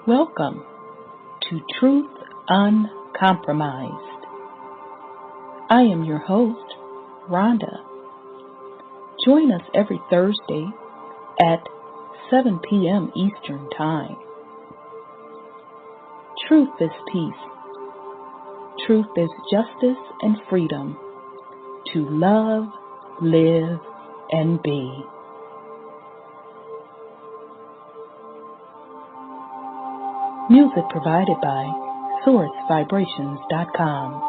Welcome to Truth Uncompromised. I am your host, Rhonda. Join us every Thursday at 7 p.m. Eastern Time. Truth is peace. Truth is justice and freedom to love, live, and be. Music provided by SourceVibrations.com.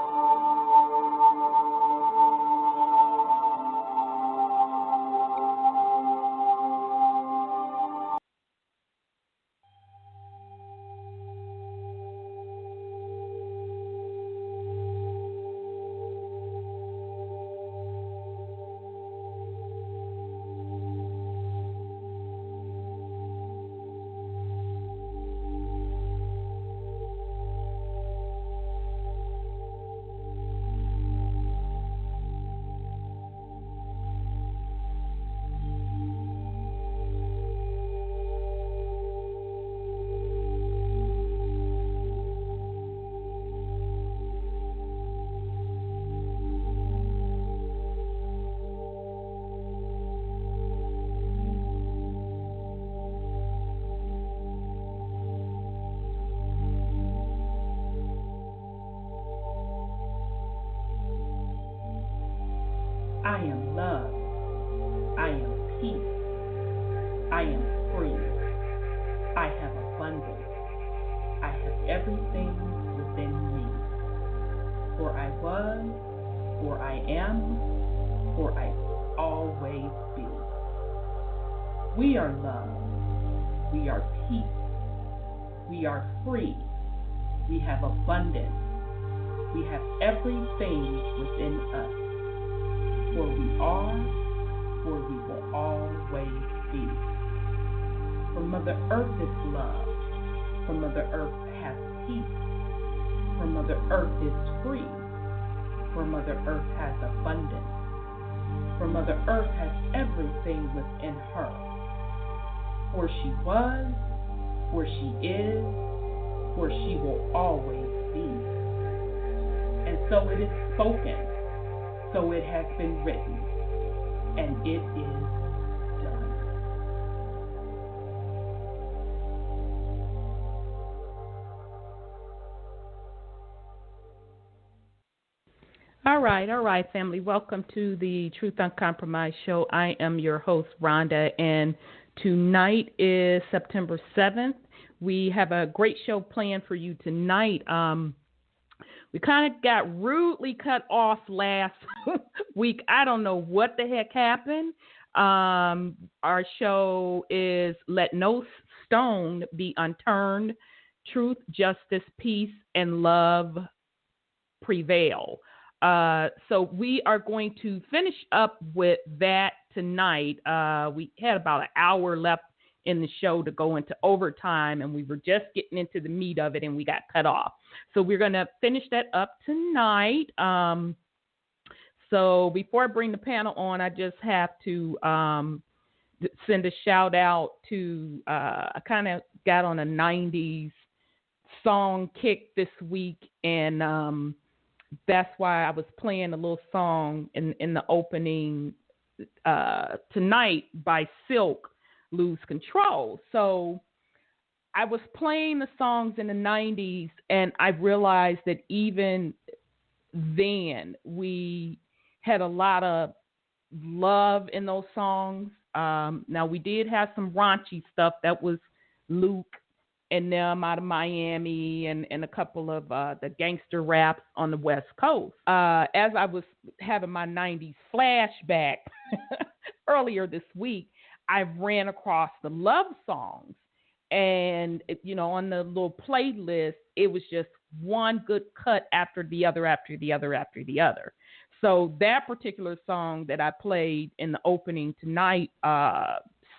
I am love. I am peace. I am free. I have abundance. I have everything within me. For I was, for I am, for I always be. We are love. We are peace. We are free. We have abundance. We have everything within us. For we are, for we will always be. For Mother Earth is love. For Mother Earth has peace. For Mother Earth is free. For Mother Earth has abundance. For Mother Earth has everything within her. For she was, for she is, for she will always be. And so it is spoken. So it has been written, and it is done. All right, family. Welcome to the Truth Uncompromised show. I am your host, Rhonda, and tonight is September 7th. We have a great show planned for you tonight. We kind of got rudely cut off last week. I don't know what the heck happened. Our show is Let No Stone Be Unturned, Truth, Justice, Peace, and Love Prevail. So we are going to finish up with that tonight. We had about an hour left in the show to go into overtime, and we were just getting into the meat of it, and we got cut off. So we're going to finish that up tonight. So before I bring the panel on, I just have to send a shout out to, I kind of got on a 90s song kick this week, and that's why I was playing a little song in the opening tonight by Silk, Lose Control. So I was playing the songs in the 90s, and I realized that even then we had a lot of love in those songs. Now, we did have some raunchy stuff. That was Luke and them out of Miami, and a couple of the gangster raps on the West Coast. As I was having my 90s flashback earlier this week, I ran across the love songs. And, on the little playlist, it was just one good cut after the other, after the other, after the other. So that particular song that I played in the opening tonight,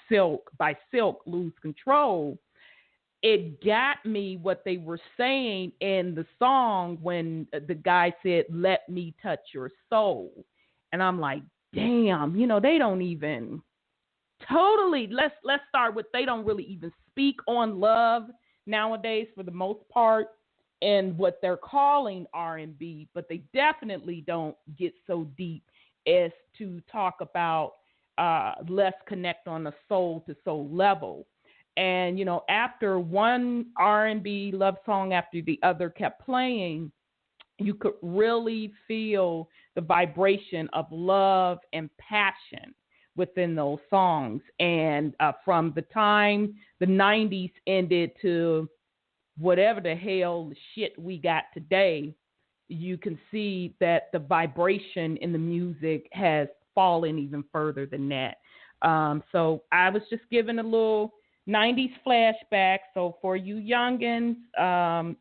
Silk, by Silk, Lose Control, it got me what they were saying in the song when the guy said, "Let me touch your soul." And I'm like, damn, they don't even totally. Let's start with, they don't really even speak on love nowadays for the most part, and what they're calling R&B, but they definitely don't get so deep as to talk about let's connect on a soul to soul level. And after one R&B love song after the other kept playing, you could really feel the vibration of love and passion within those songs. And from the time the 90s ended to whatever the hell shit we got today, you can see that the vibration in the music has fallen even further than that. So I was just giving a little 90s flashback. So for you youngins,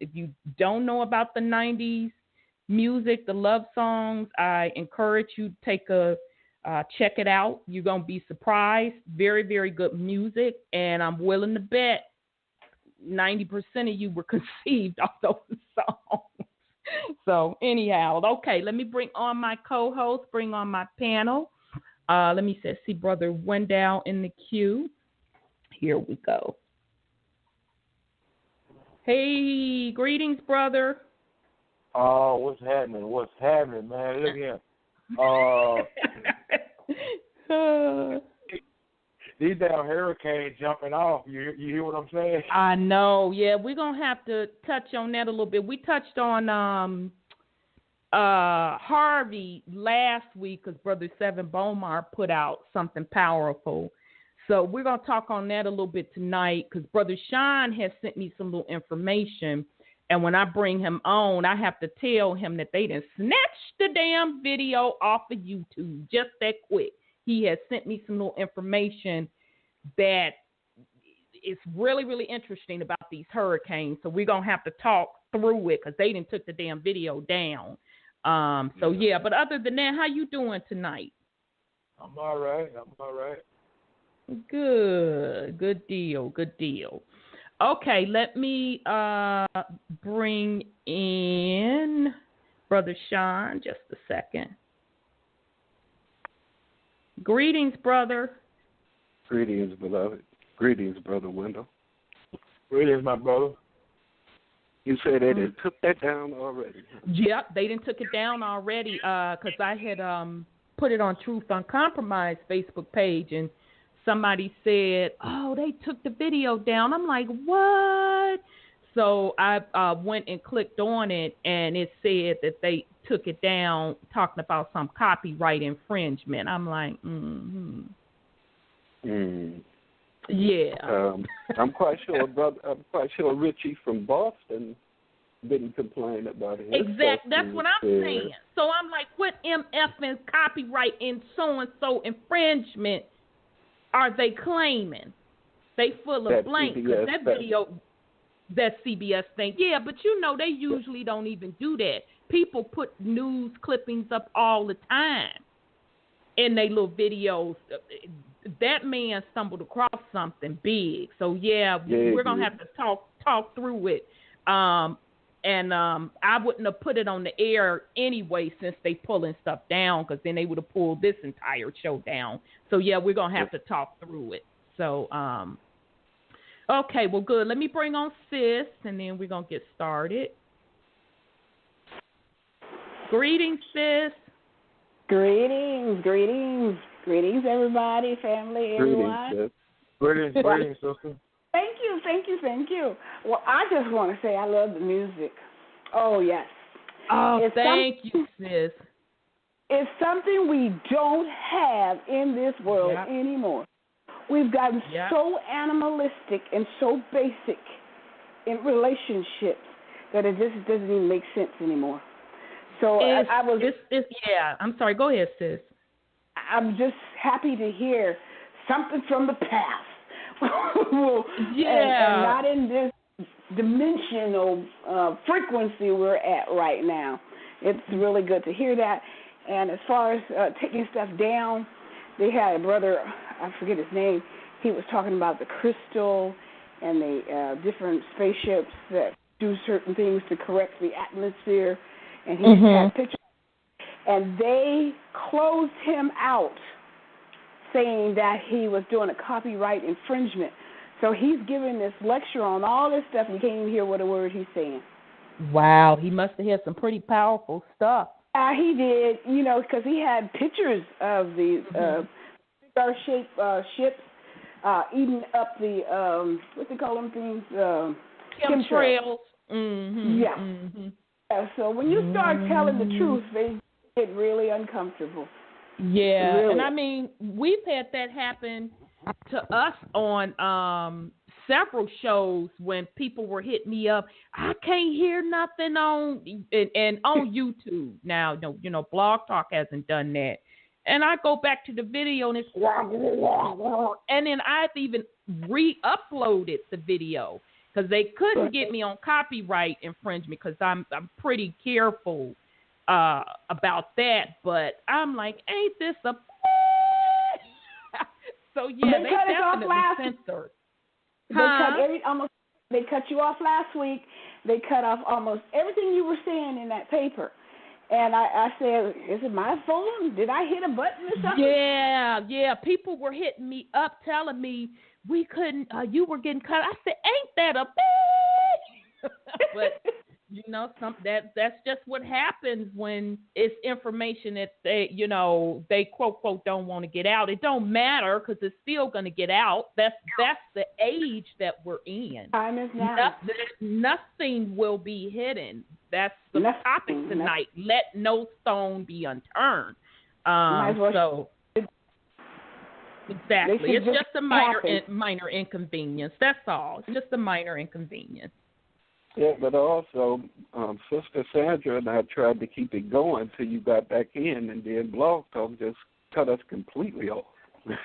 if you don't know about the 90s music, the love songs, I encourage you to take a check it out. You're going to be surprised. Very, very good music. And I'm willing to bet 90% of you were conceived off those songs. So anyhow, okay, let me bring on my co-host, bring on my panel. Let me see Brother Wendell in the queue. Here we go. Hey, greetings, brother. Oh, what's happening? What's happening, man? Look here. These damn hurricanes jumping off. You hear what I'm saying? I know. Yeah, we're going to have to touch on that a little bit. We touched on Harvey last week because Brother Seven Bomar put out something powerful. So we're going to talk on that a little bit tonight because Brother Sean has sent me some little information. And when I bring him on, I have to tell him that they done snatched the damn video off of YouTube just that quick. He has sent me some little information that is really, really interesting about these hurricanes. So we're going to have to talk through it because they done took the damn video down. So, yeah, but other than that, how you doing tonight? I'm all right. Good deal. Okay, let me bring in Brother Sean just a second. Greetings, brother. Greetings, beloved. Greetings, Brother Wendell. Greetings, my brother. You said they done took that down already? Yep, they done took it down already because I had put it on Truth UnCONPromeyezed Facebook page, and somebody said, oh, they took the video down. I'm like, what? So I went and clicked on it, and it said that they took it down, talking about some copyright infringement. I'm like, yeah. I'm quite sure Richie from Boston didn't complain about it. Exactly. That's what I'm saying. So I'm like, what MF and copyright and so infringement are they claiming? They full of blank because that video, that CBS thing. Yeah, but they usually don't even do that. People put news clippings up all the time in their little videos. That man stumbled across something big. So, we're going to have to talk through it. And I wouldn't have put it on the air anyway since they pulling stuff down because then they would have pulled this entire show down. So, we're going to have to talk through it. So, okay, well, good. Let me bring on Sis, and then we're going to get started. Greetings, Sis. Greetings, everybody, family, everyone. Greetings, sister. Thank you. Well, I just want to say I love the music. Oh, yes. Oh, thank you, Sis. It's something we don't have in this world anymore. We've gotten so animalistic and so basic in relationships that it just doesn't even make sense anymore. So I'm sorry. Go ahead, Sis. I'm just happy to hear something from the past. and not in this dimensional frequency we're at right now. It's really good to hear that. And as far as taking stuff down, they had a brother, I forget his name, he was talking about the crystal and the different spaceships that do certain things to correct the atmosphere. And he had pictures. And they closed him out saying that he was doing a copyright infringement. So he's giving this lecture on all this stuff, and you can't even hear what a word he's saying. Wow, he must have had some pretty powerful stuff. He did, because he had pictures of the cigar-shaped ships eating up the, what they call them things? Chemtrails. Yeah, so when you start telling the truth, they get really uncomfortable. Yeah, really. And I mean, we've had that happen to us on several shows when people were hitting me up. I can't hear nothing on and on YouTube. Now, Blog Talk hasn't done that. And I go back to the video and it's and then I've even re-uploaded the video because they couldn't get me on copyright infringement because I'm pretty careful about that. But I'm like, ain't this a so yeah, they definitely censored. They cut you off last week. They cut off almost everything you were saying in that paper. And I said, is it my phone? Did I hit a button or something? Yeah. People were hitting me up telling me we couldn't, you were getting cut. I said, ain't that a bitch? But, that's just what happens when it's information that they quote, don't want to get out. It don't matter because it's still going to get out. That's the age that we're in. Time is now. Nothing will be hidden. That's the topic tonight. Let no stone be unturned. So exactly, it's just a minor inconvenience. That's all. It's just a minor inconvenience. Yeah, but also, Sister Sandra and I tried to keep it going till you got back in, and then Blog Talk just cut us completely off.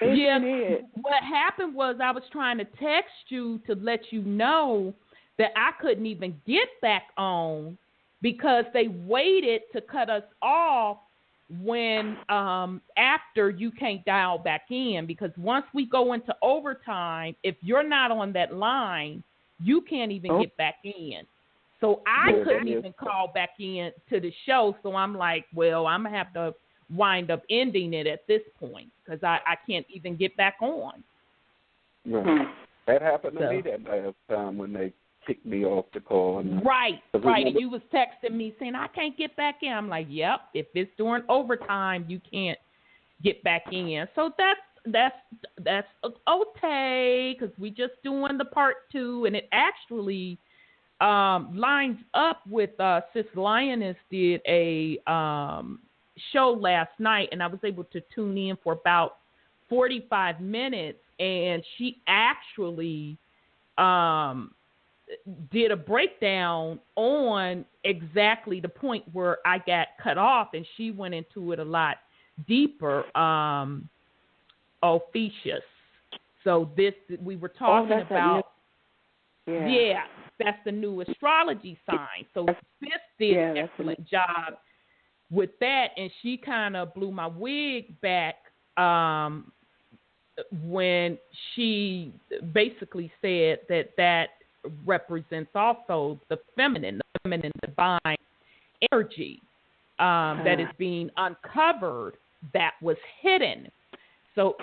Yeah, what happened was I was trying to text you to let you know that I couldn't even get back on because they waited to cut us off when after you can't dial back in, because once we go into overtime, if you're not on that line, you can't even get back in. So I couldn't even call back in to the show. So I'm like, well, I'm going to have to wind up ending it at this point because I can't even get back on. Right. That happened to me that last time when they kicked me off the call. Right. And you was texting me saying, I can't get back in. I'm like, yep, if it's during overtime, you can't get back in. So that's okay because we just doing the part 2, and it actually lines up with Sis Lioness did a show last night, and I was able to tune in for about 45 minutes, and she actually did a breakdown on exactly the point where I got cut off, and she went into it a lot deeper. Ophiuchus. So we were talking about. That's the new astrology sign. So Sis did an excellent job with that, and she kind of blew my wig back when she basically said that represents also the feminine divine energy that is being uncovered that was hidden. So,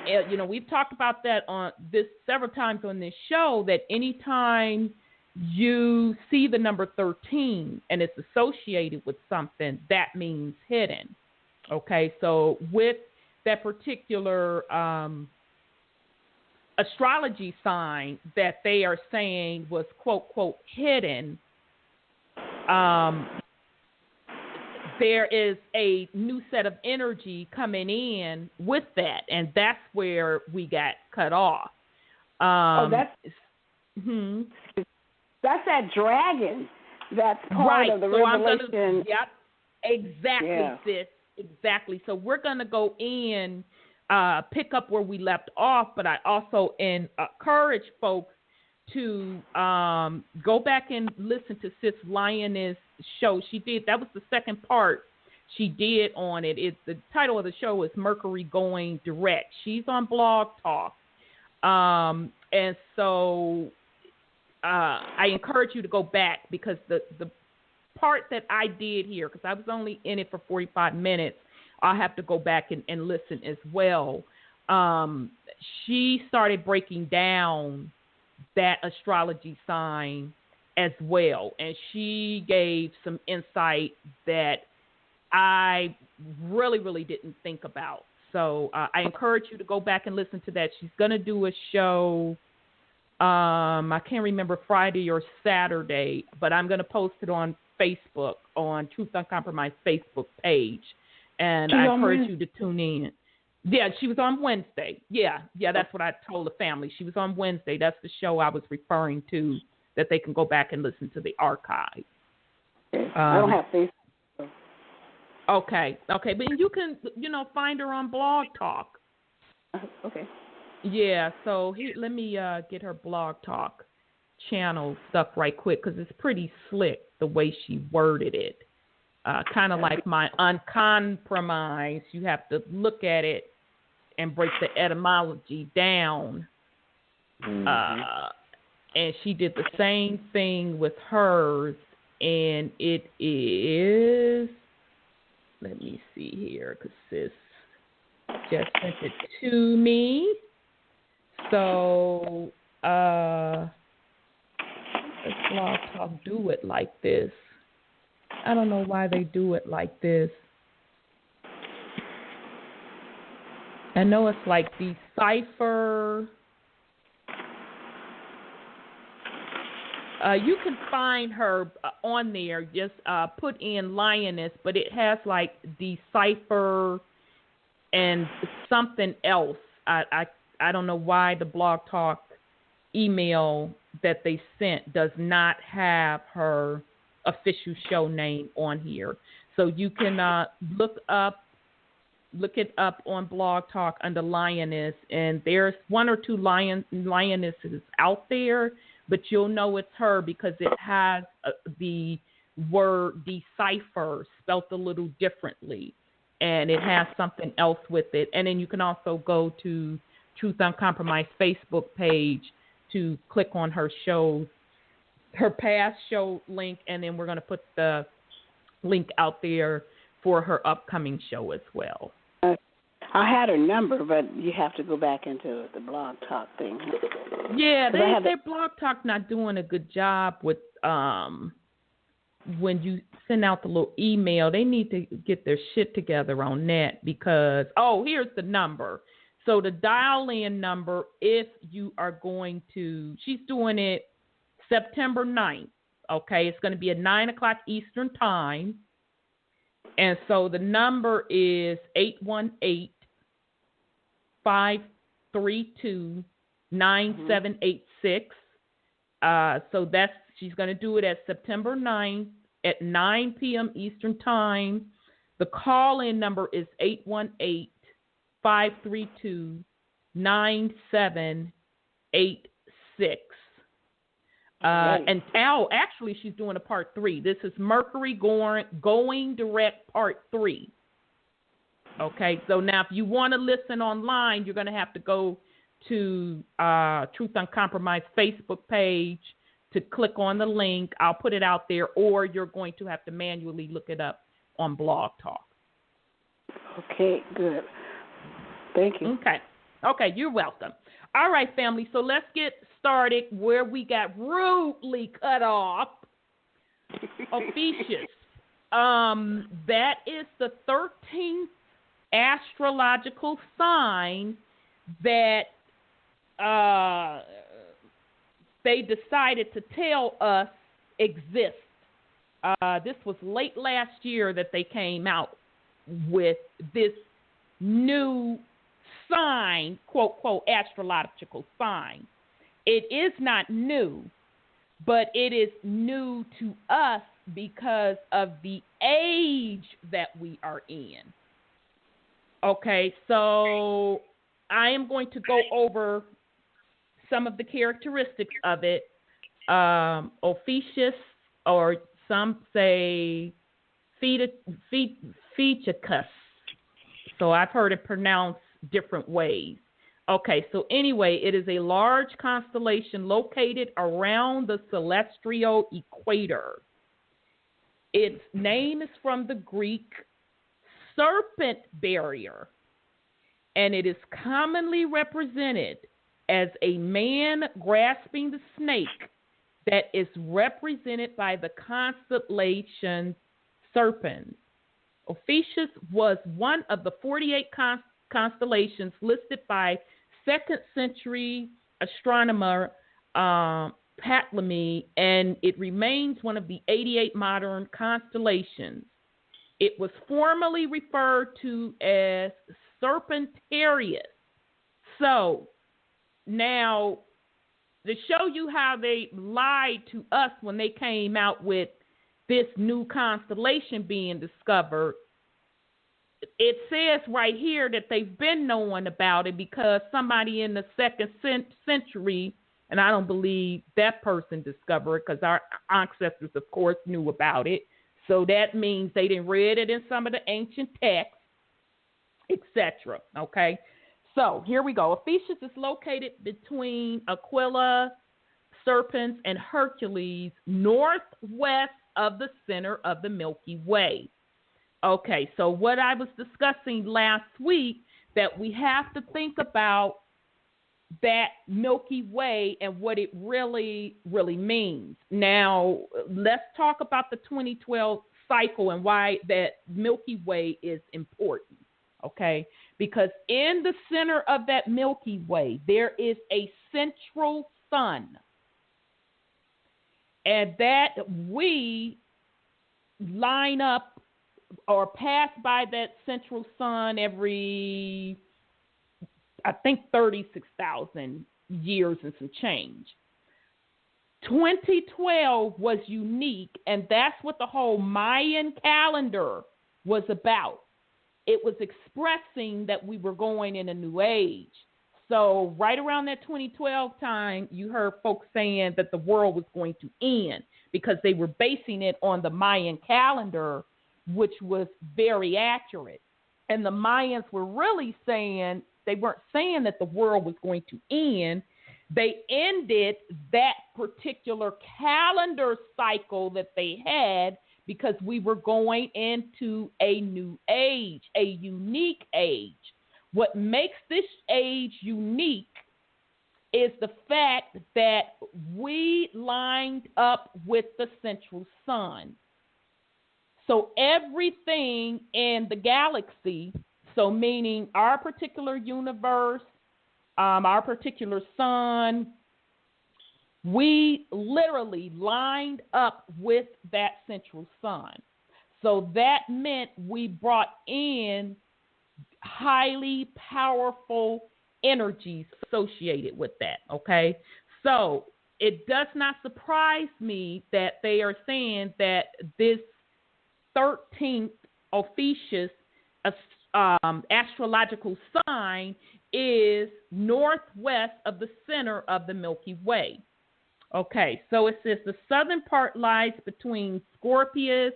we've talked about that on this several times on this show, that anytime you see the number 13 and it's associated with something, that means hidden. Okay, so with that particular astrology sign that they are saying was, quote, hidden, there is a new set of energy coming in with that, and that's where we got cut off. That's that dragon. That's part of the revelation. Exactly, sis. Exactly. So we're going to go in, pick up where we left off, but I also encourage folks to go back and listen to Sis Lioness' show. That was the second part she did on it. The title of the show is Mercury Going Direct. She's on Blog Talk. And so I encourage you to go back, because the part that I did here, because I was only in it for 45 minutes, I'll have to go back and listen as well. she started breaking down that astrology sign as well. And she gave some insight that I really, really didn't think about. So I encourage you to go back and listen to that. She's going to do a show, I can't remember, Friday or Saturday, but I'm going to post it on Facebook, on Truth Uncompromised Facebook page. And I encourage you to tune in. Yeah, she was on Wednesday. Yeah, that's what I told the family. She was on Wednesday. That's the show I was referring to, that they can go back and listen to the archive. I don't have Facebook. Okay, but you can, find her on Blog Talk. Okay. Yeah, so let me get her Blog Talk channel stuff right quick, because it's pretty slick the way she worded it. Kind of like my UnCONPromeyezed. You have to look at it and break the etymology down. Mm-hmm. And she did the same thing with hers, and it is, let me see here, because sis just sent it to me. So, let's Blog Talk do it like this. I don't know why they do it like this. I know it's like decipher. You can find her on there. Just put in lioness, but it has like decipher and something else. I don't know why the Blog Talk email that they sent does not have her official show name on here. So you can look it up on Blog Talk under Lioness, and there's one or two lionesses out there, but you'll know it's her because it has the word decipher spelt a little differently, and it has something else with it. And then you can also go to Truth Uncompromised Facebook page to click on her shows, her past show link, and then we're going to put the link out there for her upcoming show as well. I had her number, but you have to go back into the Blog Talk thing. Yeah, their Blog Talk not doing a good job with when you send out the little email. They need to get their shit together on that, because, here's the number. So the dial-in number, if you are going to, she's doing it September 9th, okay? It's going to be at 9 o'clock Eastern Time. And so the number is 818-532-9786. So she's going to do it at September 9th at 9 p.m. Eastern Time. The call-in number is 818-532-9786. And actually, she's doing a part 3. This is Mercury going direct part 3. Okay, so now if you want to listen online, you're going to have to go to Truth Uncompromised Facebook page to click on the link. I'll put it out there, or you're going to have to manually look it up on Blog Talk. Okay, good. Thank you. Okay, you're welcome. All right, family, so let's get started where we got rudely cut off. Ophiuchus. That is the 13th astrological sign that they decided to tell us exists. This was late last year that they came out with this new sign, quote, quote, astrological sign. It is not new, but it is new to us because of the age that we are in. Okay, so I am going to go over some of the characteristics of it. Ophiuchus, or some say Ophiuchus. So I've heard it pronounced different ways. Okay, so anyway, it is a large constellation located around the celestial equator. Its name is from the Greek serpent barrier, and it is commonly represented as a man grasping the snake that is represented by the constellation Serpens. Ophiuchus was one of the 48 constellations listed by 2nd century astronomer Ptolemy, and it remains one of the 88 modern constellations. It was formerly referred to as Serpentarius. So, now, to show you how they lied to us when they came out with this new constellation being discovered, it says right here that they've been knowing about it because somebody in the 2nd century, and I don't believe that person discovered it because our ancestors, of course, knew about it. So that means they didn't read it in some of the ancient texts, etc. Okay, so here we go. Ophiuchus is located between Aquila, Serpens, and Hercules, northwest of the center of the Milky Way. Okay, so what I was discussing last week, that we have to think about that Milky Way and what it really means. Now, let's talk about the 2012 cycle and why that Milky Way is important, okay? Because in the center of that Milky Way, there is a central sun, and that we line up or pass by that central sun every, I think, 36,000 years and some change. 2012 was unique, and that's what the whole Mayan calendar was about. It was expressing that we were going in a new age. So right around that 2012 time, you heard folks saying that the world was going to end because they were basing it on the Mayan calendar, which was very accurate. And the Mayans were really saying, they weren't saying that the world was going to end. They ended that particular calendar cycle that they had because we were going into a new age, a unique age. What makes this age unique is the fact that we lined up with the central sun. So everything in the galaxy, so meaning our particular universe, our particular sun, we literally lined up with that central sun. So that meant we brought in highly powerful energies associated with that, okay? So it does not surprise me that they are saying that this 13th Ophiuchus astrological sign is northwest of the center of the Milky Way. Okay, so it says the southern part lies between Scorpius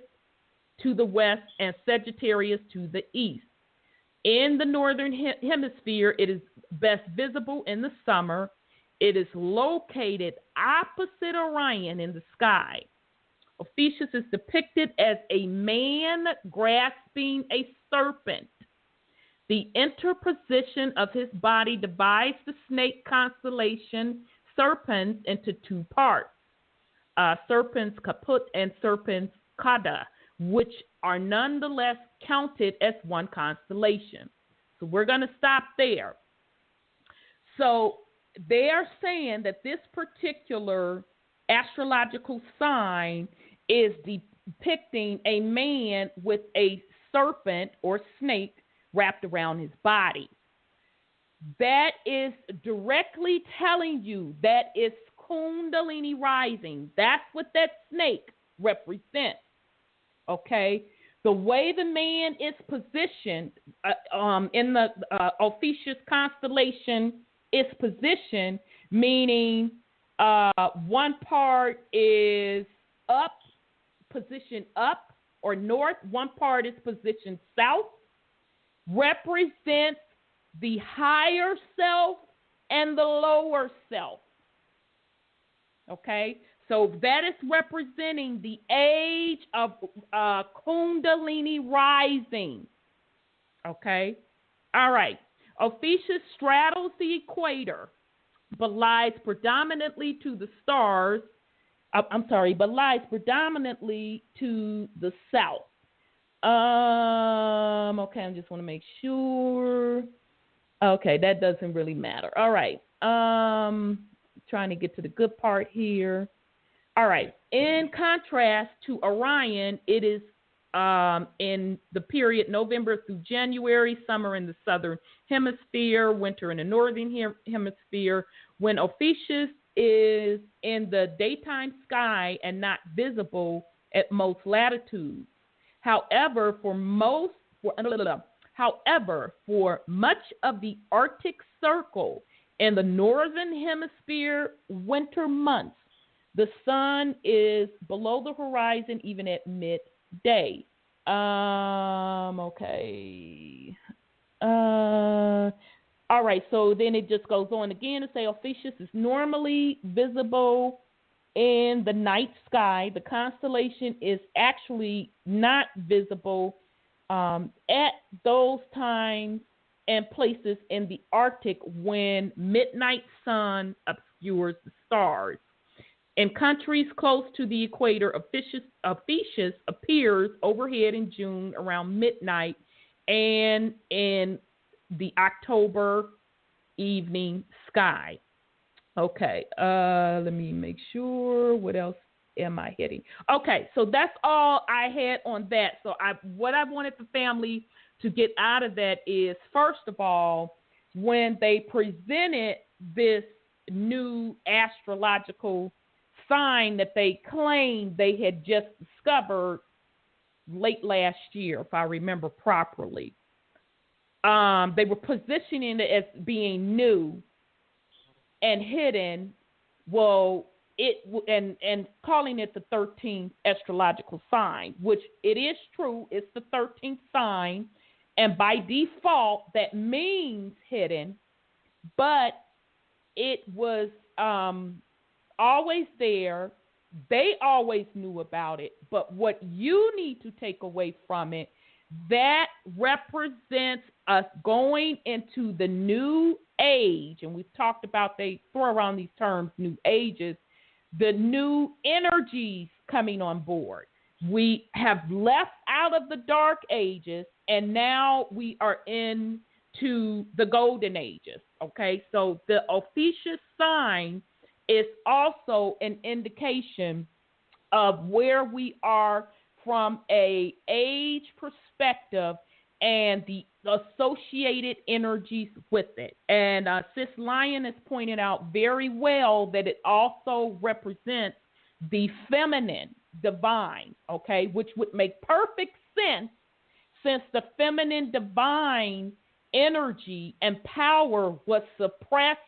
to the west and Sagittarius to the east. In the northern hemisphere, it is best visible in the summer. It is located opposite Orion in the sky. Ophiuchus is depicted as a man grasping a serpent. The interposition of his body divides the snake constellation Serpens into two parts, Serpens caput and Serpens cauda, which are nonetheless counted as one constellation. So we're going to stop there. So they are saying that this particular astrological sign is depicting a man with a serpent or snake wrapped around his body. That is directly telling you that it's Kundalini rising. That's what that snake represents. Okay? The way the man is positioned in the Ophiuchus constellation is positioned, meaning one part is up, positioned up or north, one part is positioned south, represents the higher self and the lower self. Okay? So that is representing the age of Kundalini rising. Okay? All right. Ophiuchus straddles the equator, but lies predominantly to the stars. But lies predominantly to the south. Okay, I just want to make sure. Okay, that doesn't really matter. All right. Trying to get to the good part here. All right. In contrast to Orion, it is in the period November through January, summer in the southern hemisphere, winter in the northern hemisphere, when Ophiuchus is in the daytime sky and not visible at most latitudes. However, for much of the Arctic Circle in the northern hemisphere winter months, the sun is below the horizon even at midday. Okay. All right, so then it just goes on again to say Ophiuchus is normally visible in the night sky. The constellation is actually not visible at those times and places in the Arctic when midnight sun obscures the stars. In countries close to the equator, Ophiuchus appears overhead in June around midnight and in the October evening sky. Okay, let me make sure. What else am I hitting? Okay, so that's all I had on that. So what I wanted the family to get out of that is, first of all, when they presented this new astrological sign that they claimed they had just discovered late last year, if I remember properly, they were positioning it as being new and hidden. Well, and calling it the 13th astrological sign, which it is true, it's the 13th sign, and by default that means hidden, but it was always there. They always knew about it, but what you need to take away from it, that represents us going into the new age, and we've talked about, they throw around these terms, new ages, the new energies coming on board. We have left out of the dark ages, and now we are into the golden ages, okay? So the Ophiuchus sign is also an indication of where we are from a age perspective and the associated energies with it. And Sis Lion has pointed out very well that it also represents the feminine divine, okay, which would make perfect sense since the feminine divine energy and power was suppressed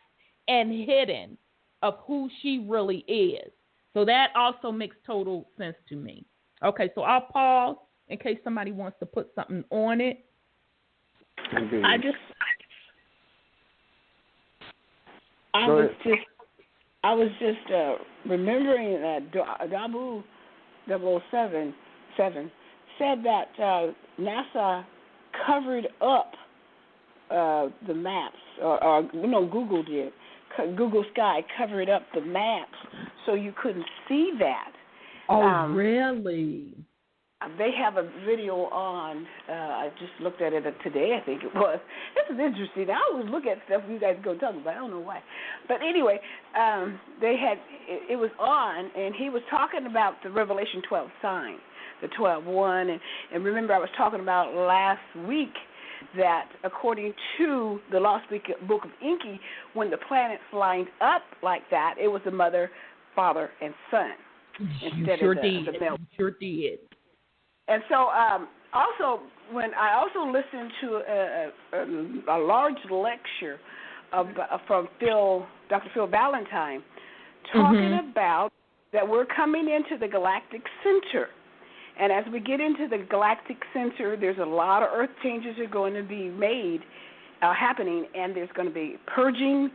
and hidden of who she really is. So that also makes total sense to me. Okay, so I'll pause in case somebody wants to put something on it. I was just remembering that Dabu 007 said that NASA covered up the maps, or Google did. Google Sky covered up the maps so you couldn't see that. Oh, really? They have a video on, I just looked at it today, I think it was. This is interesting. I always look at stuff you guys go talk about. I don't know why. But anyway, it was on, and he was talking about the Revelation 12 sign, the 12-1. And remember I was talking about last week that according to the Lost Book of Enki, when the planets lined up like that, it was the mother, father, and son. You sure did. You sure did. And so also, when I also listened to a large lecture from Dr. Phil Valentine, talking about that we're coming into the galactic center. And as we get into the galactic center, there's a lot of earth changes are going to be happening, and there's going to be purging,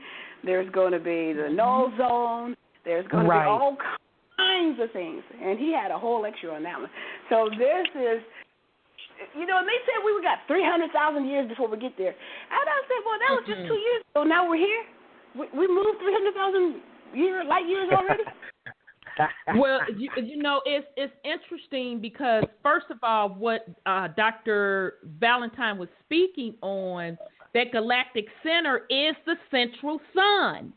there's going to be the null zone, there's going to be all kinds of things. And he had a whole lecture on that one. So this is, and they said we got 300,000 years before we get there. And I said, well, that was just 2 years ago. Now we're here. We moved 300,000 light years already. Well, it's interesting because, first of all, what Dr. Valentine was speaking on, that galactic center is the central sun.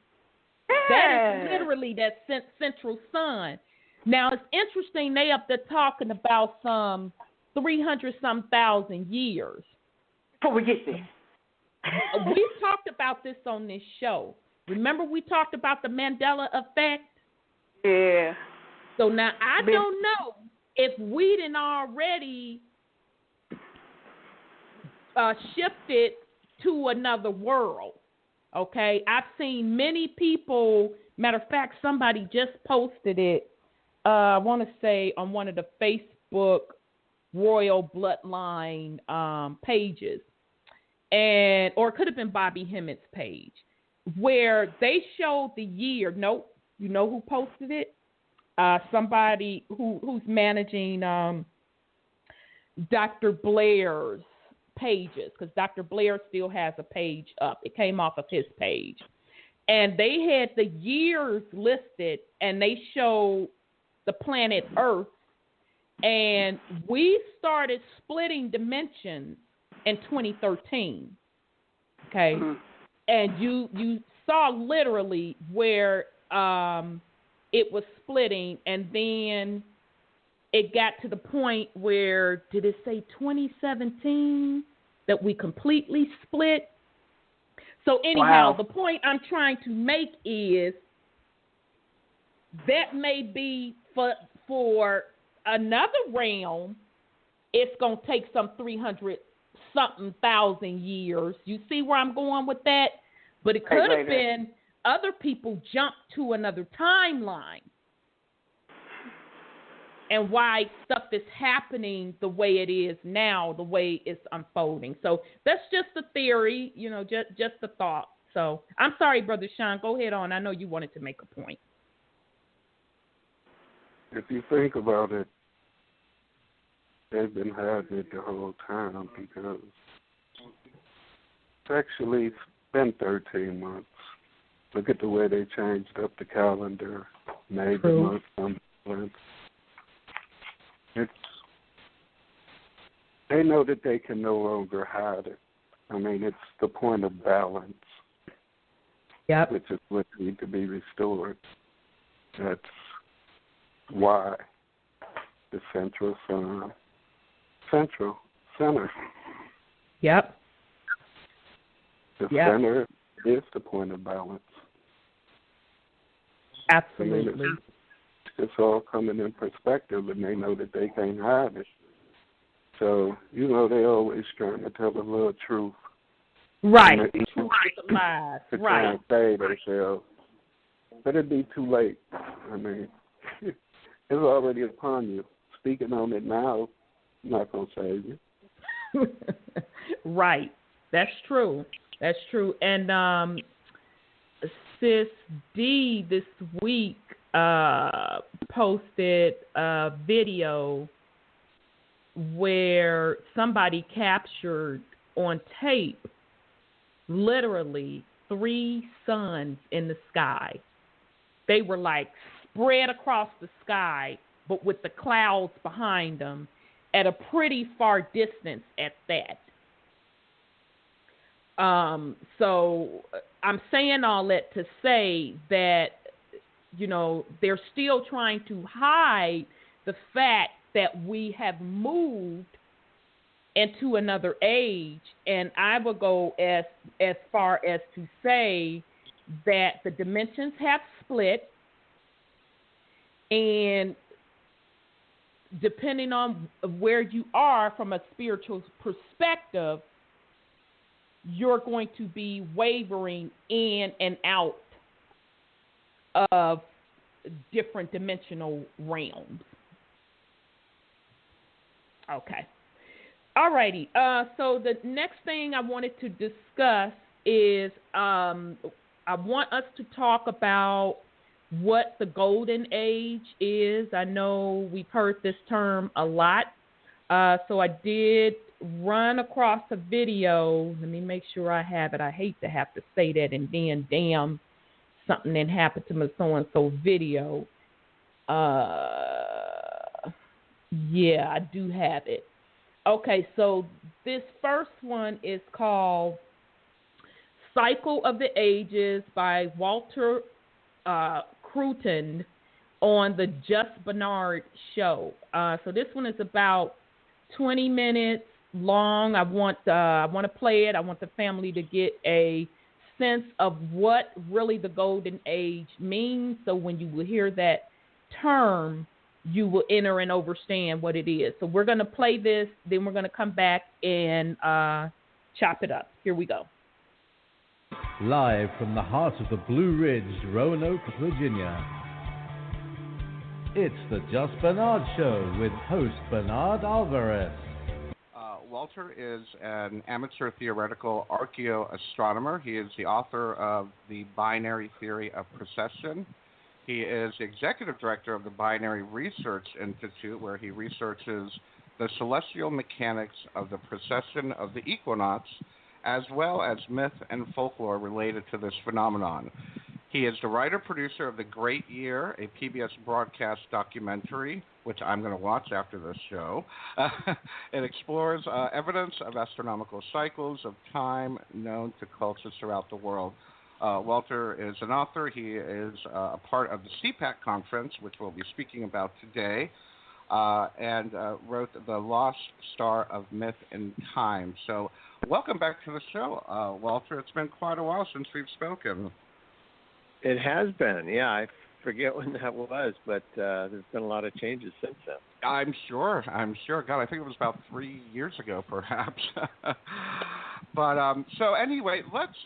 Yeah. That is literally that central sun. Now, it's interesting, they up there talking about some 300-some-thousand years. Before we get there. We've talked about this on this show. Remember we talked about the Mandela effect? Yeah. So now I don't know if we didn't already shifted to another world. Okay? I've seen many people, matter of fact, somebody just posted it, I want to say on one of the Facebook Royal Bloodline pages, or it could have been Bobby Hemmett's page, where they showed the year. Nope, you know who posted it? Somebody who's managing Dr. Blair's pages, because Dr. Blair still has a page up. It came off of his page. And they had the years listed, and they showed the planet Earth. And we started splitting dimensions in 2013. Okay? Mm-hmm. And you saw literally where it was splitting, and then it got to the point where, did it say 2017 that we completely split? So anyhow, The point I'm trying to make is that may be for another realm, it's going to take some 300-something thousand years. You see where I'm going with that? But it could have been other people jumped to another timeline and why stuff is happening the way it is now, the way it's unfolding. So that's just a theory, just a thought. So I'm sorry, Brother Sean. Go ahead on. I know you wanted to make a point. If you think about it, they've been having it the whole time because it's actually been 13 months. Look at the way they changed up the calendar, made the month something. They know that they can no longer hide it. I mean, it's the point of balance, which is what needs to be restored. That's why the central sun, center. Yep. The center is the point of balance. Absolutely. I mean, it's all coming in perspective, and they know that they can't hide it. So, they always trying to tell a little truth. Right. Truth with the lies. To try and save themselves. But it'd be too late. I mean, it's already upon you. Speaking on it now, not going to save you. Right. That's true. That's true. And Sis D this week posted a video where somebody captured on tape literally 3 suns in the sky. They were like spread across the sky, but with the clouds behind them at a pretty far distance at that. So I'm saying all that to say that, they're still trying to hide the fact that we have moved into another age. And I will go as far as to say that the dimensions have split, and depending on where you are from a spiritual perspective, you're going to be wavering in and out of different dimensional realms. Okay. All righty. So the next thing I wanted to discuss is I want us to talk about what the golden age is. I know we've heard this term a lot. So I did run across a video. Let me make sure I have it. I hate to have to say that and then, damn, something that happened to my so-and-so video. Yeah, I do have it. Okay, so this first one is called Cycle of the Ages by Walter Cruton on the Just Bernard show. So this one is about 20 minutes long. I want to play it. I want the family to get a sense of what really the golden age means. So when you will hear that term, you will enter and understand what it is. So we're going to play this, then we're going to come back and chop it up. Here we go. Live from the heart of the Blue Ridge, Roanoke, Virginia. It's the Just Bernard Show with host Bernard Alvarez. Walter is an amateur theoretical archaeoastronomer. He is the author of The Binary Theory of Precession. He is the executive director of the Binary Research Institute, where he researches the celestial mechanics of the precession of the equinox, as well as myth and folklore related to this phenomenon. He is the writer-producer of The Great Year, a PBS broadcast documentary, which I'm going to watch after this show. It explores evidence of astronomical cycles of time known to cultures throughout the world. Walter is an author. He is a part of the CPAC conference, which we'll be speaking about today, and wrote The Lost Star of Myth and Time. So welcome back to the show, Walter. It's been quite a while since we've spoken. It has been, yeah. I forget when that was, but there's been a lot of changes since then. I'm sure. God, I think it was about 3 years ago, perhaps. But so anyway, let's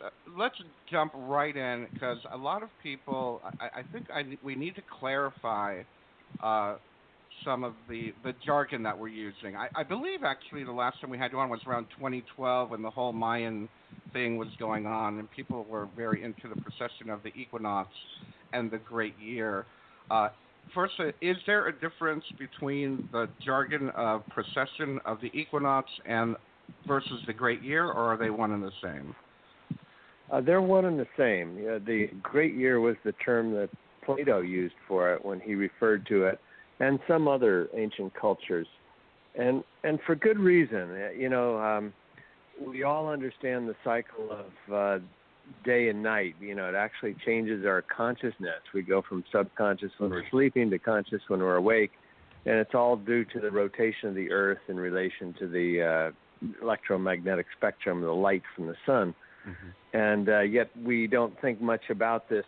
jump right in, because a lot of people, I think we need to clarify some of the jargon that we're using. I believe actually the last time we had you on was around 2012 when the whole Mayan thing was going on, and people were very into the precession of the equinox and the Great Year. First, is there a difference between the jargon of precession of the equinox and versus the Great Year, or are they one and the same? They're one and the same. The Great Year was the term that Plato used for it when he referred to it, and some other ancient cultures, and for good reason. We all understand the cycle of day and night. It actually changes our consciousness. We go from subconscious when we're sleeping to conscious when we're awake, and it's all due to the rotation of the Earth in relation to the electromagnetic spectrum, the light from the sun. Mm-hmm. And yet we don't think much about this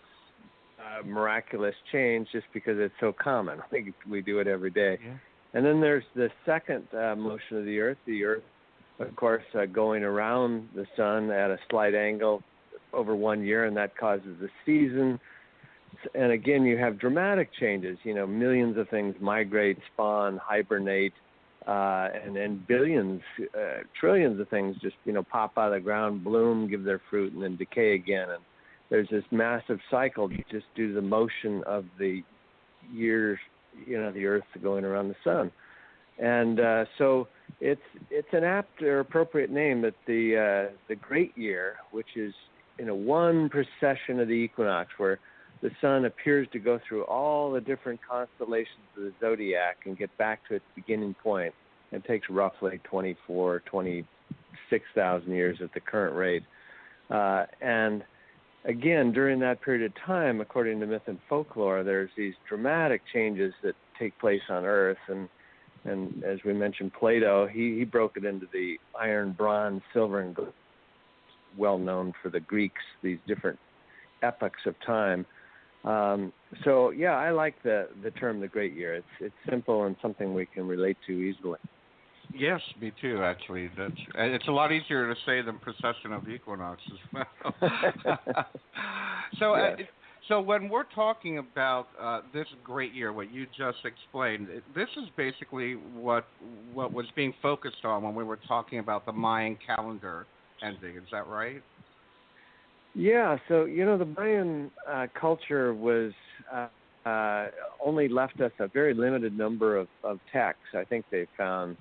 miraculous change just because it's so common. We do it every day. Yeah. And then there's the second motion of the Earth, of course, going around the sun at a slight angle over 1 year, and that causes the season. And again, you have dramatic changes. Millions of things migrate, spawn, hibernate, and then billions, trillions of things just, pop out of the ground, bloom, give their fruit, and then decay again. And there's this massive cycle just due to the motion of the years, the Earth going around the sun. And so it's an apt or appropriate name that the Great Year, which is one precession of the equinox, where the sun appears to go through all the different constellations of the zodiac and get back to its beginning point. It takes roughly 26,000 years at the current rate. And again, during that period of time, according to myth and folklore, there's these dramatic changes that take place on Earth. And as we mentioned, Plato, he broke it into the iron, bronze, silver, and gold, well known for the Greeks, these different epochs of time. So, yeah, I like the term the Great Year. It's simple and something we can relate to easily. Yes, me too, actually. It's a lot easier to say than precession of the equinox as well. So, yes. So when we're talking about this Great Year, what you just explained, this is basically what was being focused on when we were talking about the Mayan calendar ending. Is that right? Yeah. So, the Mayan culture was only left us a very limited number of texts. I think they found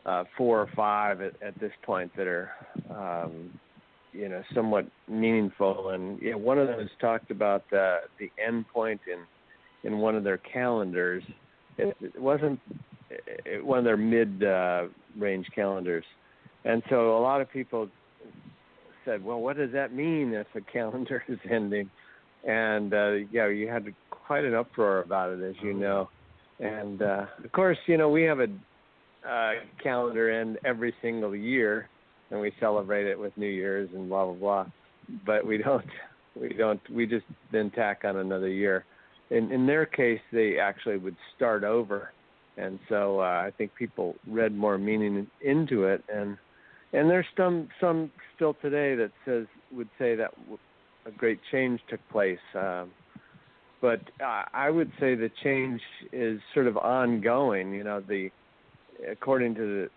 4 or 5 at this point that are, somewhat meaningful. And one of those talked about the end point in one of their calendars. It wasn't one of their mid-range calendars. And so a lot of people said, well, what does that mean if a calendar is ending? And, you had quite an uproar about it, as you know. And, of course, we have a calendar end every single year, and we celebrate it with New Year's and blah, blah, blah. But we just then tack on another year. In their case, they actually would start over. And so I think people read more meaning into it. And there's some still today that would say that a great change took place. But I would say the change is sort of ongoing. According to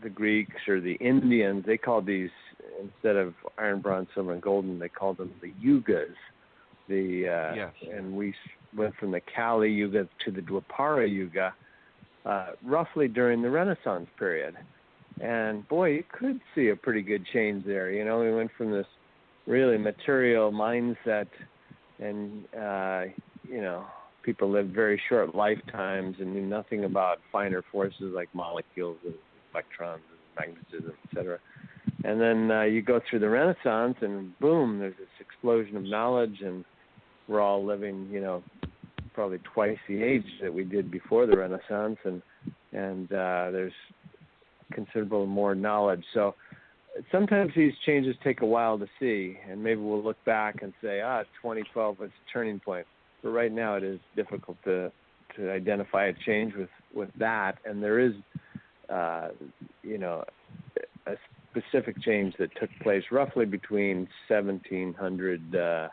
the Greeks or the Indians, they called these, instead of iron, bronze, silver, and golden, they called them the yugas. And we went from the Kali Yuga to the Dwapara Yuga, roughly during the Renaissance period. And boy, you could see a pretty good change there. We went from this really material mindset, and people lived very short lifetimes and knew nothing about finer forces like molecules and electrons and magnetism, etc. And then you go through the Renaissance, and boom, there's this explosion of knowledge, and we're all living, probably twice the age that we did before the Renaissance, and there's considerable more knowledge. So sometimes these changes take a while to see, and maybe we'll look back and say, 2012 was a turning point. But right now it is difficult to identify a change with that, and there is, a specific change that took place roughly between 1700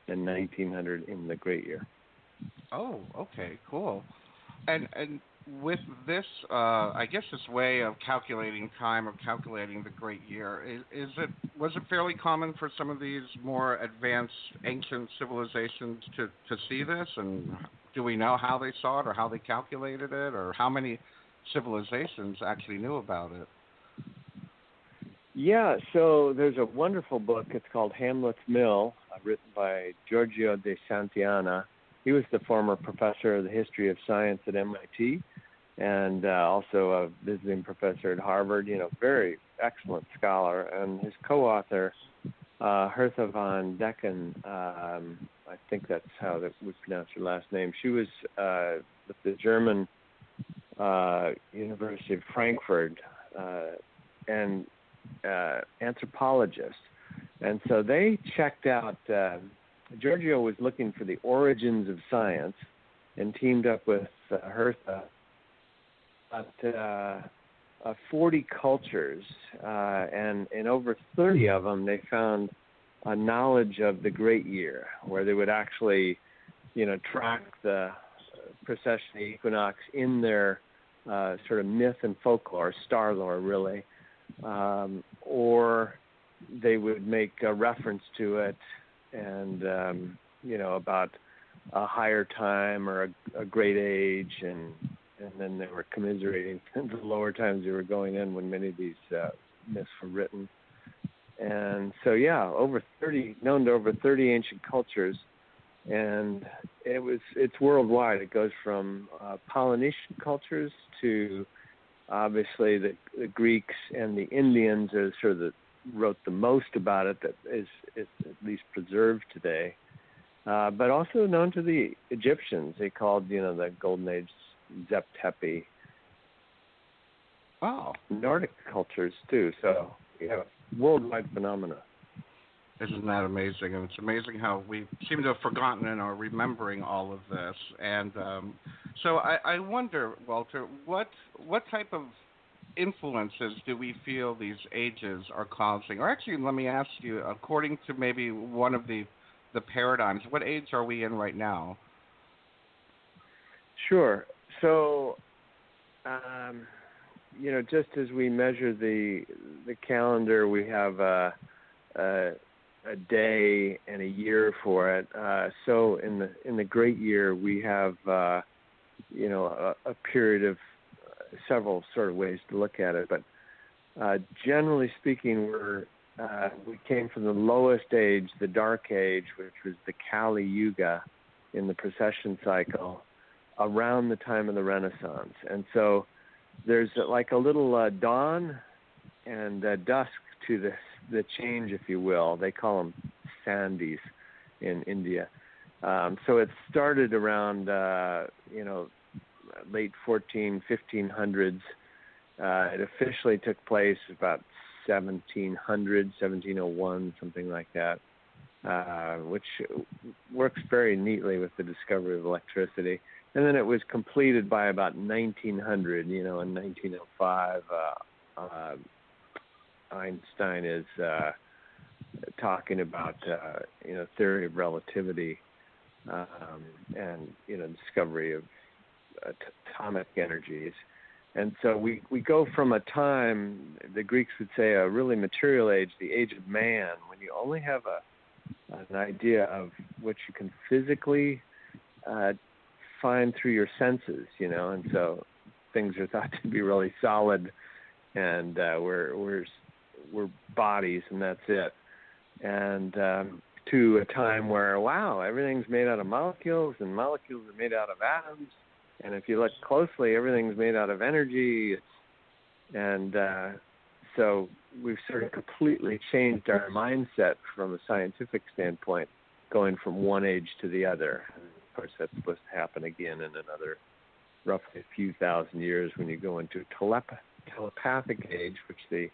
and 1900 in the Great Year. Oh, okay, cool. And with this, I guess this way of calculating time or calculating the Great Year, was it fairly common for some of these more advanced ancient civilizations to see this? And do we know how they saw it or how they calculated it, or how many civilizations actually knew about it? Yeah, so there's a wonderful book. It's called Hamlet's Mill, written by Giorgio de Santillana. He was the former professor of the history of science at MIT, and also a visiting professor at Harvard. Very excellent scholar. And his co-author, Hertha von Decken, I think that's how we pronounce her last name. She was with the German University of Frankfurt, and anthropologist. And so they checked out, Giorgio was looking for the origins of science and teamed up with Hertha at 40 cultures, and in over 30 of them they found a knowledge of the Great Year, where they would actually, track the precession, the equinox in their sort of myth and folklore, star lore really, or they would make a reference to it and, about a higher time or a great age, and then they were commiserating the lower times they were going in when many of these myths were written. And so, known to over 30 ancient cultures, and it's worldwide. It goes from Polynesian cultures to obviously the Greeks and the Indians are sort of wrote the most about it, that is at least preserved today. But also known to the Egyptians. They called, the Golden Age Zep Tepi. Oh. Nordic cultures too. So, worldwide phenomena. Isn't that amazing? And it's amazing how we seem to have forgotten and are remembering all of this. And so I wonder, Walter, what type of influences do we feel these ages are causing? Or actually, let me ask you, according to maybe one of the paradigms, what age are we in right now? Sure. So, just as we measure the calendar, we have a day and a year for it. So in the Great Year, we have a period of several sort of ways to look at it, but generally speaking, we came from the lowest age, the Dark Age, which was the Kali Yuga in the precession cycle, around the time of the Renaissance. And so there's like a little dawn and dusk to the change, if you will. They call them Sandhis in India. So it started around, late 1500s. It officially took place about 1700, 1701, something like that, which works very neatly with the discovery of electricity. And then it was completed by about 1900, in 1905. Einstein is talking about, theory of relativity and, discovery of atomic energies. And so we go from a time, the Greeks would say, a really material age, the age of man, when you only have an idea of what you can physically find through your senses, and so things are thought to be really solid, and we're bodies, and that's it. And to a time where, wow, everything's made out of molecules, and molecules are made out of atoms. And if you look closely, everything's made out of energy. So we've sort of completely changed our mindset from a scientific standpoint, going from one age to the other. And of course, that's supposed to happen again in another roughly a few thousand years when you go into a telepathic age, which the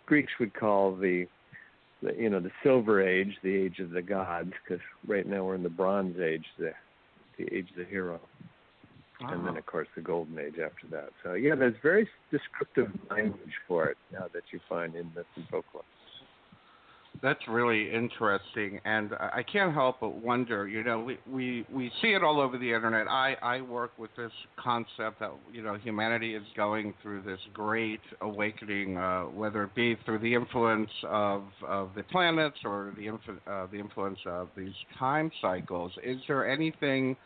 Greeks would call the Silver Age, the age of the gods, because right now we're in the Bronze Age, the age of the hero. And then, of course, the Golden Age after that. So, yeah, there's very descriptive language for it that you find in myth and folklore. That's really interesting, and I can't help but wonder, we see it all over the Internet. I work with this concept that, humanity is going through this great awakening, whether it be through the influence of the planets or the influence of these time cycles. Is there anything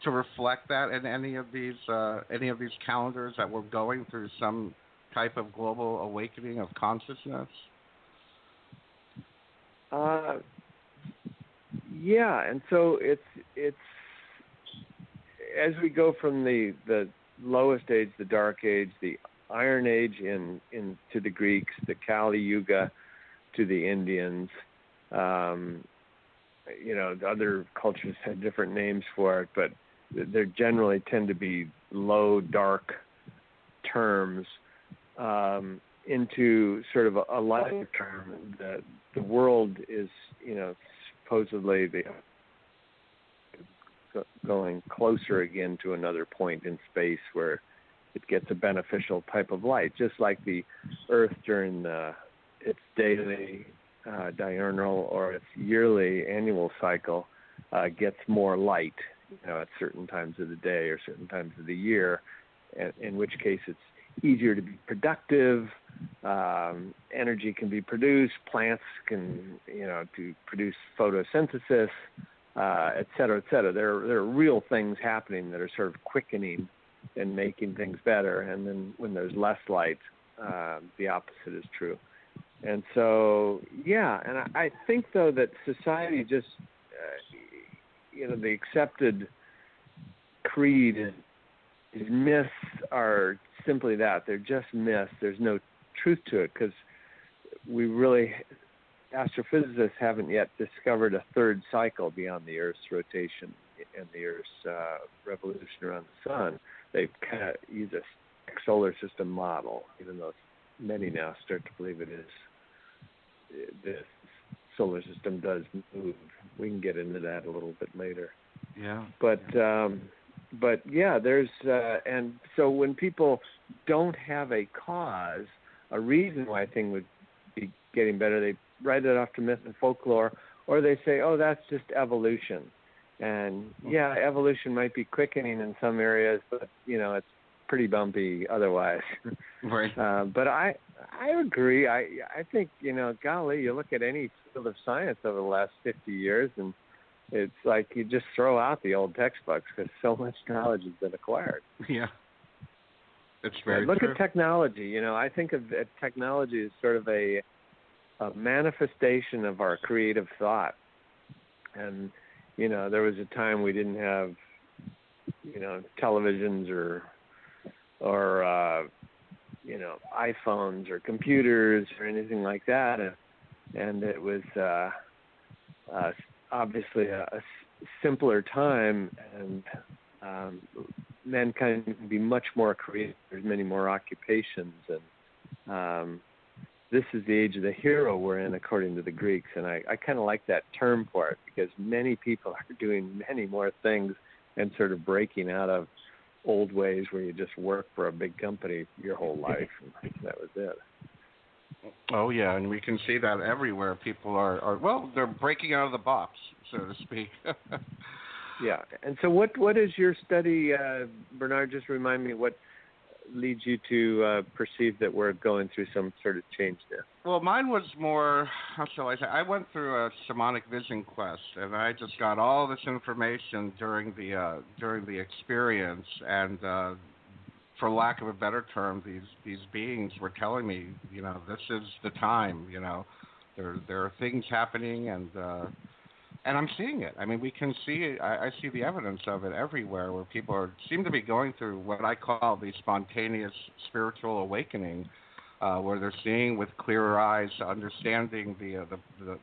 to reflect that in any of these calendars, that we're going through some type of global awakening of consciousness? Yeah, and so it's as we go from the lowest age, the Dark Age, the Iron Age to the Greeks, the Kali Yuga to the Indians. The other cultures had different names for it, but they generally tend to be low, dark terms into sort of a lighter term. That the world is, supposedly going closer again to another point in space where it gets a beneficial type of light, just like the Earth during its daily diurnal or its yearly annual cycle gets more light, at certain times of the day or certain times of the year, in which case it's easier to be productive, energy can be produced, plants can, to produce photosynthesis, et cetera, et cetera. There are real things happening that are sort of quickening and making things better. And then when there's less light, the opposite is true. And so, yeah, and I think, though, that society just, the accepted creed is myths are simply that. They're just myths. There's no truth to it because astrophysicists haven't yet discovered a third cycle beyond the Earth's rotation and the Earth's revolution around the sun. They kind of use a solar system model, even though many now start to believe it is. The solar system does move. We can get into that a little bit later. Yeah. But yeah, there's and so when people don't have a cause, a reason why a thing would be getting better, they write it off to myth and folklore, or they say, oh, that's just evolution. And yeah, evolution might be quickening in some areas, but it's pretty bumpy otherwise. Right. But I agree. I think, golly, you look at any field of science over the last 50 years, and it's like you just throw out the old textbooks because so much knowledge has been acquired. Yeah. It's very Look true. at technology. I think of technology as sort of a manifestation of our creative thought. And, there was a time we didn't have, televisions or iPhones or computers or anything like that. And it was obviously a simpler time, and mankind can be much more creative. There's many more occupations, and this is the age of the hero we're in, according to the Greeks. And I kind of like that term for it, because many people are doing many more things and sort of breaking out of old ways where you just work for a big company your whole life, and that was it. Oh, yeah, and we can see that everywhere. People are they're breaking out of the box, so to speak. Yeah, and so what is your study, Bernard? Just remind me what leads you to perceive that we're going through some sort of change there. Well, mine was more, how shall I say, I went through a shamanic vision quest, and I just got all this information during the experience, and for lack of a better term, these beings were telling me, this is the time, there are things happening, and I'm seeing it. I mean, we can see it. I see the evidence of it everywhere, where people seem to be going through what I call the spontaneous spiritual awakening, where they're seeing with clearer eyes, understanding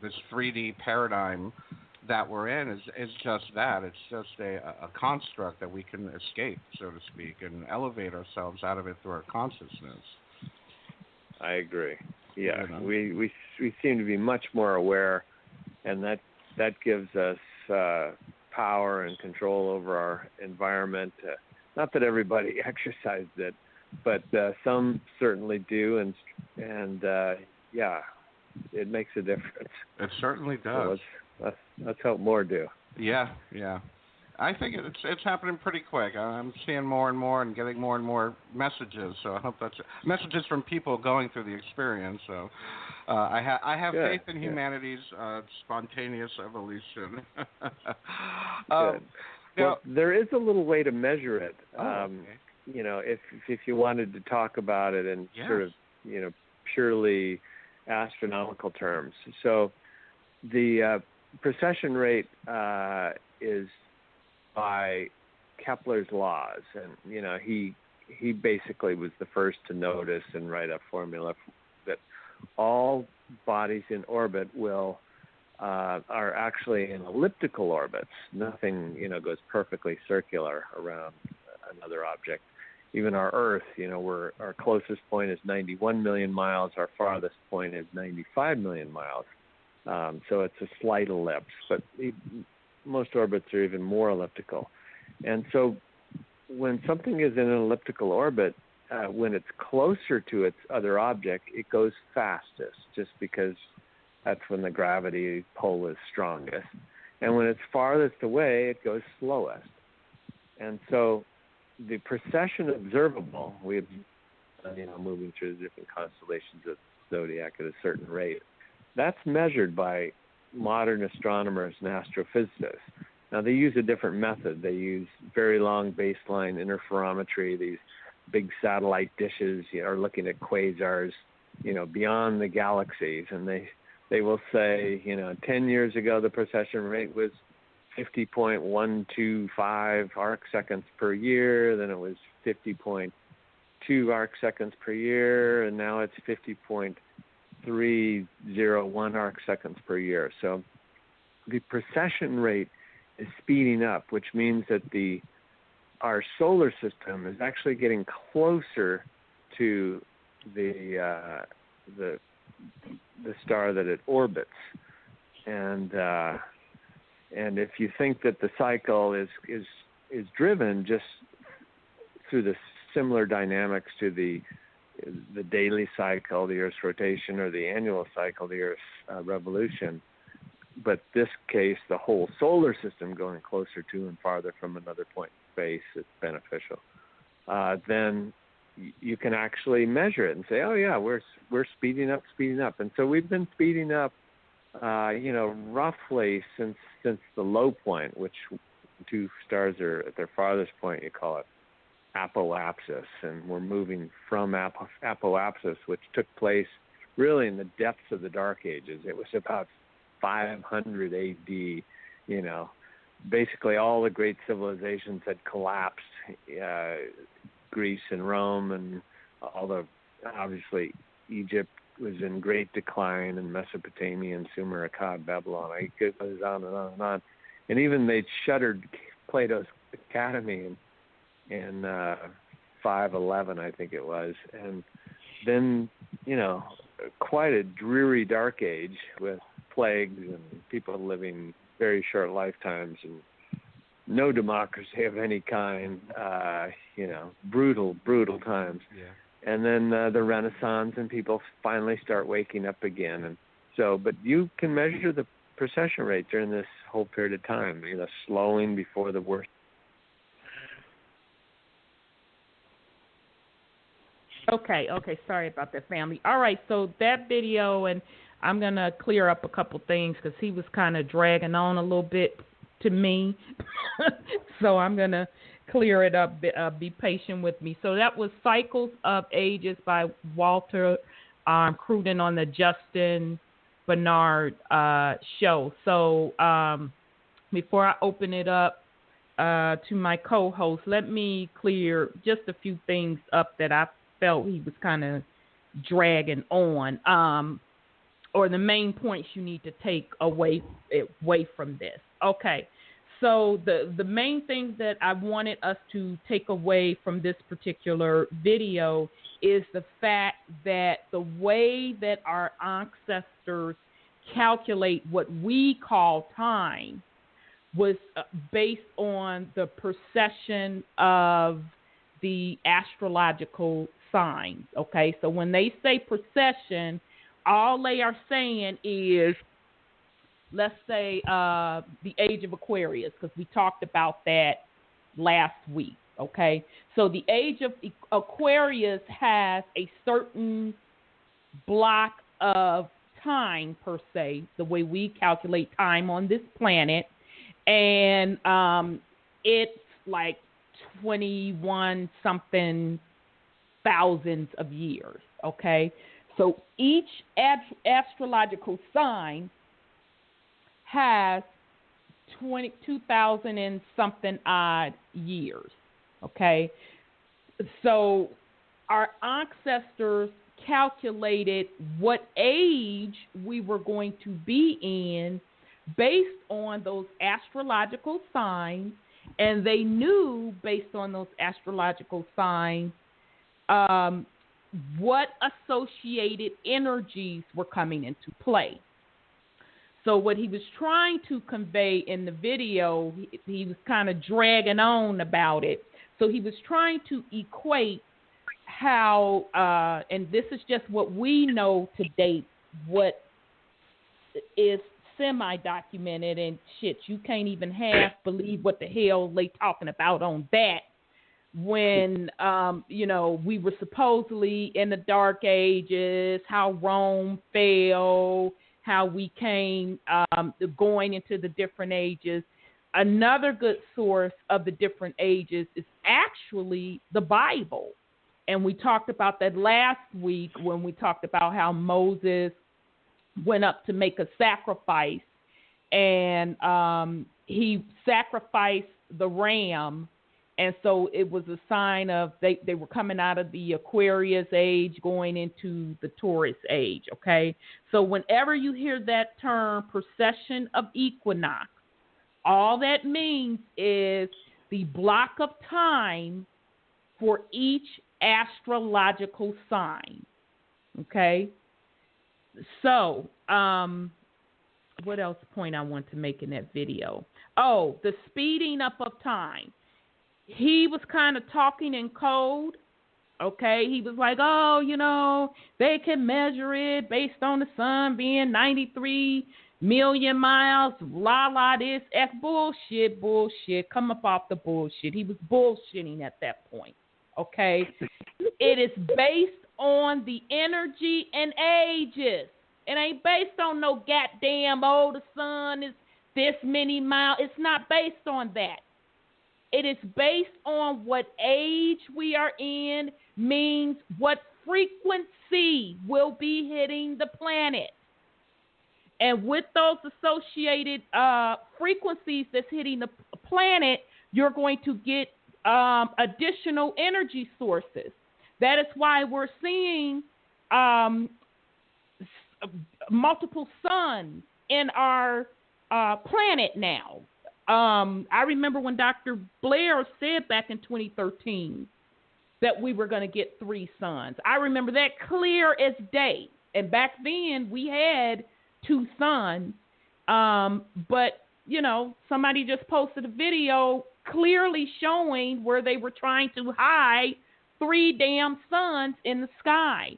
this 3D paradigm that we're in is just that. It's just a construct that we can escape, so to speak, and elevate ourselves out of it through our consciousness. I agree. Yeah, we seem to be much more aware, and that gives us power and control over our environment. Not that everybody exercised it, but some certainly do, and it makes a difference. It certainly does. So let's hope more do. Yeah. I think it's happening pretty quick. I'm seeing more and more and getting more and more messages. So I hope that's messages from people going through the experience. So I have faith in humanity's spontaneous evolution. Good. Well, there is a little way to measure it. Okay. If you wanted to talk about it in sort of purely astronomical terms. So the precession rate is by Kepler's laws, and he basically was the first to notice and write a formula that all bodies in orbit are actually in elliptical orbits. Nothing goes perfectly circular around another object. Even our Earth, our closest point is 91 million miles. Our farthest point is 95 million miles. So it's a slight ellipse, but most orbits are even more elliptical. And so when something is in an elliptical orbit, when it's closer to its other object, it goes fastest, just because that's when the gravity pull is strongest. And when it's farthest away, it goes slowest. And so the precession observable, we've moving through the different constellations of zodiac at a certain rate, that's measured by modern astronomers and astrophysicists. Now, they use a different method. They use very long baseline interferometry. These big satellite dishes are looking at quasars, beyond the galaxies. And they will say, 10 years ago, the precession rate was 50.125 arc seconds per year. Then it was 50.2 arc seconds per year. And now it's 50.301 arc seconds per year. So the precession rate is speeding up, which means that our solar system is actually getting closer to the star that it orbits. And if you think that the cycle is driven just through the similar dynamics to the daily cycle, the Earth's rotation, or the annual cycle, the Earth's revolution, but this case, the whole solar system going closer to and farther from another point in space is beneficial. Then you can actually measure it and say, oh yeah, we're speeding up. And so we've been speeding up, roughly since the low point, which two stars are at their farthest point, you call it apoapsis, and we're moving from apoapsis, which took place really in the depths of the Dark Ages. It was about 500 AD. Basically all the great civilizations had collapsed. Greece and Rome, and obviously Egypt was in great decline, and Mesopotamia and Sumer, Akkad, Babylon. It goes on and on and on. And even they shuttered Plato's Academy in 511, I think it was. And then, quite a dreary dark age with plagues and people living very short lifetimes and no democracy of any kind, brutal times. Yeah. And then the Renaissance, and people finally start waking up again. And so, but you can measure the precession rate during this whole period of time, slowing before the worst. Okay. Sorry about that, family. All right, so that video, and I'm going to clear up a couple things because he was kind of dragging on a little bit to me. So I'm going to clear it up. Be patient with me. So that was Cycles of Ages by Walter Cruden on the Justin Bernard show. So before I open it up to my co-host, let me clear just a few things up that I felt he was kind of dragging on, or the main points you need to take away from this. Okay, so the main thing that I wanted us to take away from this particular video is the fact that the way that our ancestors calculate what we call time was based on the precession of the astrological signs. Okay, so when they say precession, all they are saying is, let's say, the Age of Aquarius, because we talked about that last week. Okay, so the Age of Aquarius has a certain block of time, per se, the way we calculate time on this planet, and it's like 21 something thousands of years. Okay, so each astrological sign has 22,000 and something odd years. Okay, so our ancestors calculated what age we were going to be in based on those astrological signs, and they knew based on those astrological signs what associated energies were coming into play. So what he was trying to convey in the video, he was kind of dragging on about it. So he was trying to equate how, and this is just what we know to date, what is semi-documented, and shit, you can't even half believe what the hell they talking about on that, when, we were supposedly in the Dark Ages, how Rome fell, how we came going into the different ages. Another good source of the different ages is actually the Bible. And we talked about that last week when we talked about how Moses went up to make a sacrifice, and he sacrificed the ram. And so it was a sign of they were coming out of the Aquarius age going into the Taurus age, okay? So whenever you hear that term, precession of equinox, all that means is the block of time for each astrological sign, okay? So what else point I want to make in that video? Oh, the speeding up of time. He was kind of talking in code, okay? He was like, they can measure it based on the sun being 93 million miles, this, F, bullshit, come up off the bullshit. He was bullshitting at that point, okay? It is based on the energy and ages. It ain't based on no goddamn, the sun is this many miles. It's not based on that. It is based on what age we are in, means what frequency will be hitting the planet. And with those associated frequencies that's hitting the planet, you're going to get additional energy sources. That is why we're seeing multiple suns in our planet now. I remember when Dr. Blair said back in 2013 that we were going to get 3 suns. I remember that clear as day. And back then we had 2 suns. But, you know, somebody just posted a video clearly showing where they were trying to hide 3 damn suns in the sky.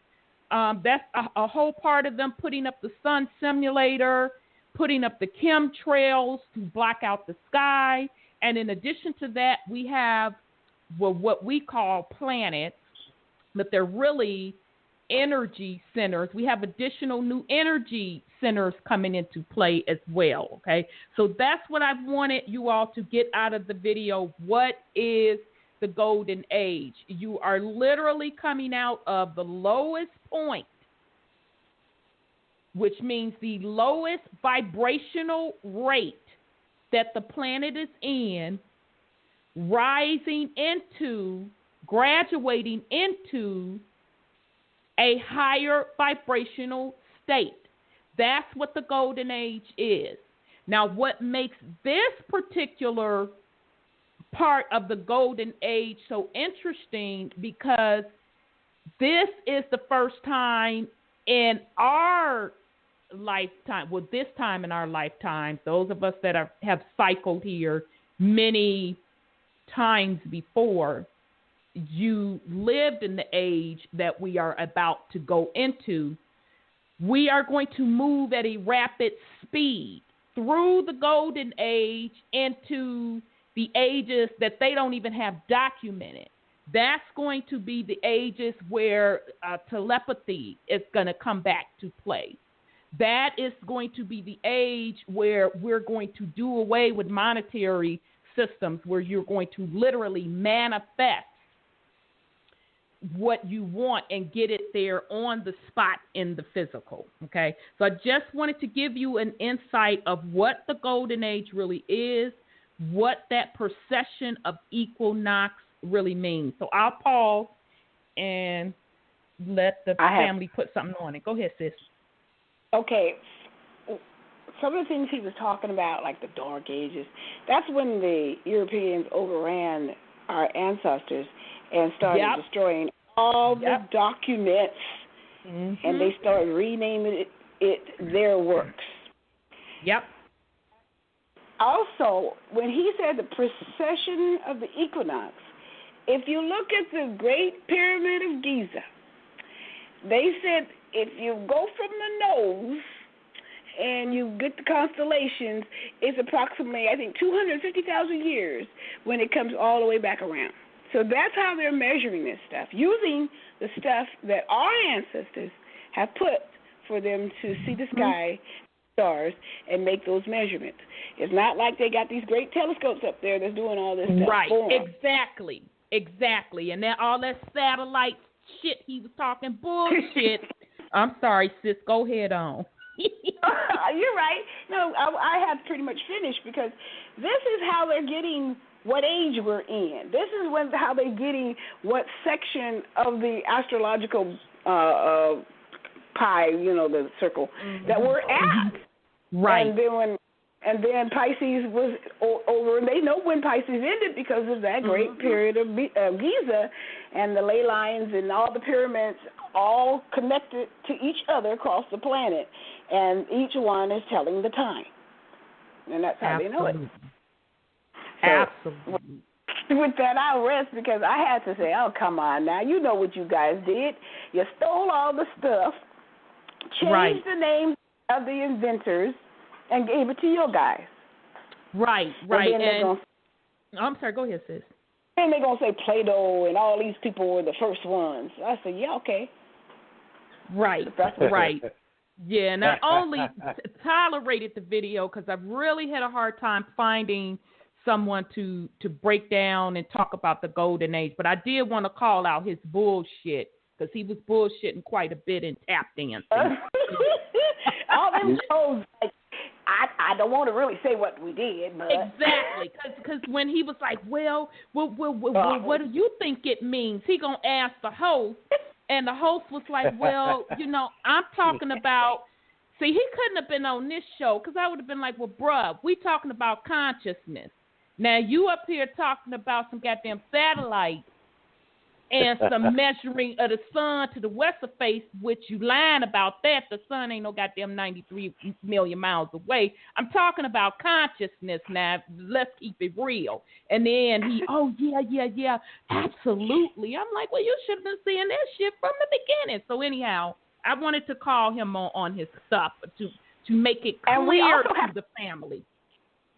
That's a whole part of them putting up the sun simulator, putting up the chemtrails to block out the sky. And in addition to that, we have what we call planets, but they're really energy centers. We have additional new energy centers coming into play as well, okay? So that's what I wanted you all to get out of the video. What is the golden age? You are literally coming out of the lowest point, which means the lowest vibrational rate that the planet is in, rising into, graduating into a higher vibrational state. That's what the golden age is. Now, what makes this particular part of the golden age so interesting, because this is the first time in our lifetime, well, this time in our lifetime, those of us that have cycled here many times before, you lived in the age that we are about to go into. We are going to move at a rapid speed through the golden age into the ages that they don't even have documented. That's going to be the ages where telepathy is going to come back to play. That is going to be the age where we're going to do away with monetary systems, where you're going to literally manifest what you want and get it there on the spot in the physical, okay? So I just wanted to give you an insight of what the golden age really is, what that procession of equinox really means. So I'll pause and let the family put something on it. Go ahead, sis. Okay. Some of the things he was talking about, like the Dark Ages, that's when the Europeans overran our ancestors and started destroying all the documents, and they started renaming it their works. Yep. Also, when he said the precession of the equinox, if you look at the Great Pyramid of Giza, they said if you go from the nose and you get the constellations, it's approximately, I think, 250,000 years when it comes all the way back around. So that's how they're measuring this stuff, using the stuff that our ancestors have put for them to see the sky, stars, and make those measurements. It's not like they got these great telescopes up there that's doing all this stuff for them. Exactly. And then all that satellite shit he was talking bullshit. I'm sorry, sis. Go ahead on. You're right. No, I have pretty much finished, because this is how they're getting what age we're in. This is how they're getting what section of the astrological pie, the circle that we're at. Right. And then Pisces was over, and they know when Pisces ended because of that great period of Giza, and the ley lines and all the pyramids all connected to each other across the planet, and each one is telling the time. And that's how they know it. So, Absolutely. With that, I'll rest, because I had to say, oh, come on now. You know what you guys did. You stole all the stuff, changed the names of the inventors, and gave it to your guys. Right. And I'm sorry, go ahead, sis. And they're going to say Plato and all these people were the first ones. I said, yeah, okay. Right. Yeah, and I only tolerated the video because I really had a hard time finding someone to break down and talk about the golden age. But I did want to call out his bullshit, because he was bullshitting quite a bit in tap dancing. All them shows, like, I don't want to really say what we did, but exactly, because when he was like, well, what do you think it means? He gonna ask the host, and the host was like, well, I'm talking about. See, he couldn't have been on this show, because I would have been like, well, bruh, we talking about consciousness. Now you up here talking about some goddamn satellite and some measuring of the sun to the west of face, which you lying about that. The sun ain't no goddamn 93 million miles away. I'm talking about consciousness now. Let's keep it real. And then he, yeah, absolutely. I'm like, well, you should have been seeing that shit from the beginning. So anyhow, I wanted to call him on his stuff to make it clear to the family.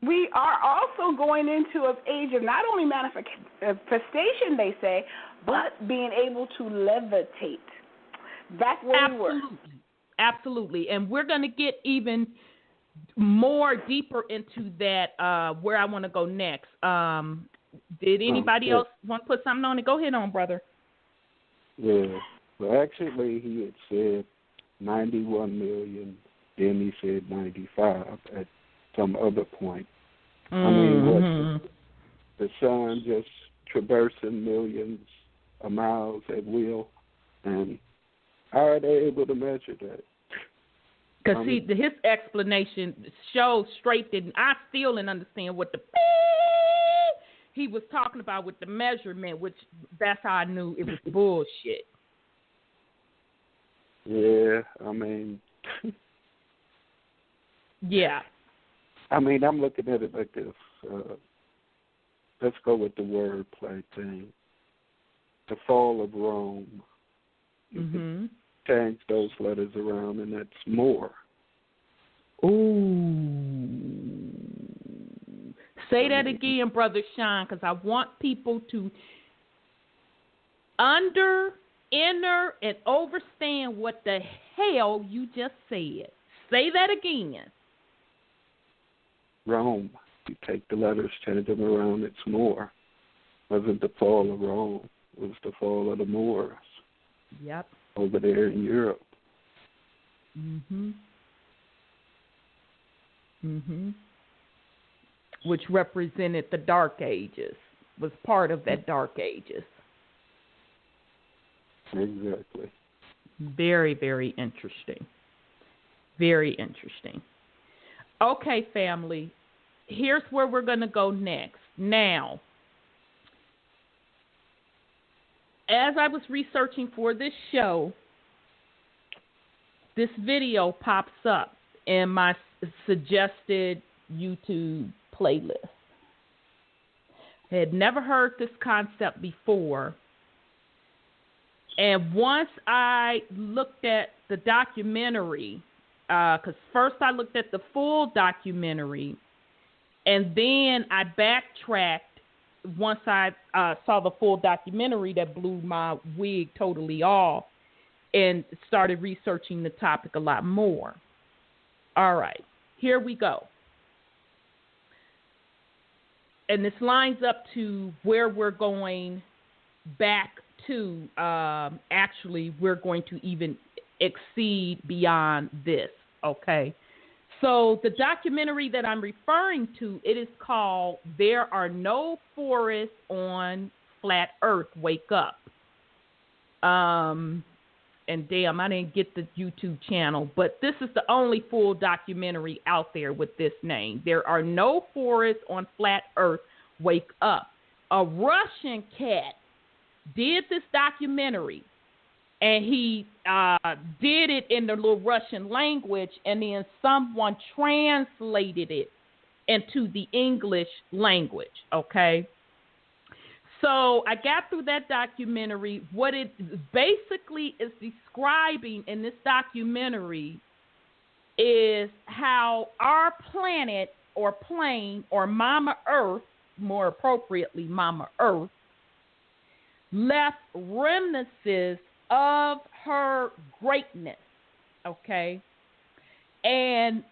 We are also going into an age of not only manifestation, they say, but being able to levitate. Back where we were. Absolutely. And we're going to get even more deeper into that, where I want to go next. Did anybody else want to put something on it? Go ahead on, brother. Yeah. Well, actually, he had said 91 million, then he said 95 at some other point. I mean, what the sun just traversing millions of miles at will, and how are they able to measure that? Because his explanation shows straight that I still didn't understand what he was talking about with the measurement, which that's how I knew it was bullshit. Yeah, I mean, yeah. I mean, I'm looking at it like this. Let's go with the wordplay thing. The fall of Rome. You can change those letters around, and that's more. Ooh. Say that again, Brother Sean, because I want people to enter, and understand what the hell you just said. Say that again. Rome. You take the letters, change them around, it's more. Wasn't the fall of Rome. It was the fall of the Moors. Yep. Over there in Europe. Which represented the Dark Ages, was part of that Dark Ages. Exactly. Very, very interesting. Very interesting. Okay, family. Here's where we're going to go next. Now, as I was researching for this show, this video pops up in my suggested YouTube playlist. I had never heard this concept before. And once I looked at the documentary, because first I looked at the full documentary, and then I backtracked once I saw the full documentary that blew my wig totally off, and started researching the topic a lot more. All right, here we go. And this lines up to where we're going back to. Actually, we're going to even exceed beyond this, okay? So the documentary that I'm referring to, it is called There Are No Forests on Flat Earth, Wake Up. And damn, I didn't get the YouTube channel, but this is the only full documentary out there with this name. There Are No Forests on Flat Earth, Wake Up. A Russian cat did this documentary, and he did it in the little Russian language, and then someone translated it into the English language, okay? So I got through that documentary. What it basically is describing in this documentary is how our planet or plane or Mama Earth, more appropriately Mama Earth, left remnants of her greatness, okay? And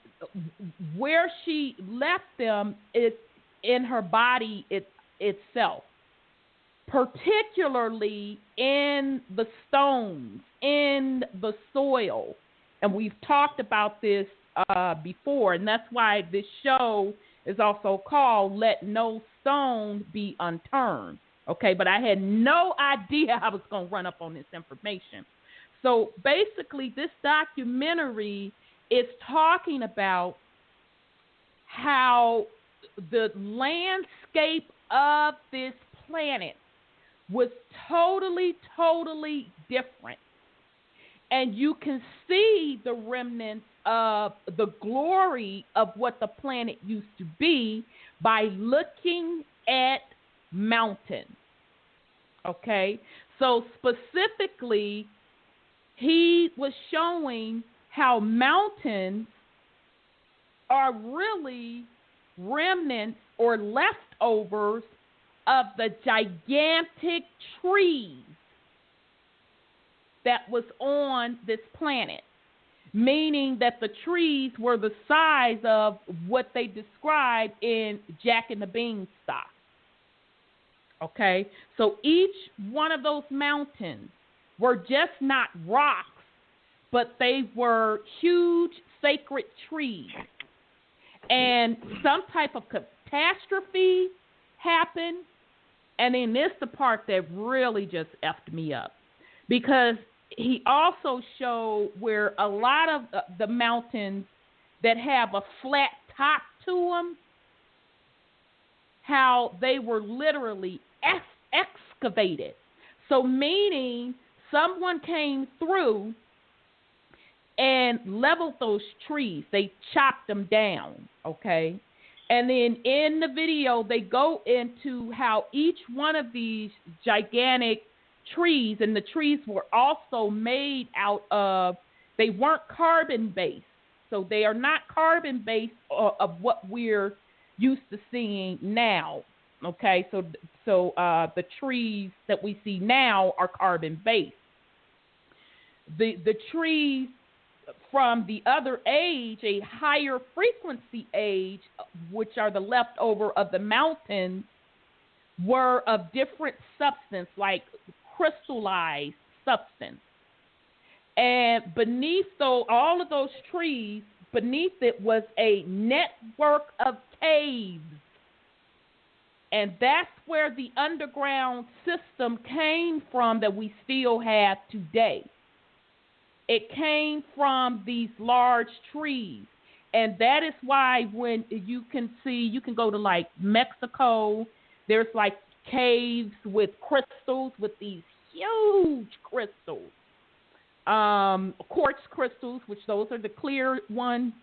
where she left them is in her body itself, particularly in the stones, in the soil. And we've talked about this before, and that's why this show is also called Let No Stone Be Unturned. Okay, but I had no idea I was going to run up on this information. So basically, this documentary is talking about how the landscape of this planet was totally, totally different. And you can see the remnants of the glory of what the planet used to be by looking at mountains. Okay? So specifically, he was showing how mountains are really remnants or leftovers of the gigantic trees that was on this planet, meaning that the trees were the size of what they describe in Jack and the Beanstalk. Okay, so each one of those mountains were just not rocks, but they were huge sacred trees. And some type of catastrophe happened, and then this is the part that really just effed me up, because he also showed where a lot of the mountains that have a flat top to them, how they were literally excavated. So meaning someone came through and leveled those trees. They chopped them down, okay? And then in the video, they go into how each one of these gigantic trees, and the trees were also made out of, they weren't carbon-based. So they are not carbon-based of what we're used to seeing now, okay? So the trees that we see now are carbon-based. The trees from the other age, a higher frequency age, which are the leftover of the mountains, were of different substance, like crystallized substance. And beneath all of those trees, beneath it was a network of caves. And that's where the underground system came from that we still have today. It came from these large trees. And that is why when you can go to like Mexico, there's like caves with crystals, with these huge crystals. Quartz crystals, which those are the clear ones.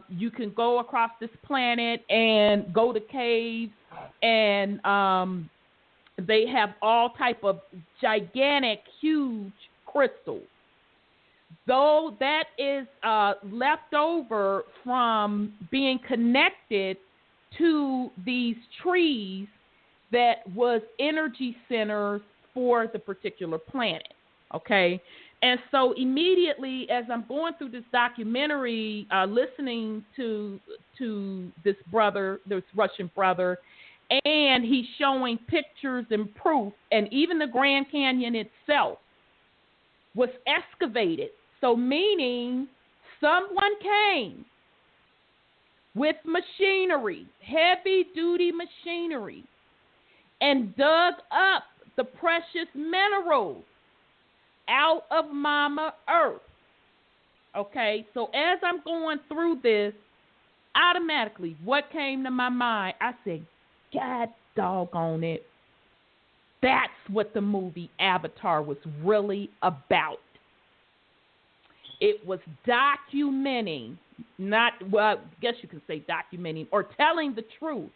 You can go across this planet and go to caves, and they have all type of gigantic, huge crystals. Though that is left over from being connected to these trees that was energy centers for the particular planet, okay? And so immediately as I'm going through this documentary, listening to this brother, this Russian brother, and he's showing pictures and proof, and even the Grand Canyon itself was excavated. So meaning someone came with machinery, heavy-duty machinery, and dug up the precious minerals out of Mama Earth. Okay, so as I'm going through this, automatically what came to my mind, I said, God doggone it. That's what the movie Avatar was really about. It was documenting, I guess you can say documenting, or telling the truth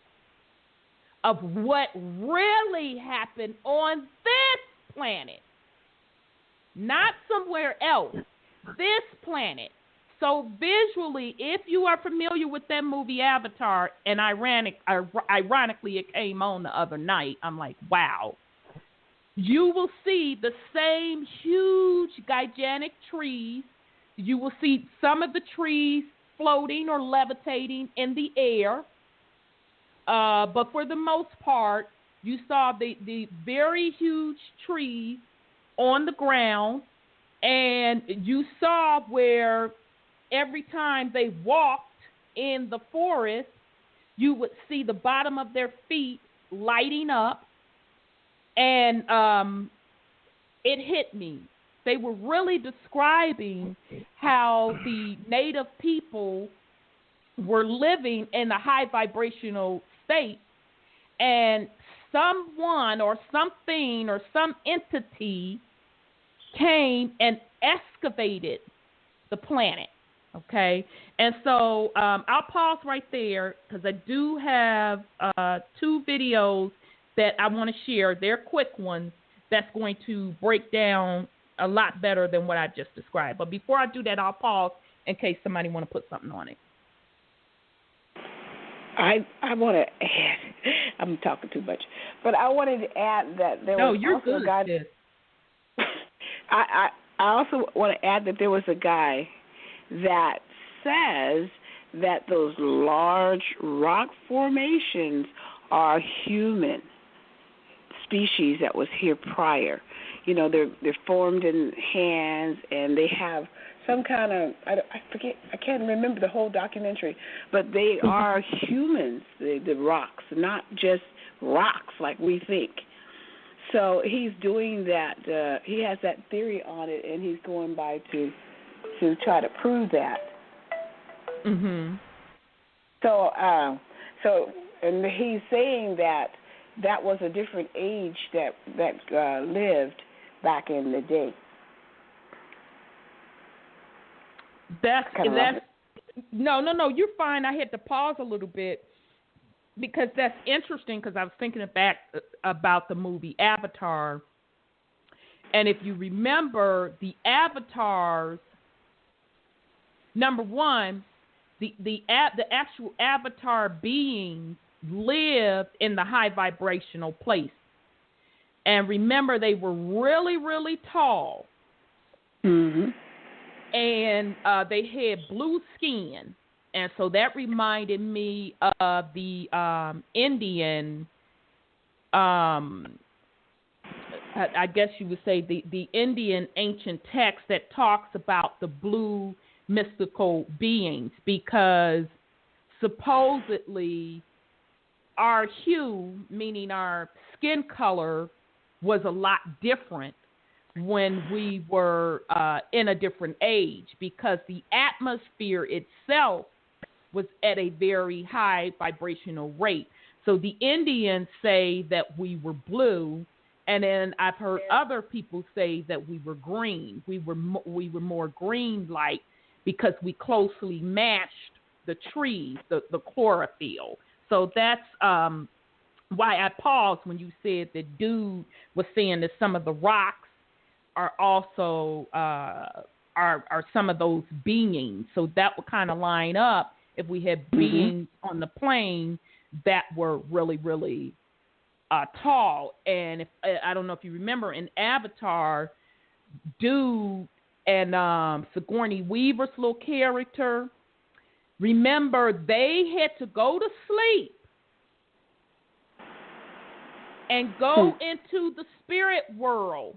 of what really happened on this planet. Not somewhere else, this planet. So visually, if you are familiar with that movie Avatar, and ironically it came on the other night, I'm like, wow. You will see the same huge, gigantic trees. You will see some of the trees floating or levitating in the air. but for the most part, you saw the very huge trees on the ground, and you saw where every time they walked in the forest, you would see the bottom of their feet lighting up, and it hit me. They were really describing how the native people were living in a high vibrational state, and someone or something or some entity came and excavated the planet. Okay, and so I'll pause right there because I do have 2 videos that I want to share. They're quick ones that's going to break down a lot better than what I just described. But before I do that, I'll pause in case somebody want to put something on it. I want to add, I'm talking too much, but I wanted to add that there was also a guy. I also want to add that there was a guy that says that those large rock formations are human species that was here prior. You know, they're formed in hands, and they have some kind of, I forget, I can't remember the whole documentary, but they are humans, the rocks, not just rocks like we think. So he's doing that. He has that theory on it, and he's going by to try to prove that. Mhm. So and he's saying that was a different age that lived back in the day. No, you're fine. I had to pause a little bit because that's interesting, because I was thinking back about the movie Avatar, and if you remember, the avatars, number one, the actual avatar beings lived in the high vibrational place, and remember, they were really, really tall. Mm-hmm. And they had blue skin, and so that reminded me of the Indian, I guess you would say the Indian ancient text that talks about the blue mystical beings, because supposedly our hue, meaning our skin color, was a lot different when we were in a different age, because the atmosphere itself was at a very high vibrational rate. So the Indians say that we were blue, and then I've heard other people say that we were green. We were more green-like because we closely matched the trees, the chlorophyll. So that's why I paused when you said that dude was saying that some of the rocks are also are some of those beings. So that would kind of line up if we had beings on the plane that were really, really tall. And if I don't know if you remember in Avatar, dude and Sigourney Weaver's little character, remember they had to go to sleep and go into the spirit world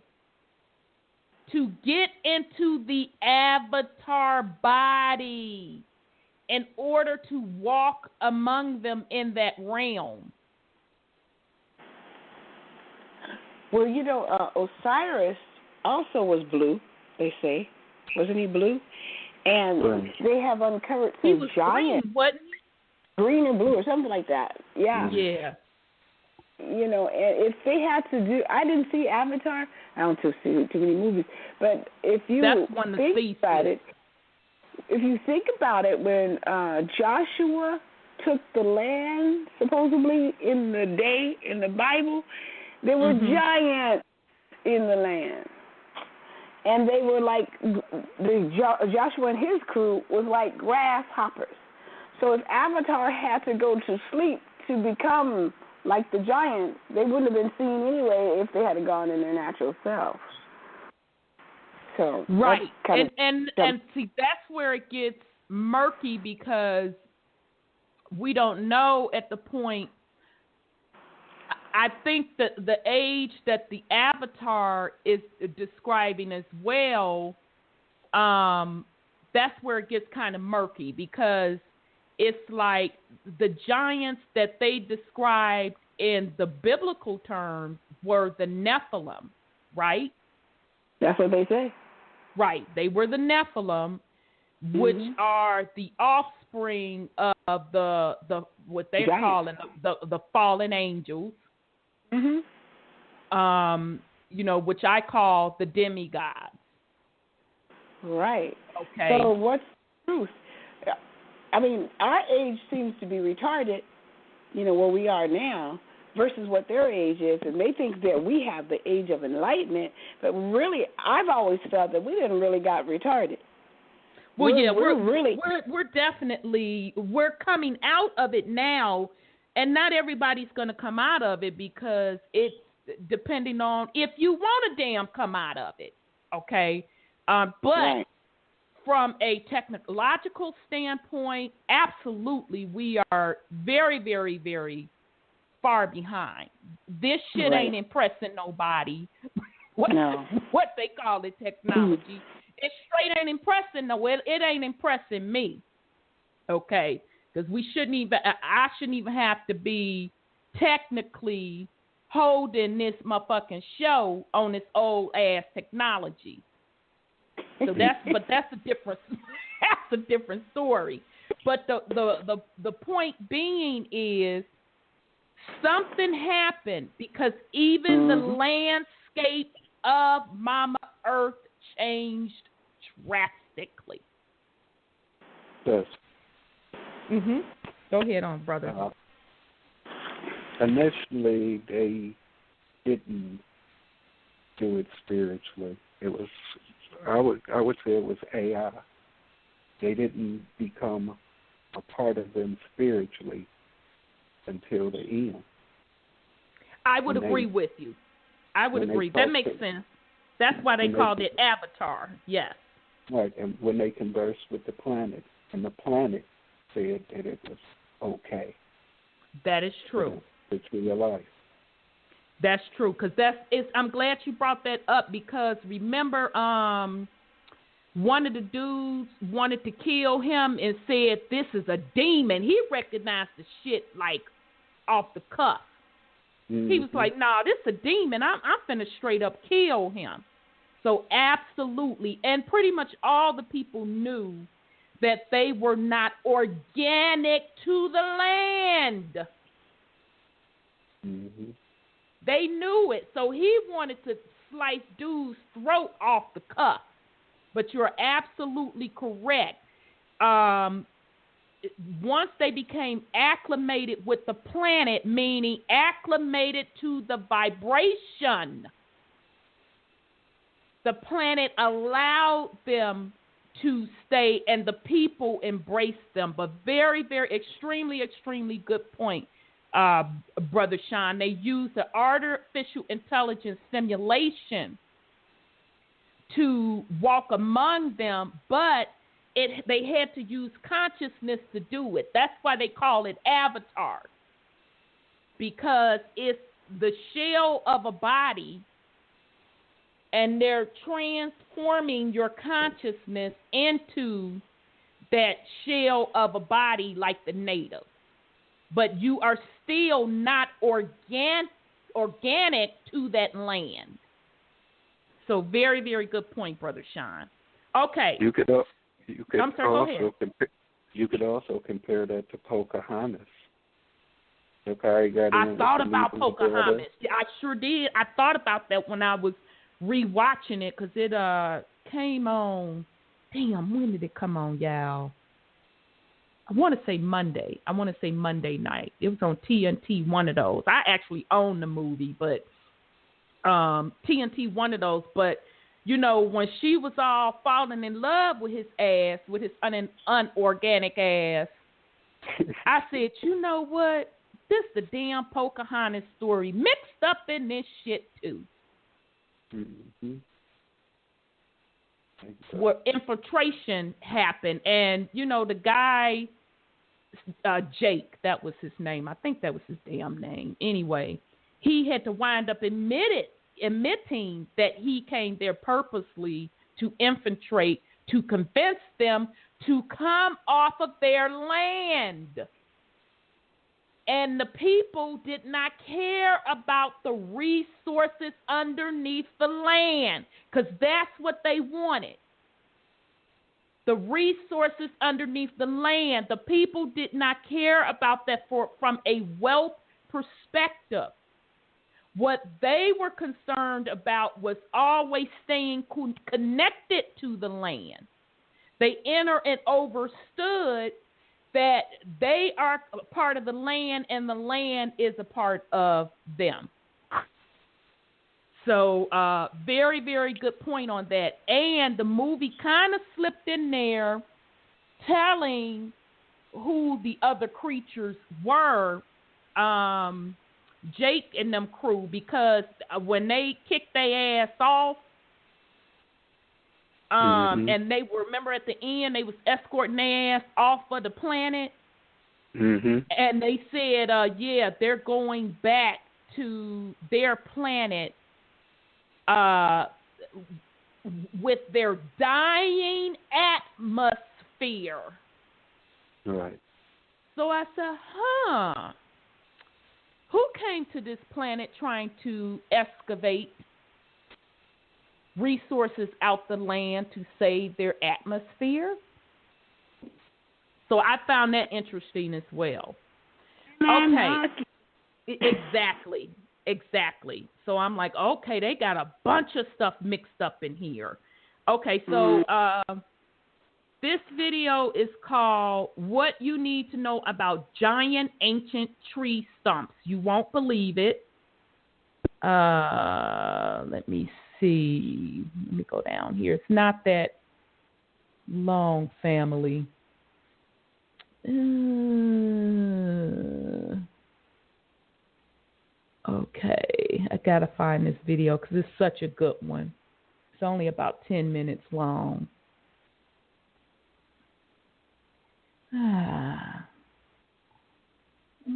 to get into the avatar body in order to walk among them in that realm. Well, you know, Osiris also was blue, they say. Wasn't he blue? And they have uncovered some giant green or blue or something like that. Yeah. Yeah. You know, and if they had to do, I didn't see Avatar. I don't see too many movies, but if you think about it, when Joshua took the land, supposedly in the Bible, there were giants in the land, and they were like Joshua and his crew was like grasshoppers. So if Avatar had to go to sleep to become like the giants, they wouldn't have been seen anyway if they had gone in their natural selves. So right, and see, that's where it gets murky, because we don't know at the point I think that the age that the Avatar is describing as well, that's where it gets kind of murky, because it's like the giants that they described in the biblical terms were the Nephilim, right? That's what they say. Right. They were the Nephilim, which are the offspring of the what they're calling the fallen angels. Which I call the demigods. Right. Okay. So what's the truth? I mean, our age seems to be retarded, where we are now, versus what their age is, and they think that we have the age of enlightenment, but really, I've always felt that we didn't really got retarded. Well, we're definitely coming out of it now, and not everybody's going to come out of it, because it's depending on if you want to damn come out of it, okay? But from a technological standpoint, absolutely, we are very, very, very far behind. This shit ain't impressing nobody. What they call it, technology. It straight ain't impressing it ain't impressing me. Okay? Because I shouldn't even have to be technically holding this motherfucking show on this old ass technology. So that's a different story. But the point being is something happened, because even the landscape of Mama Earth changed drastically. Yes. Go ahead on, brother. Initially, they didn't do it spiritually. It was, I would say, it was AI. They didn't become a part of them spiritually until the end. I would agree with you. I would agree. That makes sense. That's why they called it Avatar. Yes. Right, and when they conversed with the planet, and the planet said that it was okay. That is true. It's real life. That's true, because I'm glad you brought that up, because remember, one of the dudes wanted to kill him and said, "This is a demon." He recognized the shit like off the cuff. He was like, "Nah, this is a demon. I'm finna straight up kill him." So absolutely, and pretty much all the people knew that they were not organic to the land. They knew it, so he wanted to slice dude's throat off the cuff. But you're absolutely correct. Once they became acclimated with the planet, meaning acclimated to the vibration, the planet allowed them to stay, and the people embraced them. But very, very, extremely, extremely good point, Brother Sean. They used the artificial intelligence simulation to walk among them, but they had to use consciousness to do it. That's why they call it Avatar, because it's the shell of a body, and they're transforming your consciousness into that shell of a body like the native. But you are still not organic to that land. So very, very good point, Brother Sean. Okay. You could also compare that to Pocahontas. Okay, I thought about Pocahontas. I sure did. I thought about that when I was rewatching it, because it came on. Damn, when did it come on, y'all? I want to say Monday. Monday night. It was on TNT, one of those. I actually own the movie, but TNT, one of those. But when she was all falling in love with his ass, with his unorganic ass, I said, you know what? This the damn Pocahontas story mixed up in this shit too. Where infiltration happened, and the guy, Jake, that was his name. I think that was his damn name. Anyway, he had to wind up admitting that he came there purposely to infiltrate, to convince them to come off of their land. And the people did not care about the resources underneath the land, because that's what they wanted. The resources underneath the land. The people did not care about that from a wealth perspective. What they were concerned about was always staying connected to the land. They entered and understood that they are a part of the land and the land is a part of them. So very, very good point on that. And the movie kind of slipped in there telling who the other creatures were, Jake and them crew, because when they kicked their ass off, and they were, remember at the end, they was escorting their ass off of the planet. And they said, yeah, they're going back to their planet with their dying atmosphere. Right. So I said, who came to this planet trying to excavate resources out the land to save their atmosphere? So I found that interesting as well. Okay. Exactly. So I'm like, okay, they got a bunch of stuff mixed up in here. Okay, so this video is called What You Need to Know About Giant Ancient Tree Stumps. You won't believe it. Let me see. Let me go down here. It's not that long, family. Okay, I gotta find this video because it's such a good one. It's only about 10 minutes long.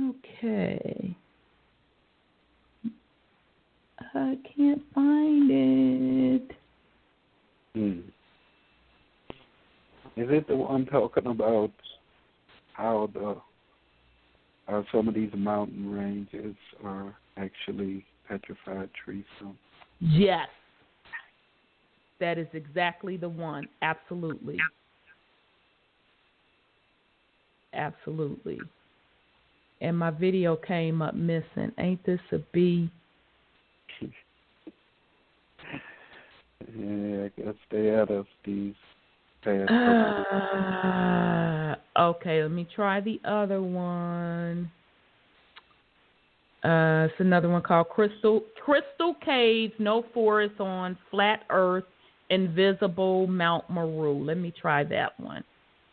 Okay. I can't find it. Is it the one talking about how some of these mountain ranges are actually petrified tree stumps? Yes. That is exactly the one. Absolutely. And my video came up missing. Ain't this a B? Yeah, I guess they had us these past okay, let me try the other one. It's another one called Crystal Caves, No Forest on Flat Earth, Invisible Mount Meru. Let me try that one.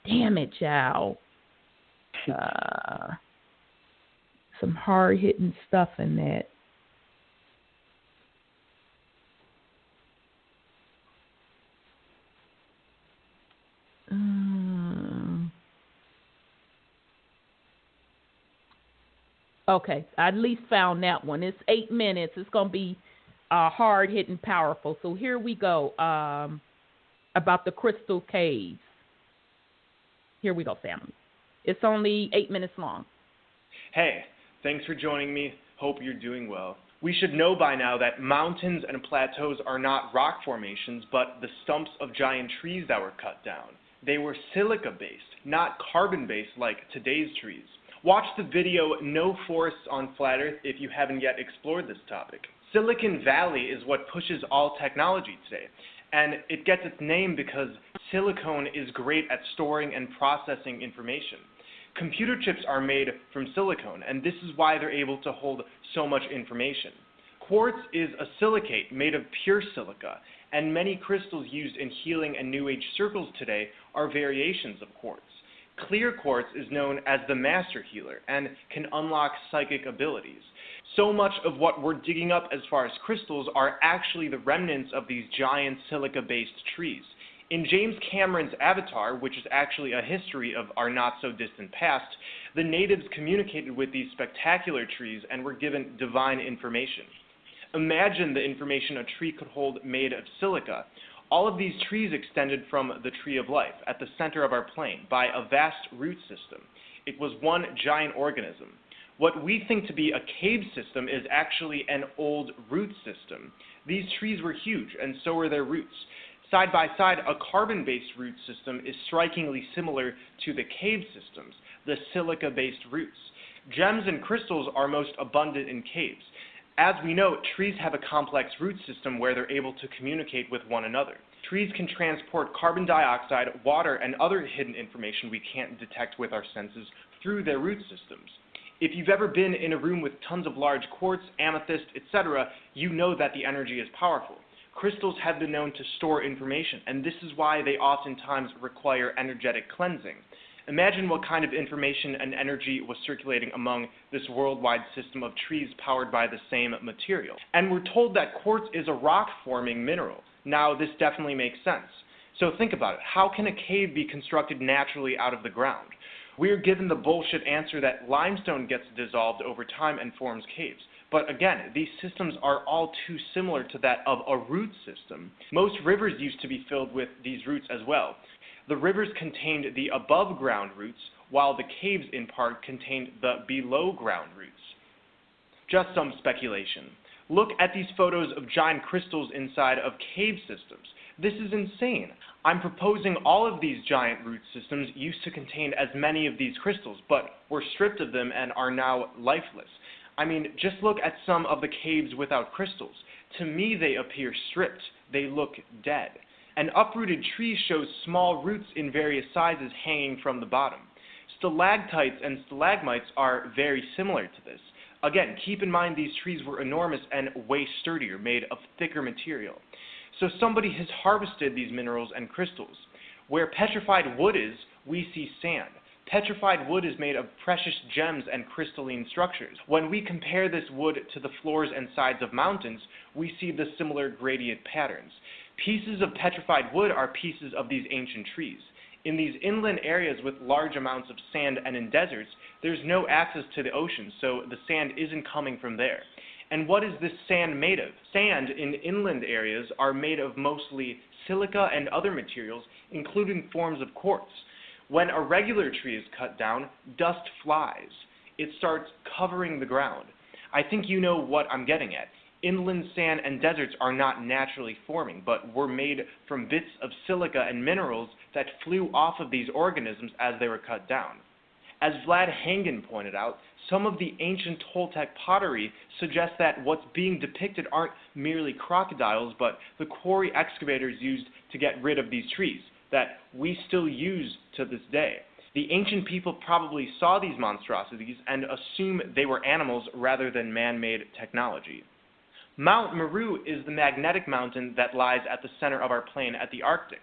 Damn it, y'all. Some hard-hitting stuff in that. Okay, I at least found that one. It's 8 minutes. It's going to be hard-hitting, powerful. So here we go, about the Crystal Caves. Here we go, family. It's only 8 minutes long. Hey, thanks for joining me. Hope you're doing well. We should know by now that mountains and plateaus are not rock formations, but the stumps of giant trees that were cut down. They were silica-based, not carbon-based like today's trees. Watch the video No Forests on Flat Earth if you haven't yet explored this topic. Silicon Valley is what pushes all technology today, and it gets its name because silicone is great at storing and processing information. Computer chips are made from silicone, and this is why they're able to hold so much information. Quartz is a silicate made of pure silica, and many crystals used in healing and New Age circles today are variations of quartz. Clear quartz is known as the master healer and can unlock psychic abilities. So much of what we're digging up as far as crystals are actually the remnants of these giant silica-based trees. In James Cameron's Avatar, which is actually a history of our not-so-distant past, the natives communicated with these spectacular trees and were given divine information. Imagine the information a tree could hold made of silica. All of these trees extended from the tree of life at the center of our plain by a vast root system. It was one giant organism. What we think to be a cave system is actually an old root system. These trees were huge, and so were their roots. Side by side, a carbon-based root system is strikingly similar to the cave systems, the silica-based roots. Gems and crystals are most abundant in caves. As we know, trees have a complex root system where they're able to communicate with one another. Trees can transport carbon dioxide, water, and other hidden information we can't detect with our senses through their root systems. If you've ever been in a room with tons of large quartz, amethyst, etc., you know that the energy is powerful. Crystals have been known to store information, and this is why they oftentimes require energetic cleansing. Imagine what kind of information and energy was circulating among this worldwide system of trees powered by the same material. And we're told that quartz is a rock-forming mineral. Now, this definitely makes sense. So think about it. How can a cave be constructed naturally out of the ground? We're given the bullshit answer that limestone gets dissolved over time and forms caves. But again, these systems are all too similar to that of a root system. Most rivers used to be filled with these roots as well. The rivers contained the above-ground roots, while the caves in part contained the below-ground roots. Just some speculation. Look at these photos of giant crystals inside of cave systems. This is insane. I'm proposing all of these giant root systems used to contain as many of these crystals, but were stripped of them and are now lifeless. I mean, just look at some of the caves without crystals. To me, they appear stripped. They look dead. An uprooted tree shows small roots in various sizes hanging from the bottom. Stalactites and stalagmites are very similar to this. Again, keep in mind these trees were enormous and way sturdier, made of thicker material. So somebody has harvested these minerals and crystals. Where petrified wood is, we see sand. Petrified wood is made of precious gems and crystalline structures. When we compare this wood to the floors and sides of mountains, we see the similar gradient patterns. Pieces of petrified wood are pieces of these ancient trees. In these inland areas with large amounts of sand and in deserts, there's no access to the ocean, so the sand isn't coming from there. And what is this sand made of? Sand in inland areas are made of mostly silica and other materials, including forms of quartz. When a regular tree is cut down, dust flies. It starts covering the ground. I think you know what I'm getting at. Inland sand and deserts are not naturally forming, but were made from bits of silica and minerals that flew off of these organisms as they were cut down. As Vlad Hangen pointed out, some of the ancient Toltec pottery suggests that what's being depicted aren't merely crocodiles, but the quarry excavators used to get rid of these trees, that we still use to this day. The ancient people probably saw these monstrosities and assume they were animals rather than man-made technology. Mount Meru is the magnetic mountain that lies at the center of our plain at the Arctic.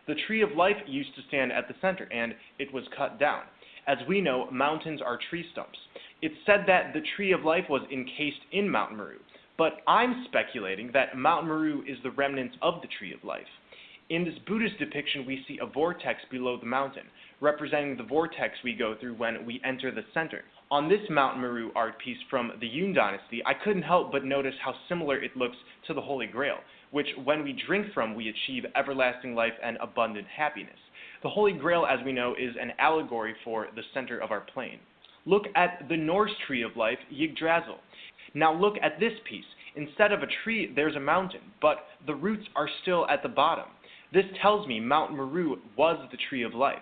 The tree of life used to stand at the center, and it was cut down. As we know, mountains are tree stumps. It's said that the tree of life was encased in Mount Meru, but I'm speculating that Mount Meru is the remnants of the tree of life. In this Buddhist depiction, we see a vortex below the mountain, representing the vortex we go through when we enter the center. On this Mount Meru art piece from the Yun dynasty, I couldn't help but notice how similar it looks to the Holy Grail, which when we drink from, we achieve everlasting life and abundant happiness. The Holy Grail, as we know, is an allegory for the center of our plane. Look at the Norse tree of life, Yggdrasil. Now look at this piece. Instead of a tree, there's a mountain, but the roots are still at the bottom. This tells me Mount Meru was the tree of life.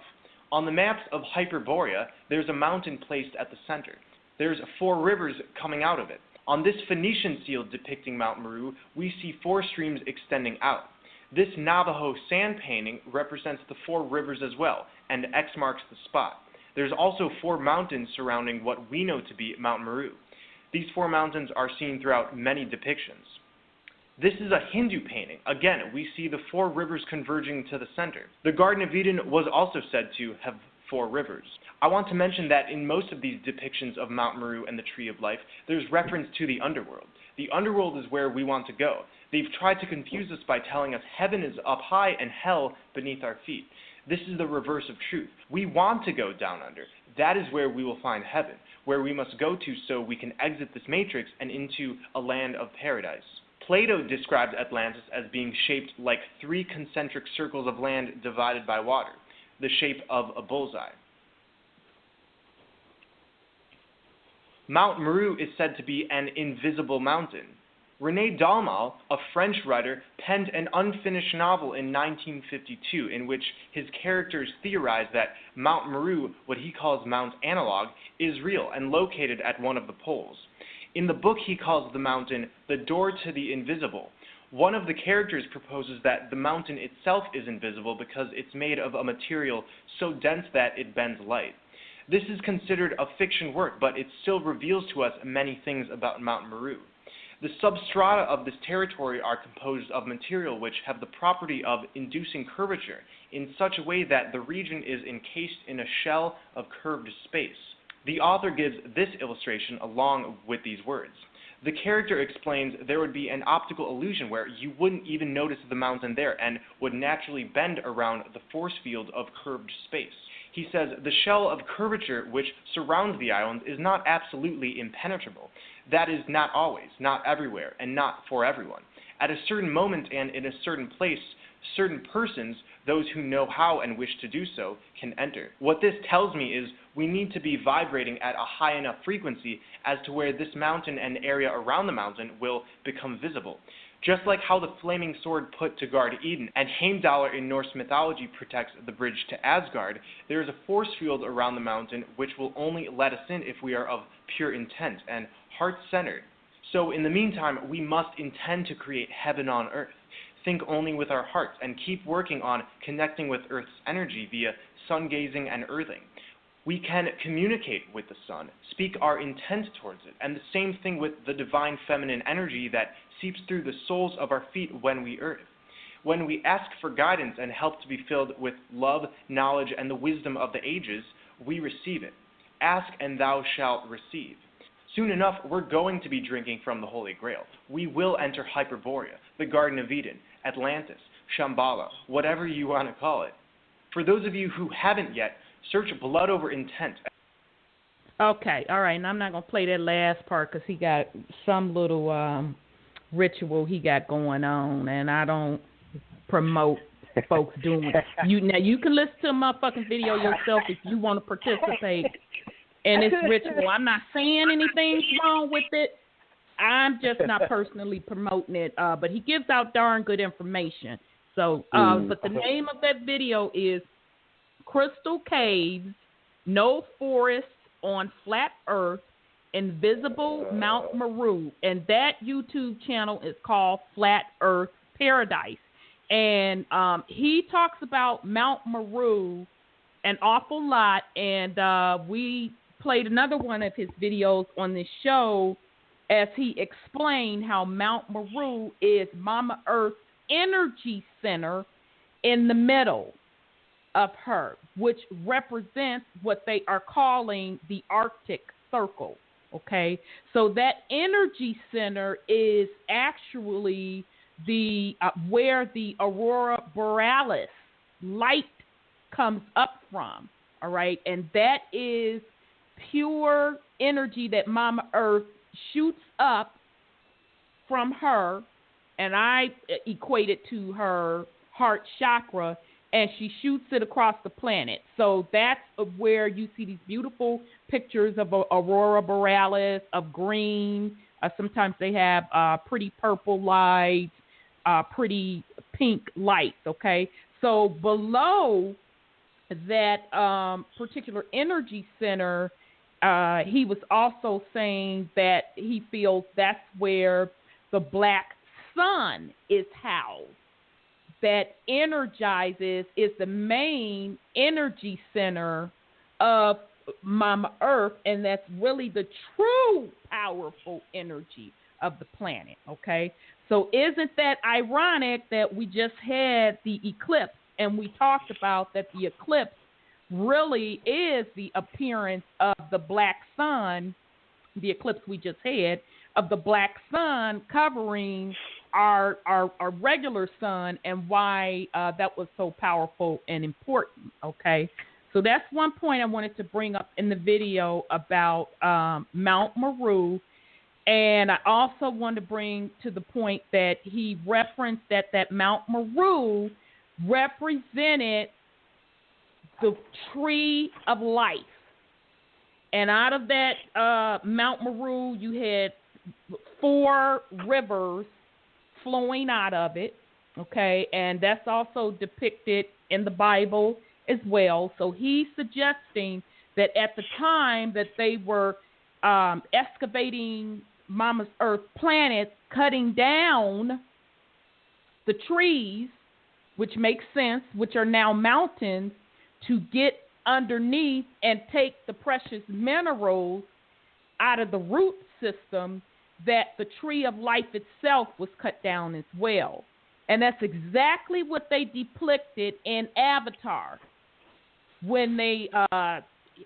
On the maps of Hyperborea, there's a mountain placed at the center. There's 4 rivers coming out of it. On this Phoenician seal depicting Mount Meru, we see 4 streams extending out. This Navajo sand painting represents the 4 rivers as well, and X marks the spot. There's also 4 mountains surrounding what we know to be Mount Meru. These 4 mountains are seen throughout many depictions. This is a Hindu painting. Again, we see the 4 rivers converging to the center. The Garden of Eden was also said to have 4 rivers. I want to mention that in most of these depictions of Mount Meru and the Tree of Life, there's reference to the underworld. The underworld is where we want to go. They've tried to confuse us by telling us heaven is up high and hell beneath our feet. This is the reverse of truth. We want to go down under. That is where we will find heaven, where we must go to so we can exit this matrix and into a land of paradise. Plato described Atlantis as being shaped like 3 concentric circles of land divided by water, the shape of a bullseye. Mount Meru is said to be an invisible mountain. René Dalmal, a French writer, penned an unfinished novel in 1952 in which his characters theorize that Mount Meru, what he calls Mount Analog, is real and located at one of the poles. In the book, he calls the mountain the door to the invisible. One of the characters proposes that the mountain itself is invisible because it's made of a material so dense that it bends light. This is considered a fiction work, but it still reveals to us many things about Mount Meru. The substrata of this territory are composed of material which have the property of inducing curvature in such a way that the region is encased in a shell of curved space. The author gives this illustration along with these words. The character explains there would be an optical illusion where you wouldn't even notice the mountain there and would naturally bend around the force field of curved space. He says the shell of curvature which surrounds the island is not absolutely impenetrable. That is not always, not everywhere, and not for everyone. At a certain moment and in a certain place, certain persons, those who know how and wish to do so, can enter. What this tells me is we need to be vibrating at a high enough frequency as to where this mountain and area around the mountain will become visible. Just like how the flaming sword put to guard Eden and Heimdallr in Norse mythology protects the bridge to Asgard, there is a force field around the mountain which will only let us in if we are of pure intent and heart-centered. So in the meantime, we must intend to create heaven on earth. Think only with our hearts and keep working on connecting with Earth's energy via sun-gazing and earthing. We can communicate with the sun, speak our intent towards it, and the same thing with the divine feminine energy that seeps through the soles of our feet when we earth. When we ask for guidance and help to be filled with love, knowledge, and the wisdom of the ages, we receive it. Ask and thou shalt receive. Soon enough, we're going to be drinking from the Holy Grail. We will enter Hyperborea, the Garden of Eden, Atlantis, Shambhala, whatever you want to call it. For those of you who haven't yet, search blood over intent. Okay, all right, and I'm not going to play that last part because he got some little ritual he got going on, and I don't promote folks doing it. Now, you can listen to a motherfucking video yourself if you want to participate in this ritual. I'm not saying anything's wrong with it. I'm just not personally promoting it, but he gives out darn good information. So, but the name of that video is Crystal Caves, No Forests on Flat Earth, Invisible Mount Meru, and that YouTube channel is called Flat Earth Paradise. And he talks about Mount Meru an awful lot, and we played another one of his videos on this show as he explained how Mount Meru is Mama Earth's energy center in the middle of her, which represents what they are calling the Arctic Circle. Okay, so that energy center is actually the where the aurora borealis light comes up from. All right, and that is pure energy that Mama Earth shoots up from her, and I equate it to her heart chakra, and she shoots it across the planet. So that's where you see these beautiful pictures of aurora borealis, of green. Sometimes they have pretty purple lights, pretty pink lights, okay? So below that particular energy center, he was also saying that he feels that's where the black sun is housed. That energizes, is the main energy center of Mama Earth, and that's really the true powerful energy of the planet, okay? So isn't that ironic that we just had the eclipse, and we talked about that the eclipse really is the appearance of the black sun, the eclipse we just had, of the black sun covering our regular sun and why that was so powerful and important. Okay, so that's one point I wanted to bring up in the video about Mount Meru. And I also want to bring to the point that he referenced that Mount Meru represented the tree of life. And out of that Mount Meru, you had 4 rivers flowing out of it, okay? And that's also depicted in the Bible as well. So he's suggesting that at the time that they were excavating Mama's Earth planet, cutting down the trees, which makes sense, which are now mountains, to get underneath and take the precious minerals out of the root system, that the tree of life itself was cut down as well. And that's exactly what they depicted in Avatar when they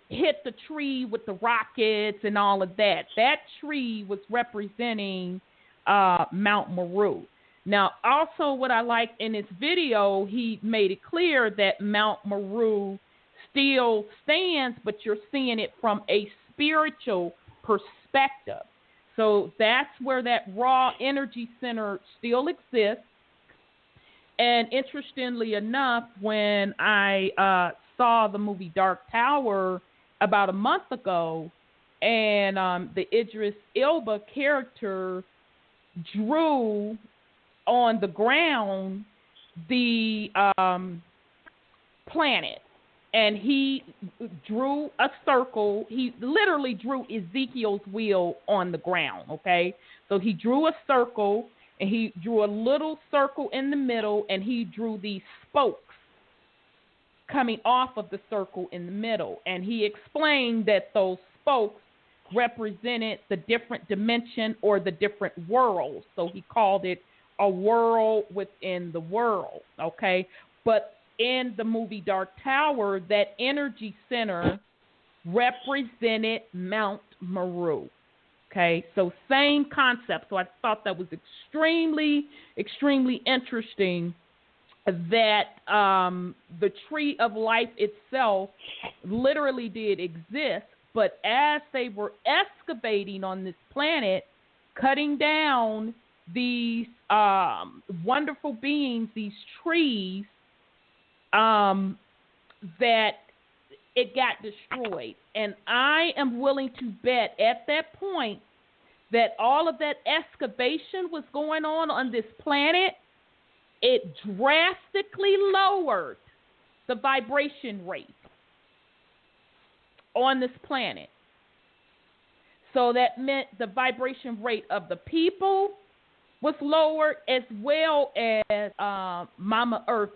hit the tree with the rockets and all of that. That tree was representing Mount Meru. Now, also what I liked in this video, he made it clear that Mount Meru still stands, but you're seeing it from a spiritual perspective. So that's where that raw energy center still exists. And interestingly enough, when I saw the movie Dark Tower about a month ago, and the Idris Elba character drew on the ground the planet, and he drew a circle. He literally drew Ezekiel's wheel on the ground, okay? So he drew a circle, and he drew a little circle in the middle, and he drew these spokes coming off of the circle in the middle. And he explained that those spokes represented the different dimension or the different worlds. So he called it a world within the world, okay? But in the movie Dark Tower, that energy center represented Mount Meru. Okay, so same concept. So I thought that was extremely, extremely interesting that the tree of life itself literally did exist, but as they were excavating on this planet, cutting down these wonderful beings, these trees, that it got destroyed. And I am willing to bet at that point that all of that excavation was going on this planet. It drastically lowered the vibration rate on this planet. So that meant the vibration rate of the people was lowered, as well as Mama Earth's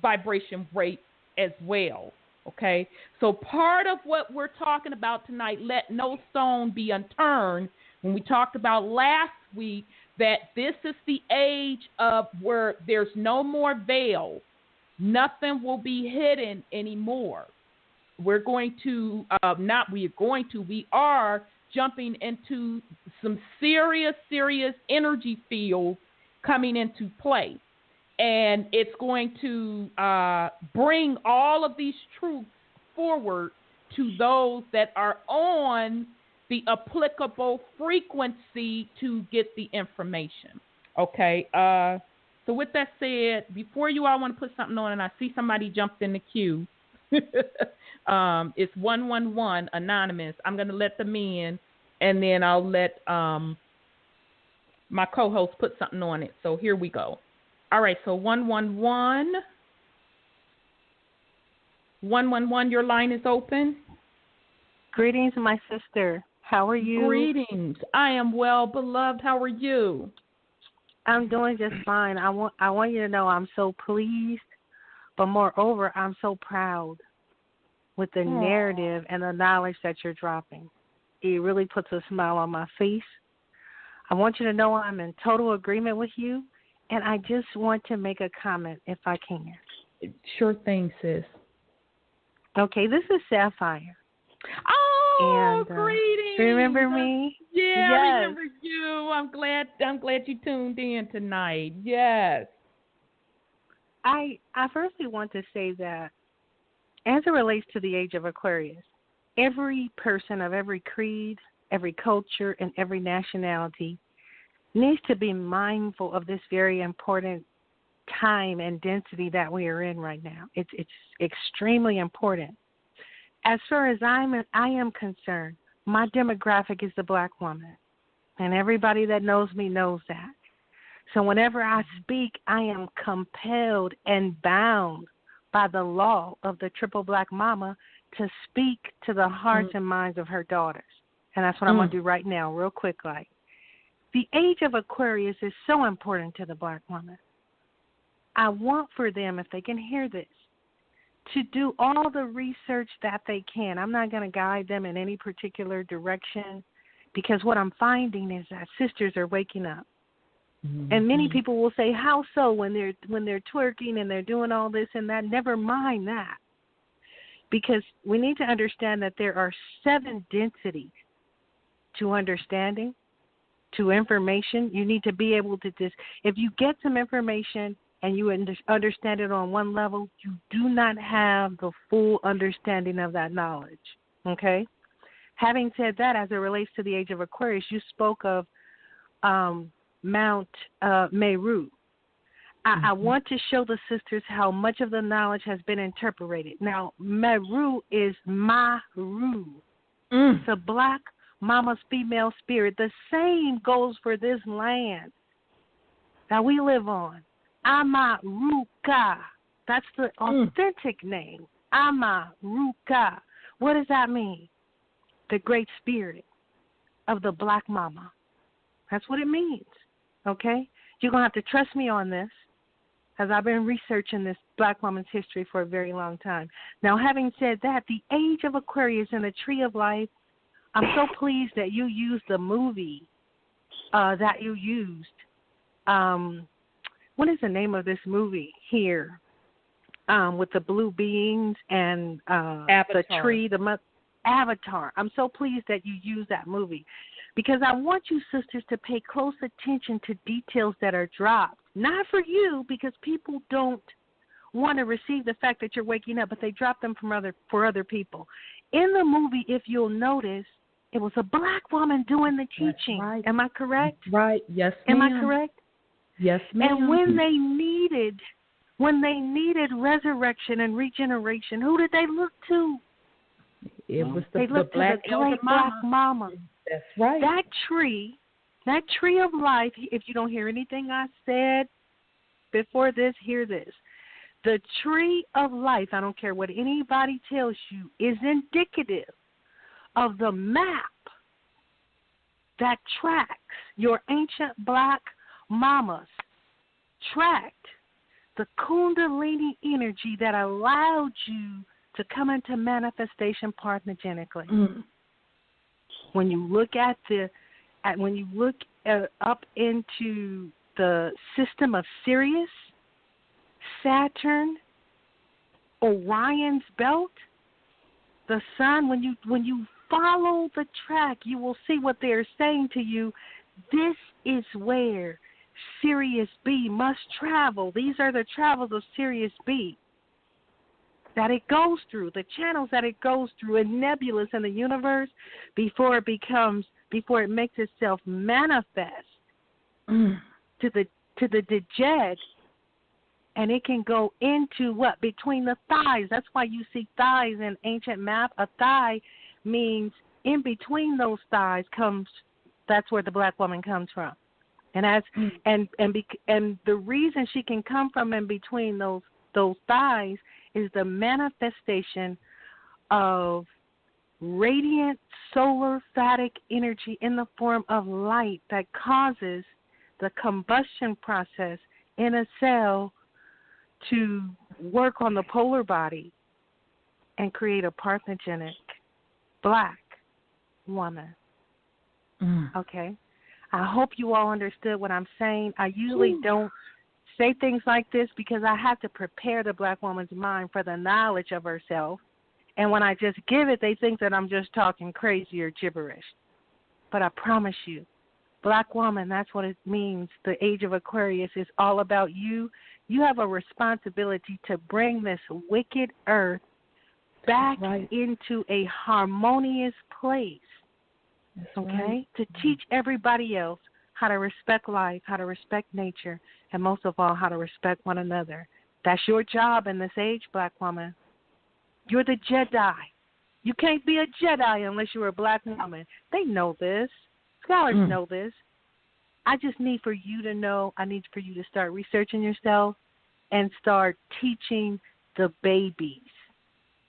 vibration rate as well. Okay, so part of what we're talking about tonight, let no stone be unturned, when we talked about last week that this is the age of where there's no more veil, nothing will be hidden anymore. We are jumping into some serious energy fields coming into play. And it's going to bring all of these truths forward to those that are on the applicable frequency to get the information. Okay. So with that said, before you all want to put something on, and I see somebody jumped in the queue. It's 111 Anonymous. I'm going to let them in, and then I'll let my co-host put something on it. So here we go. All right, so 111. 111, your line is open. Greetings, my sister. How are you? Greetings. I am well, beloved. How are you? I'm doing just fine. I want you to know I'm so pleased, but moreover, I'm so proud with the narrative and the knowledge that you're dropping. It really puts a smile on my face. I want you to know I'm in total agreement with you. And I just want to make a comment, if I can. Sure thing, sis. Okay, this is Sapphire. Oh, greetings. Remember me? Yeah, Yeah, I Yes. remember you. I'm glad you tuned in tonight. Yes. I firstly want to say that as it relates to the Age of Aquarius, every person of every creed, every culture, and every nationality needs to be mindful of this very important time and density that we are in right now. It's extremely important. As far as I am concerned, my demographic is the black woman, and everybody that knows me knows that. So whenever I speak, I am compelled and bound by the law of the triple black mama to speak to the hearts and minds of her daughters. And that's what I'm going to do right now, real quick. Like, the Age of Aquarius is so important to the black woman. I want for them, if they can hear this, to do all the research that they can. I'm not going to guide them in any particular direction, because what I'm finding is that sisters are waking up. Mm-hmm. And many people will say, how so, when they're twerking and they're doing all this and that? Never mind that. Because we need to understand that there are 7 densities to understanding, to information. You need to be able to if you get some information and you understand it on one level, you do not have the full understanding of that knowledge, okay? Having said that, as it relates to the Age of Aquarius, you spoke of Mount Meru. I want to show the sisters how much of the knowledge has been interpreted. Now, Meru is Maru. It's a black mama's female spirit. The same goes for this land that we live on. Amaruka. That's the authentic name. Amaruka. What does that mean? The great spirit of the black mama. That's what it means. Okay? You're going to have to trust me on this, as I've been researching this black woman's history for a very long time. Now, having said that, the Age of Aquarius and the Tree of Life, I'm so pleased that you used the movie that you used. What is the name of this movie here? With the blue beings and the tree, Avatar. I'm so pleased that you used that movie, because I want you sisters to pay close attention to details that are dropped. Not for you, because people don't want to receive the fact that you're waking up, but they drop them for other people. In the movie, if you'll notice, it was a black woman doing the teaching. Right. Am I correct? Right. Yes, ma'am. Am I correct? Yes, ma'am. And when they needed resurrection and regeneration, who did they look to? It was the black mama. That's right. That tree of life, if you don't hear anything I said before this, hear this. The tree of life, I don't care what anybody tells you, is indicative of the map that tracks your ancient black mamas, tracked the Kundalini energy that allowed you to come into manifestation parthenogenically. When you look up into the system of Sirius, Saturn, Orion's belt, the sun, when you follow the track, you will see what they are saying to you. This is where Sirius B must travel. These are the travels of Sirius B that it goes through, the channels that it goes through in nebulous in the universe before it makes itself manifest to the Djed, and it can go into what? Between the thighs. That's why you see thighs in ancient map. A thigh means in between those thighs that's where the black woman comes from. And and the reason she can come from in between those thighs is the manifestation of radiant solar phatic energy in the form of light that causes the combustion process in a cell to work on the polar body and create a parthenogenic black woman. Okay? I hope you all understood what I'm saying. I usually don't say things like this because I have to prepare the black woman's mind for the knowledge of herself. And when I just give it, they think that I'm just talking crazy or gibberish. But I promise you, Black woman, that's what it means. The Age of Aquarius is all about you. You have a responsibility to bring this wicked earth back into a harmonious place, okay? To teach everybody else how to respect life, how to respect nature, and most of all, how to respect one another. That's your job in this age, Black woman. You're the Jedi. You can't be a Jedi unless you're a Black woman. They know this. Scholars know this. I just need for you to know, I need for you to start researching yourself and start teaching the babies.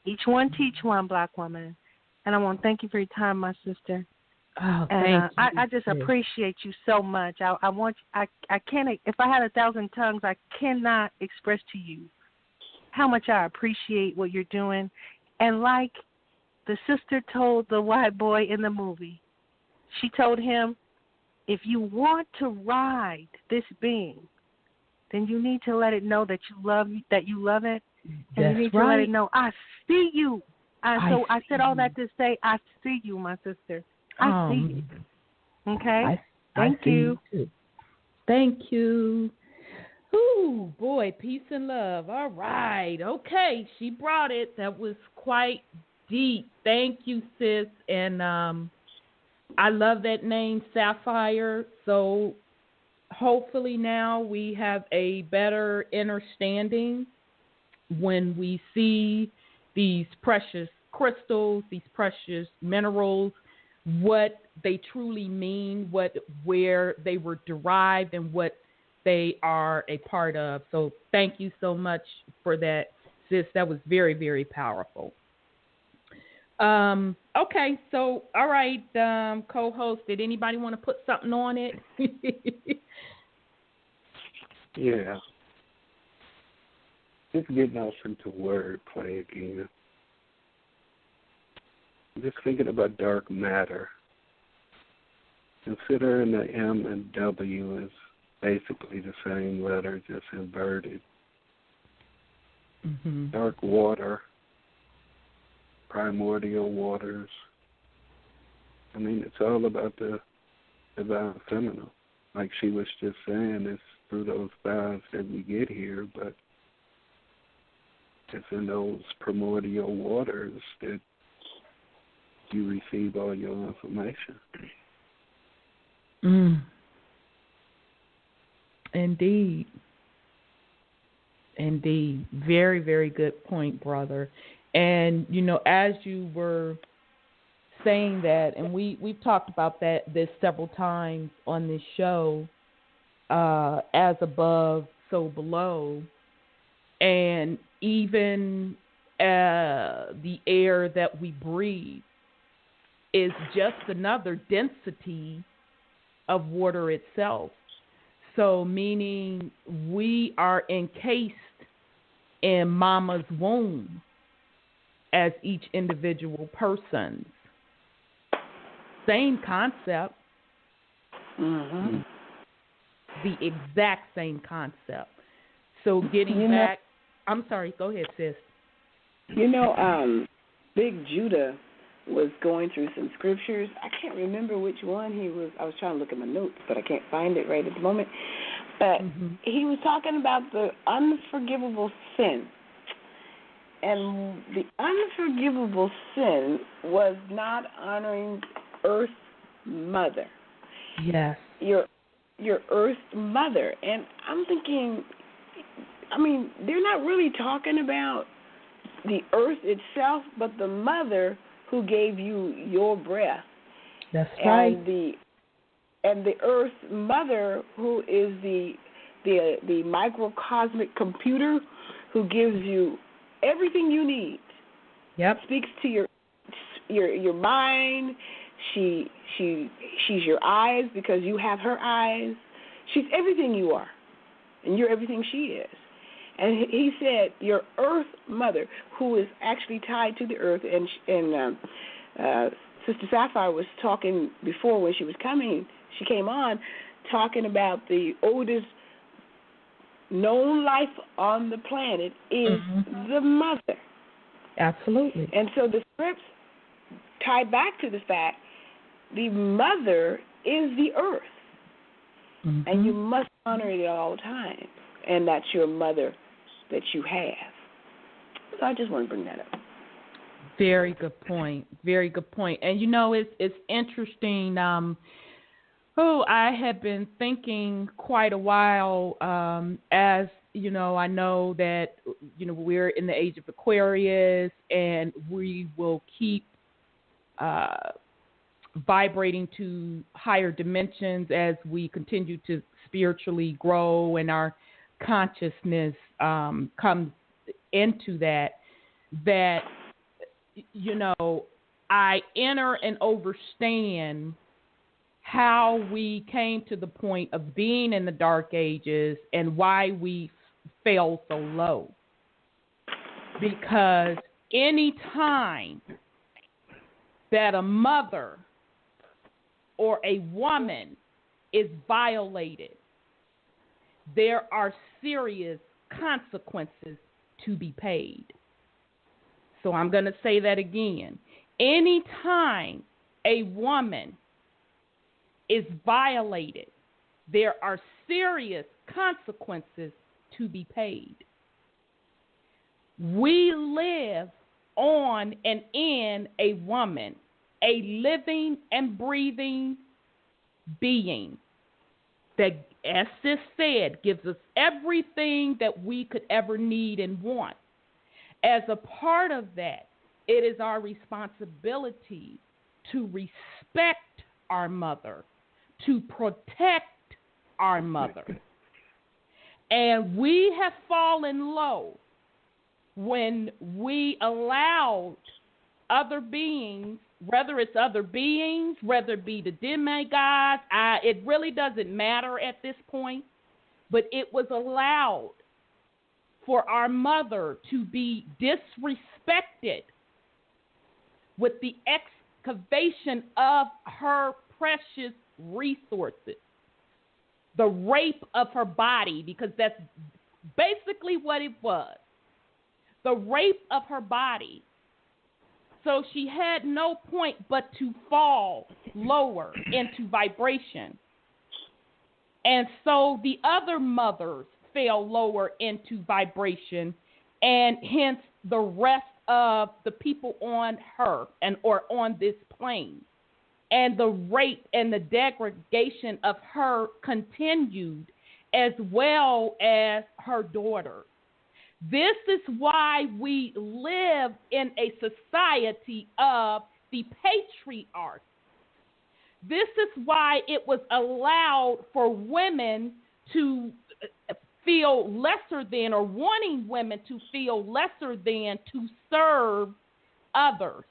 Each one teach one, Black woman. And I want to thank you for your time, my sister. Oh, and thank you. I just appreciate you so much. I can't, if I had 1,000 tongues, I cannot express to you how much I appreciate what you're doing. And like the sister told the white boy in the movie, she told him, if you want to ride this being, then you need to let it know that you love it. And you need to let it know, I see you. So I said all that to say, I see you, my sister. I see you. Okay? Thank you. Thank you. Ooh, boy, peace and love. All right. Okay, she brought it. That was quite deep. Thank you, sis. And I love that name, Sapphire. So hopefully now we have a better understanding when we see these precious crystals, these precious minerals, what they truly mean, where they were derived, and what they are a part of. So thank you so much for that, sis. That was very, very powerful. Okay, so all right, co-host, did anybody want to put something on it? Yeah. Just getting off into wordplay again. Just thinking about dark matter. Considering the M and W is basically the same letter, just inverted. Mm-hmm. Dark water, primordial waters. I mean, it's all about the divine feminine. Like she was just saying, it's through those vows that we get here, but it's in those primordial waters that you receive all your information. Indeed. Very, very good point, brother. And, as you were saying that, and we've talked about this several times on this show, as above, so below, and even the air that we breathe is just another density of water itself. So meaning we are encased in mama's womb as each individual person. Same concept. Mm-hmm. The exact same concept. So getting back, I'm sorry, go ahead, sis. Big Judah was going through some scriptures. I can't remember which one he was. I was trying to look at my notes, but I can't find it right at the moment. But he was talking about the unforgivable sin. And the unforgivable sin was not honoring Earth Mother. Yes. Your Earth Mother. And I'm thinking, they're not really talking about the earth itself, but the mother who gave you your breath. That's right. And the Earth Mother, who is the microcosmic computer, who gives you everything you need. Yep. Speaks to your mind. She's your eyes because you have her eyes. She's everything you are, and you're everything she is. And he said, your Earth Mother, who is actually tied to the earth, and Sister Sapphire was talking before when she was coming. She came on talking about the oldest known life on the planet is the mother. Absolutely. And so the scripts tie back to the fact the mother is the earth, and you must honor it at all times, and that's your mother that you have. So I just want to bring that up. Very good point. Very good point. And you know, it's interesting. I have been thinking quite a while. As you know, I know that we're in the age of Aquarius, and we will keep vibrating to higher dimensions as we continue to spiritually grow, and our consciousness comes into that. I enter and understand how we came to the point of being in the dark ages and why we fell so low. Because any time that a mother or a woman is violated, there are serious consequences to be paid. So I'm going to say that again. Anytime a woman is violated, there are serious consequences to be paid. We live on and in a woman, a living and breathing being that, as Sis said, gives us everything that we could ever need and want. As a part of that, it is our responsibility to respect our mother, to protect our mother. And we have fallen low when we allowed other beings, whether it's other beings, whether it be the demigods, it really doesn't matter at this point, but it was allowed for our mother to be disrespected with the excavation of her precious resources, the rape of her body, because that's basically what it was, the rape of her body. So she had no point but to fall lower into vibration. And so the other mothers fell lower into vibration, and hence the rest of the people on her or on this plane. And the rape and the degradation of her continued, as well as her daughter. This is why we live in a society of the patriarch. This is why it was allowed for women to feel lesser than, or wanting women to feel lesser than, to serve others.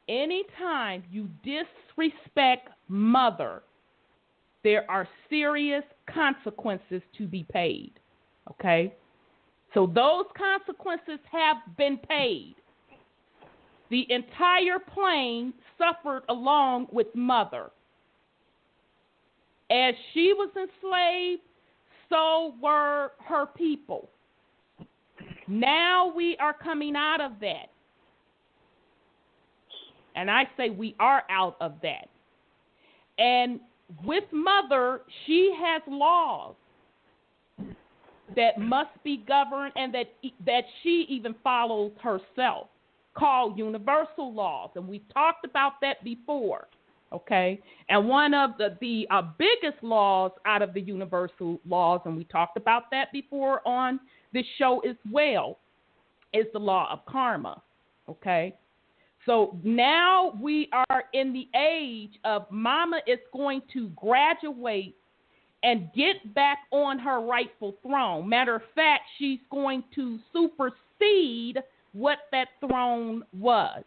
Anytime you disrespect mother, there are serious consequences to be paid. Okay? So those consequences have been paid. The entire plane suffered along with mother. As she was enslaved, so were her people. Now we are coming out of that. And I say we are out of that. And with mother, she has laws that must be governed, and that she even follows herself, called universal laws. And we've talked about that before. Okay, and one of the biggest laws out of the universal laws, and we talked about that before on this show as well, is the law of karma. Okay, so now we are in the age of mama is going to graduate and get back on her rightful throne. Matter of fact, she's going to supersede what that throne was.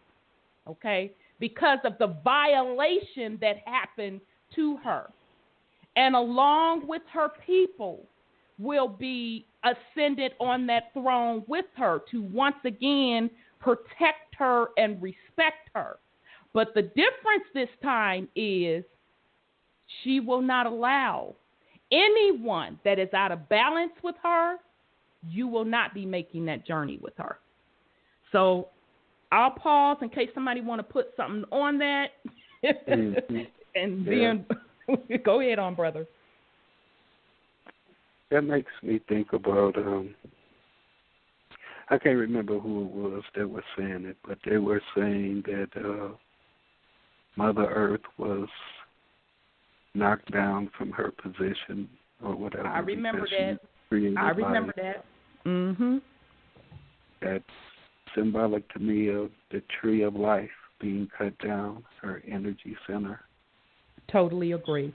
Okay, because of the violation that happened to her. And along with her people will be ascended on that throne with her to once again protect her and respect her. But the difference this time is she will not allow anyone that is out of balance with her. You will not be making that journey with her. So I'll pause in case somebody want to put something on that. And then go ahead on, brother. That makes me think about, I can't remember who it was that was saying it, but they were saying that Mother Earth was knocked down from her position or whatever. I remember that. That's symbolic to me of the tree of life being cut down, her energy center. Totally agree.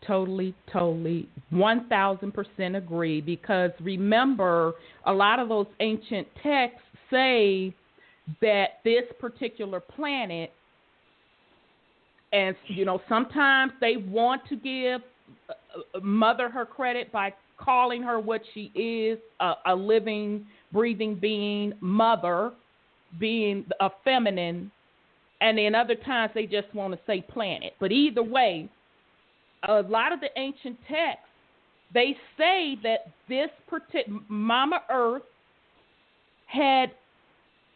Totally, 1,000% agree. Because remember, a lot of those ancient texts say that this particular planet, and sometimes they want to give Mother her credit by calling her what she is, a living, breathing being, mother, being a feminine, and then other times they just want to say planet. But either way, a lot of the ancient texts, they say that this Mama Earth had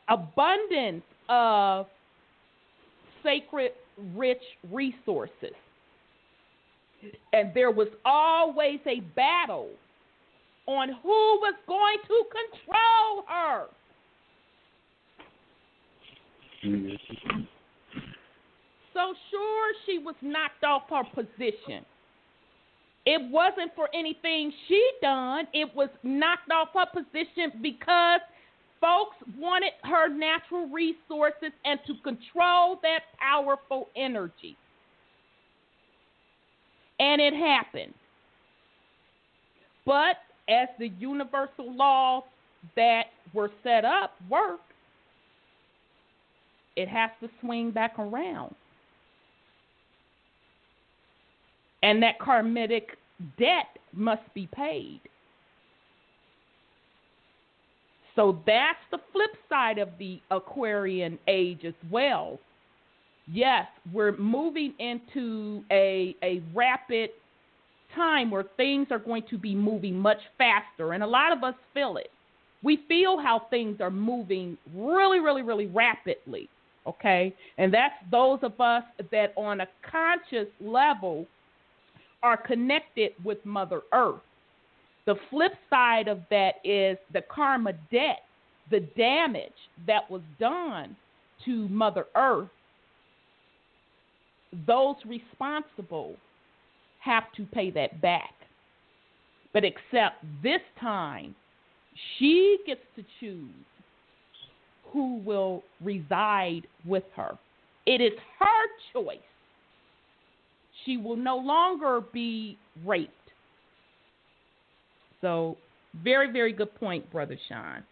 abundance of sacred, rich resources. And there was always a battle on who was going to control her. So sure, she was knocked off her position. It wasn't for anything she done. It was knocked off her position because folks wanted her natural resources and to control that powerful energy. And it happened. But as the universal laws that were set up work, it has to swing back around. And that karmic debt must be paid. So that's the flip side of the Aquarian age as well. Yes, we're moving into a rapid time where things are going to be moving much faster, and a lot of us feel it. We feel how things are moving really, really, really rapidly, okay? And that's those of us that on a conscious level are connected with Mother Earth. The flip side of that is the karma debt, the damage that was done to Mother Earth. Those responsible have to pay that back. But except this time, she gets to choose who will reside with her. It is her choice. She will no longer be raped. So, very, very good point, Brother Sean.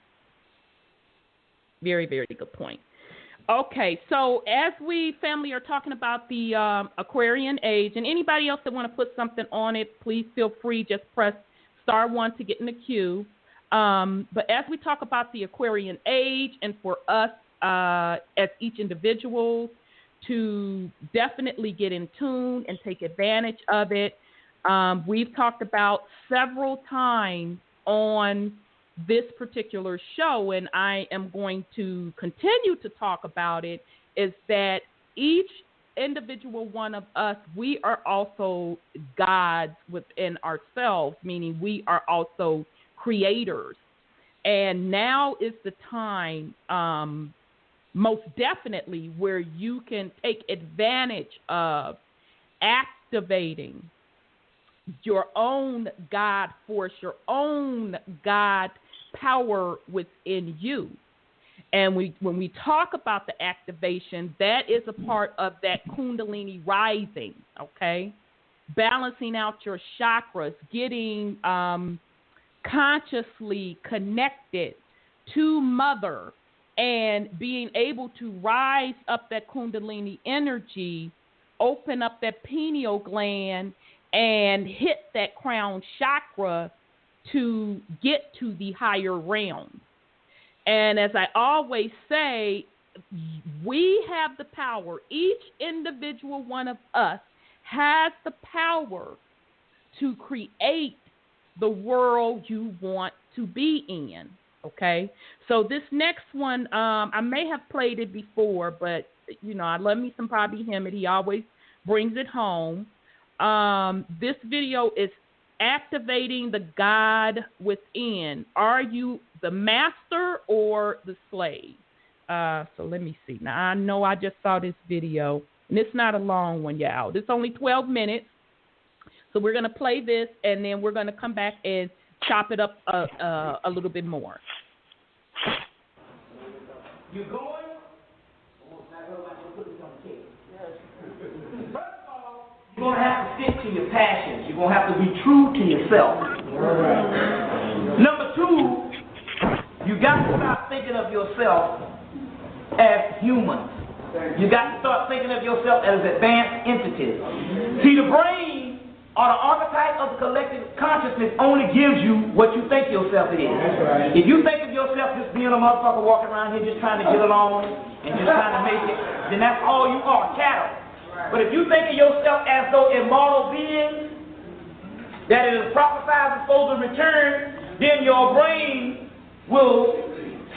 Very, very good point. Okay, so as we, family, are talking about the Aquarian age, and anybody else that want to put something on it, please feel free. Just press *1 to get in the queue. But as we talk about the Aquarian age, and for us as each individual to definitely get in tune and take advantage of it, we've talked about several times on this particular show, and I am going to continue to talk about it, is that each individual one of us, we are also gods within ourselves, meaning we are also creators. And now is the time, most definitely, where you can take advantage of activating your own God force, your own God power within you. And when we talk about the activation, that is a part of that Kundalini rising, okay? Balancing out your chakras, getting consciously connected to Mother, and being able to rise up that Kundalini energy, open up that pineal gland, and hit that crown chakra to get to the higher realm. And as I always say, we have the power. Each individual one of us has the power to create the world you want to be in. Okay, so this next one, I may have played it before, but, I love me some Bobby Hemmett. He always brings it home. This video is activating the God within. Are you the master or the slave? So let me see. Now, I know I just saw this video, and it's not a long one, y'all. It's only 12 minutes. So we're going to play this, and then we're going to come back and chop it up a little bit more. You're going? You're going to have to stick to your passions. You're going to have to be true to yourself. Number two, you got to stop thinking of yourself as humans. You got to start thinking of yourself as advanced entities. See, the brain or the archetype of the collective consciousness only gives you what you think yourself it is. Right. If you think of yourself just being a motherfucker walking around here just trying to get along and just trying to make it, then that's all you are, cattle. But if you think of yourself as though immortal beings that is prophesied and supposed to return, then your brain will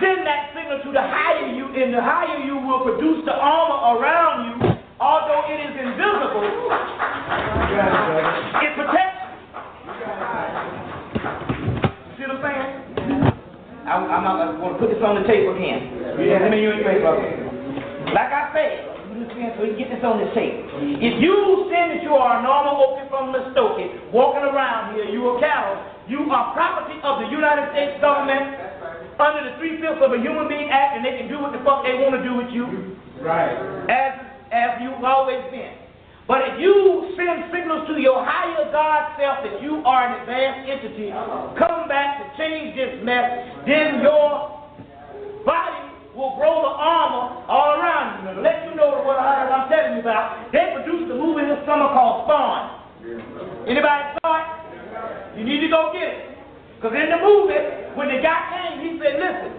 send that signal to the higher you, and the higher you will produce the armor around you. Although it is invisible, it protects you. See what I'm saying? I'm not going to put this on the tape again. Let me use your paper. Like I said, so you get this on the tape. If you say that you are a normal Opie from Muskogee, walking around here, you are cattle, you are property of the United States government under the 3/5 of a Human Being Act, and they can do what the fuck they want to do with you. Right. As you've always been. But if you send signals to your higher God self that you are an advanced entity, come back to change this mess, then your body will grow the armor all around you. To let you know what I'm telling you about, they produced a movie this summer called Spawn. Anybody saw it? You need to go get it. Because in the movie, when the guy came, he said, listen,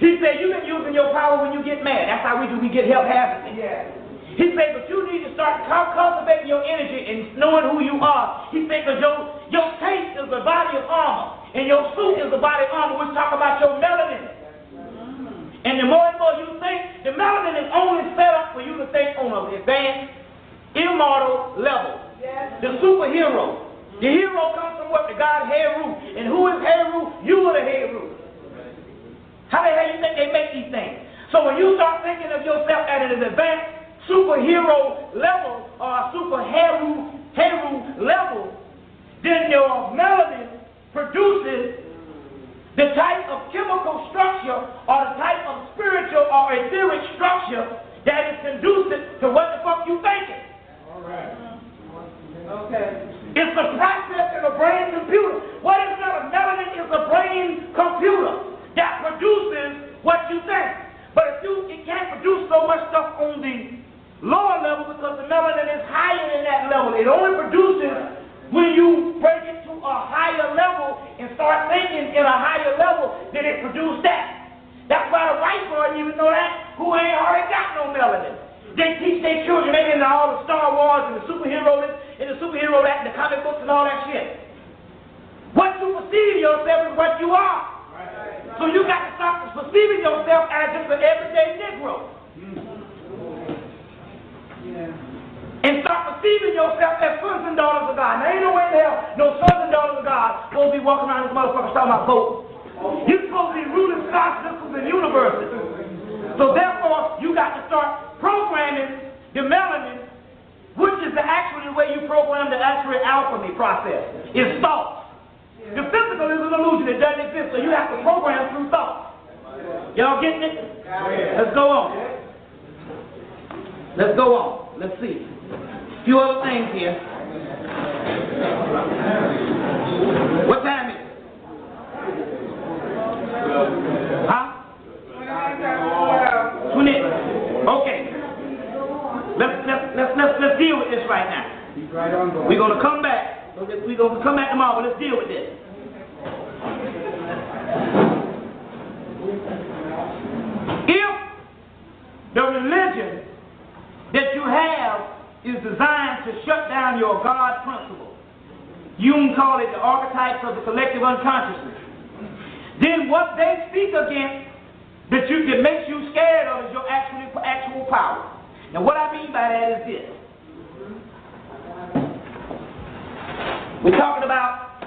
he said, you've been using your power when you get mad. That's how we do, we get help habits. Yeah. He said, but you need to start cultivating your energy and knowing who you are. He said, because your taste is the body of armor, and your suit is the body of armor. We're talking about your melanin. And the more and more you think, the melanin is only set up for you to think on an advanced, immortal level. Yes. The superhero. The hero comes from what? The god Heru. And who is Heru? You are the Heru. How the hell you think they make these things? So when you start thinking of yourself at an advanced superhero level or a super Heru level, then your melanin produces the type of chemical structure or the type of spiritual or etheric structure that is conducive to what the fuck you thinking. All right. Okay. It's a process in a brain computer. What is melanin? Melanin is a brain computer that produces what you think. But it can't produce so much stuff on the lower level because the melanin is higher than that level. It only produces when you break it to a higher level and start thinking in a higher level, then it produces that. That's why the white boy didn't even know that, who ain't already got no melanin. They teach their children, they into all the Star Wars and the superhero that, and the comic books and all that shit. What you perceive yourself is what you are. So you got to stop perceiving yourself as just an everyday Negro. And start perceiving yourself as sons and daughters of God. Now, ain't no way in hell no sons and daughters of God supposed to be walking around this motherfucker talking about voting. You're supposed to be ruling star systems and universes. So therefore, you got to start programming the melanin, which is actually the way you program the actual alchemy process, is thought. The physical is an illusion. It doesn't exist, so you have to program through thought. Y'all getting it? Let's go on. Let's go on. Let's see. A few other things here. What time is it? Huh? 20. Okay. Let's deal with this right now. We're gonna come back. We're gonna come back tomorrow, but let's deal with this. If the religion that you have is designed to shut down your God principle, Jung called it the archetypes of the collective unconsciousness, then what they speak against that makes you scared of is your actual power. Now what I mean by that is this. We're talking about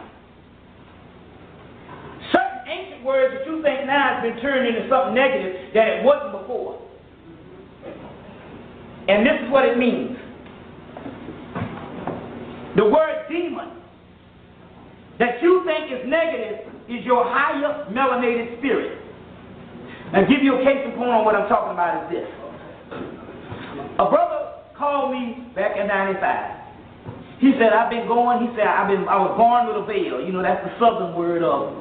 certain ancient words that you think now has been turned into something negative that it wasn't before. And this is what it means. The word demon that you think is negative is your higher melanated spirit. Now, give you a case in point on what I'm talking about is this. A brother called me back in 95. He said, I was born with a veil. You know, that's the southern word of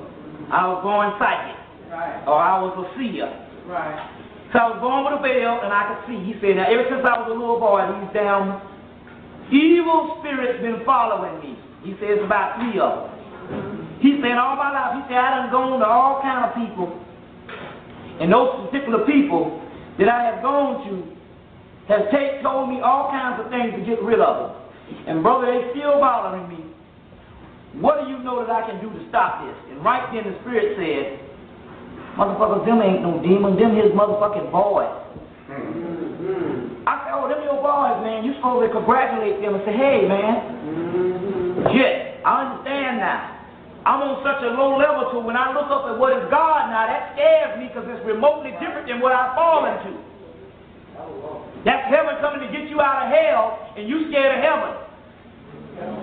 I was born psychic. Right. Or I was a seer. Right. So I was born with a veil and I could see. He said, now ever since I was a little boy, these damn evil spirits been following me. He said, it's about 3 of them. He said, all my life, he said, I done gone to all kind of people. And those particular people that I have gone to have told me all kinds of things to get rid of them. And brother, they still bothering me. What do you know that I can do to stop this? And right then the spirit said, motherfuckers, them ain't no demons, them his motherfucking boys. I said, oh, them your boys, man. You supposed to congratulate them and say, hey, man, shit, I understand now. I'm on such a low level to when I look up at what is God now, that scares me because it's remotely different than what I've fallen to. That's heaven coming to get you out of hell and you scared of heaven.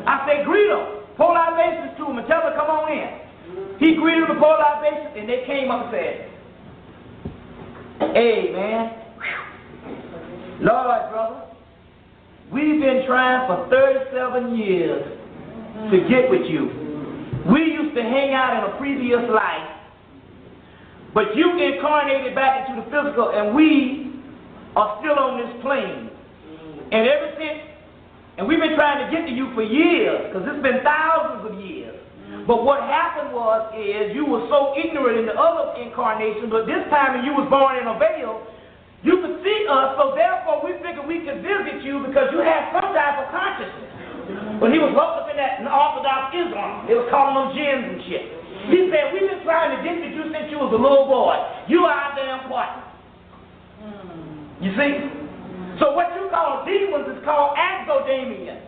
I say, greet them. Pour libations to them and tell them to come on in. He greeted them, pour libations, and they came up and said, hey, man, Lord, brother, we've been trying for 37 years to get with you. We used to hang out in a previous life, but you incarnated back into the physical, and we are still on this plane. And ever since, and we've been trying to get to you for years, because it's been thousands of years. But what happened is you were so ignorant in the other incarnation, but this time when you was born in a veil, you could see us, so therefore we figured we could visit you because you had some type of consciousness. When he was locked up in that Orthodox Islam, they was calling them jinns and shit. He said, we've been trying to get to you since you was a little boy. You are our damn partner. You see? So what you call demons is called exodemia.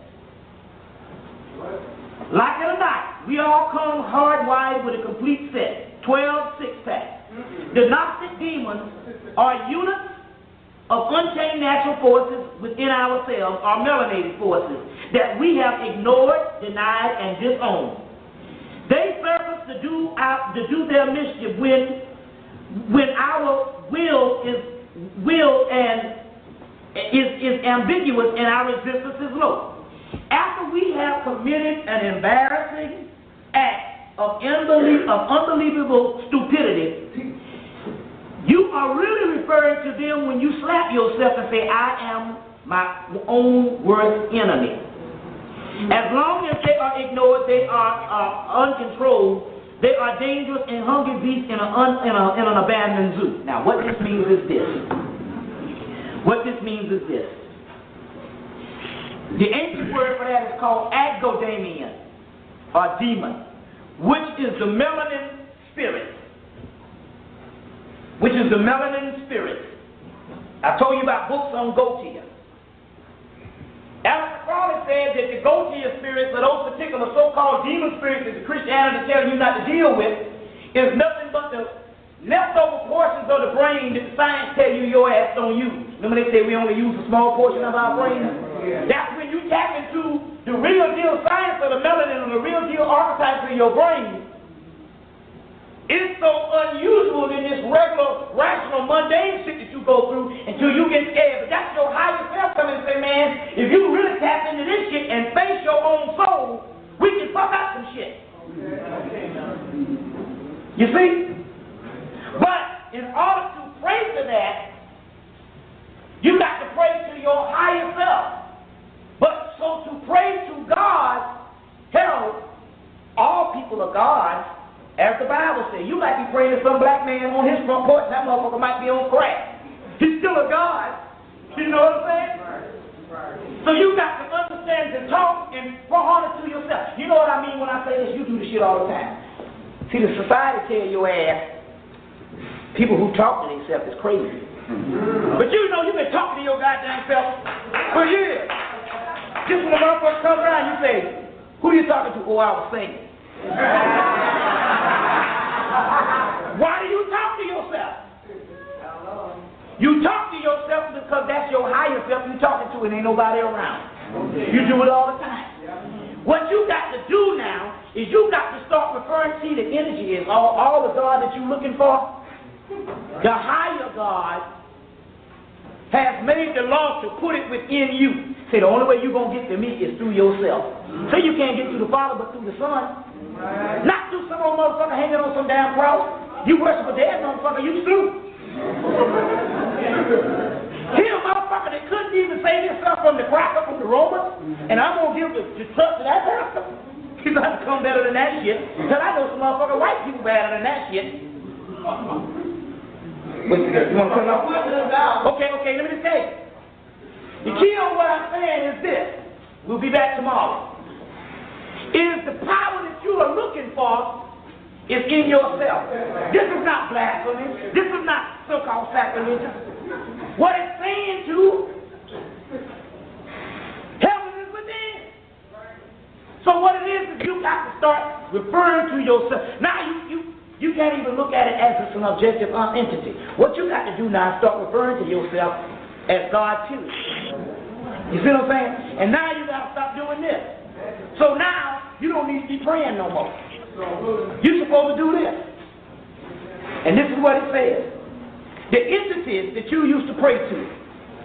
Like it or not, we all come hardwired with a complete set, 12 six-pack. The Gnostic demons are units of untamed natural forces within ourselves, our melanated forces, that we have ignored, denied, and disowned. They serve us to do their mischief when our will is ambiguous and our resistance is low. After we have committed an embarrassing act of unbelievable stupidity, you are really referring to them when you slap yourself and say, I am my own worst enemy. As long as they are ignored, they are uncontrolled, they are dangerous and hungry beasts in an abandoned zoo. Now, what this means is this. The ancient word for that is called exodemia, or demon, which is the melanin spirit. I told you about books on Gotia. Alex Crowley said that the Gotia spirits, or those particular so-called demon spirits that the Christianity tells you not to deal with, is nothing but the leftover portions of the brain that the science tell you your ass don't use. Remember they say we only use a small portion of our brain? Yeah. That's when you tap into the real deal science of the melanin and the real deal archetypes of your brain. It's so unusual in this regular, rational, mundane shit that you go through until you get scared. But that's your higher self coming and say, man, if you really tap into this shit and face your own soul, we can fuck out some shit. You see? But in order to pray to that, you got to pray to your higher self. But so to pray to God, hell, all people are gods. As the Bible says, you might be praying to some black man on his front porch, that motherfucker might be on crack. He's still a God. You know what I'm saying? Right. So you got to understand to talk and harness to yourself. You know what I mean when I say this? You do this shit all the time. See, the society tell your ass, people who talk to themselves is crazy. But you know you've been talking to your goddamn self for years. Just when the motherfucker comes around, you say, who are you talking to? Oh, I was singing. Why do you talk to yourself? You talk to yourself because that's your higher self you're talking to and ain't nobody around. You do it all the time. What you got to do now is you got to start referring to the energy is all the God that you're looking for. The higher God has made the law to put it within you. Say the only way you're going to get to me is through yourself. So you can't get through the Father but through the Son. Not through some old motherfucker hanging on some damn cross. You worship a dead motherfucker, you slew. Here's a motherfucker that couldn't even save himself from the cracker from the Romans, and I'm going to give the trust to that pastor. He's going to come better than that shit. Because I know some motherfucking white people better than that shit. You want to come up? Okay, let me just tell you. The key on what I'm saying is this. We'll be back tomorrow. Is the power that you are looking for is in yourself. This is not blasphemy. This is not so-called sacrilegious. What it's saying to heaven is within. So what it is you got to start referring to yourself. Now you can't even look at it as it's an objective entity. What you got to do now is start referring to yourself as God too. You see what I'm saying? And now you got to stop doing this. So now you don't need to be praying no more. You're supposed to do this. And this is what it says. The entities that you used to pray to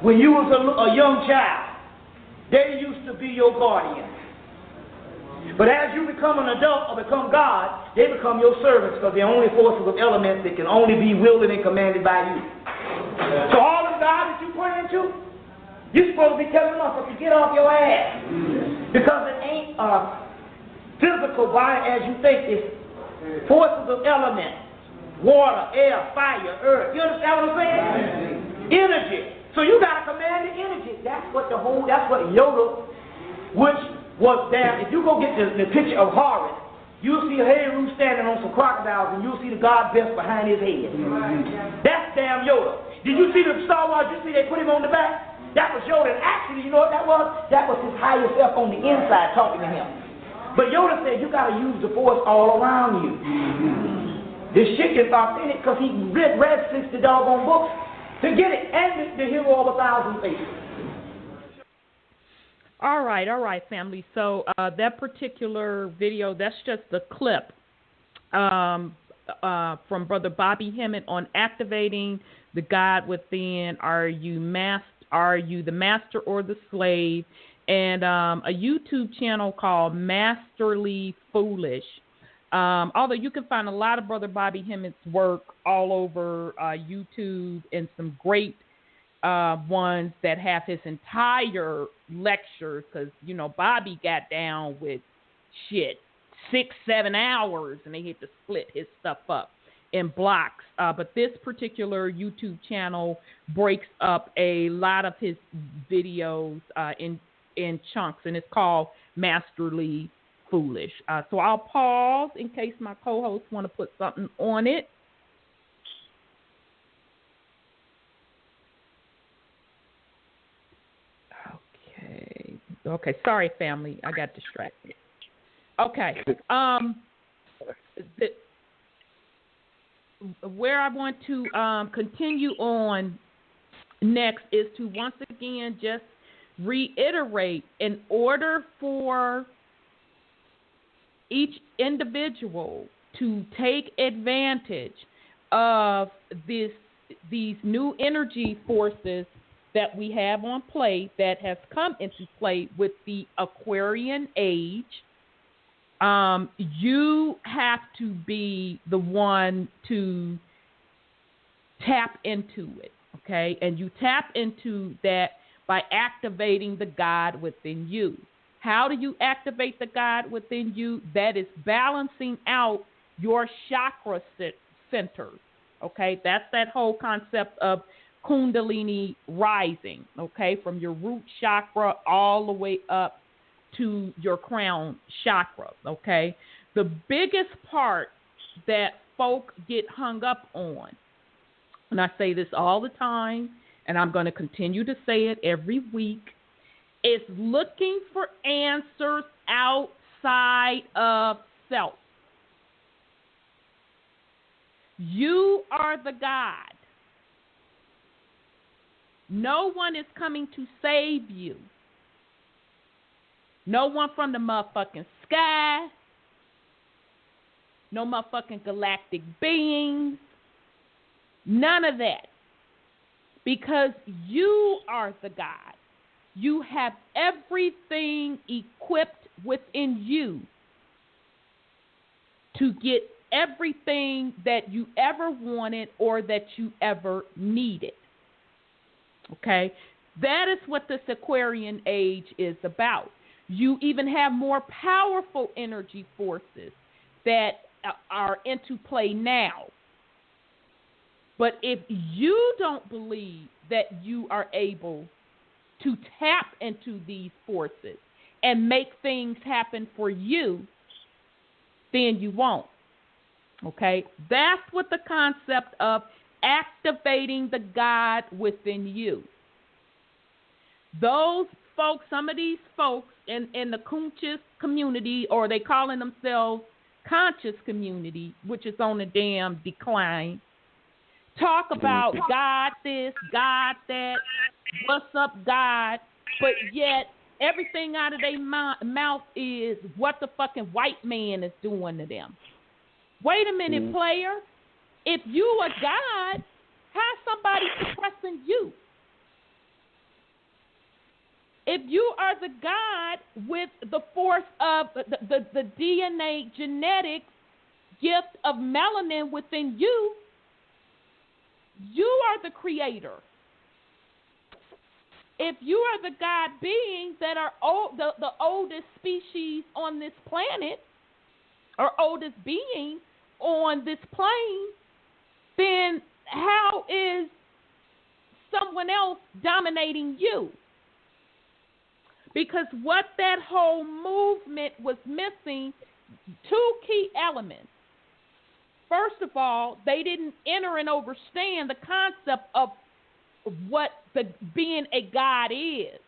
when you was a young child, they used to be your guardian. But as you become an adult or become God, they become your servants because they're only forces of elements that can only be wielded and commanded by you. So all of God that you praying to, you're supposed to be telling them to get off your ass. Because it ain't physical body as you think. It's forces of elements. Water, air, fire, earth. You understand what I'm saying? Energy. So you got to command the energy. That's what Yoda, which was there. If you go get the picture of Horus, you'll see a Heru standing on some crocodiles and you'll see the god vest behind his head. That's damn Yoda. Did you see the Star Wars? You see they put him on the back? That was Yoda. And actually, you know what that was? That was his higher self on the inside talking to him. But Yoda said you got to use the force all around you. This shit is authentic because he read 60 doggone books to get it, and the hero of 1,000 faces. All right, family. So that particular video, that's just a clip from Brother Bobby Hemmett on activating the God within. Are you the master or the slave? And a YouTube channel called Masterly Foolish. Although you can find a lot of Brother Bobby Hemmett's work all over YouTube and some great ones that have his entire lectures, because, you know, Bobby got down with 6-7 hours and they had to split his stuff up in blocks. But this particular YouTube channel breaks up a lot of his videos in chunks, and it's called Masterly Foolish. So I'll pause in case my co-hosts want to put something on it. Okay. Sorry, family. I got distracted. Okay. Where I want to continue on next is to once again just reiterate, in order for each individual to take advantage of these new energy forces that we have on play, that has come into play with the Aquarian age, you have to be the one to tap into it, okay? And you tap into that by activating the God within you. How do you activate the God within you? That is balancing out your chakra centers, okay? That's that whole concept of Kundalini rising, okay, from your root chakra all the way up to your crown chakra, okay? The biggest part that folk get hung up on, and I say this all the time, and I'm going to continue to say it every week, is looking for answers outside of self. You are the God. No one is coming to save you. No one from the motherfucking sky. No motherfucking galactic beings. None of that. Because you are the God. You have everything equipped within you to get everything that you ever wanted or that you ever needed. Okay? That is what this Aquarian age is about. You even have more powerful energy forces that are into play now. But if you don't believe that you are able to tap into these forces and make things happen for you, then you won't. Okay? That's what the concept of activating the God within you. Those folks, some of these folks in the conscious community, or they calling themselves conscious community, which is on a damn decline, talk about God this, God that, what's up, God, but yet everything out of their mouth is what the fucking white man is doing to them. Wait a minute, player. If you are God, how's somebody suppressing you? If you are the God with the force of the DNA genetic gift of melanin within you, you are the creator. If you are the God beings that are the oldest species on this planet, or oldest being on this plane, then how is someone else dominating you? Because what that whole movement was missing, two key elements. First of all, they didn't enter and understand the concept of what being a God is.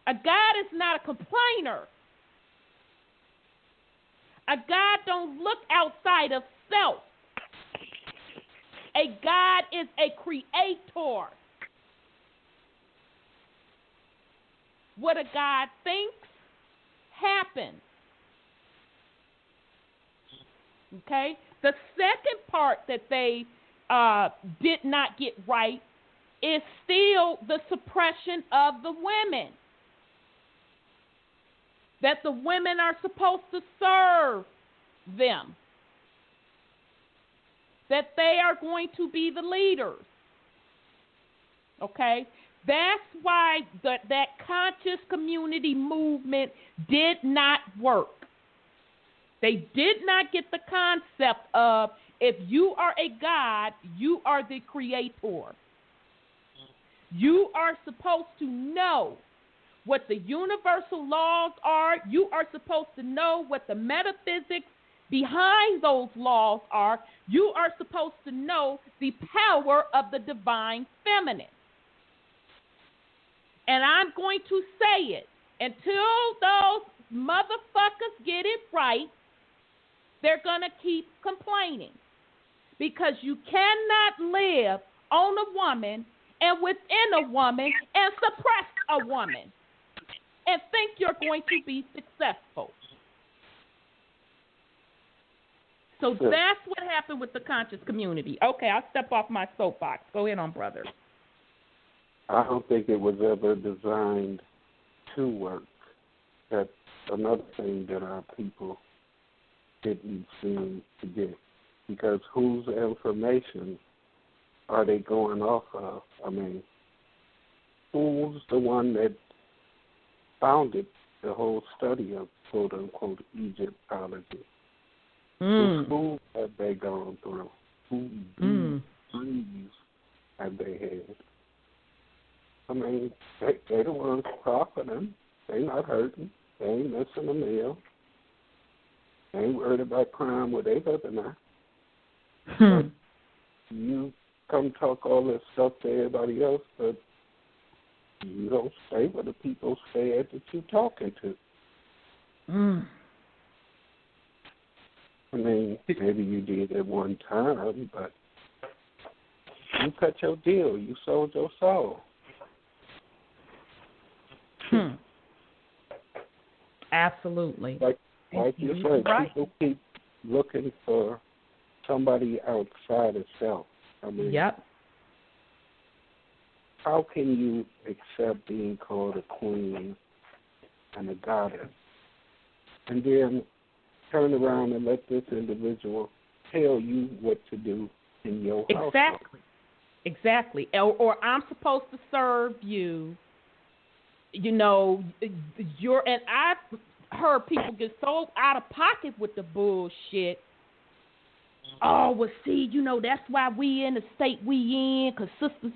A God is not a complainer. A God don't look outside of self. A God is a creator. What a God thinks happens. Okay? The second part that they did not get right is still the suppression of the women. That the women are supposed to serve them. That they are going to be the leaders. Okay? That's why that conscious community movement did not work. They did not get the concept of, if you are a God, you are the creator. You are supposed to know what the universal laws are. You are supposed to know what the metaphysics behind those laws are. You are supposed to know the power of the divine feminine. And I'm going to say it. Until those motherfuckers get it right, they're going to keep complaining. Because you cannot live on a woman and within a woman and suppress a woman and think you're going to be successful. So that's what happened with the conscious community. Okay, I'll step off my soapbox. Go ahead on, brother. I don't think it was ever designed to work. That's another thing that our people didn't seem to get. Because whose information are they going off of? I mean, who's the one that founded the whole study of quote-unquote Egyptology? Whose schools have they gone through? Who degrees have they had? I mean, they the ones profiting. They not hurting. They ain't missing a meal. They ain't worried about crime where they living at. But you come talk all this stuff to everybody else, but you don't stay where the people stay at that you're talking to. I mean, maybe you did at one time, but you cut your deal. You sold your soul. Absolutely. Like you said, right. People keep looking for somebody outside of self. I mean, yep. How can you accept being called a queen and a goddess, and then turn around and let this individual tell you what to do in your house? Exactly. Or I'm supposed to serve you. You know, and I've heard people get so out of pocket with the bullshit. Oh, well, see, you know, that's why we in the state we in, because sisters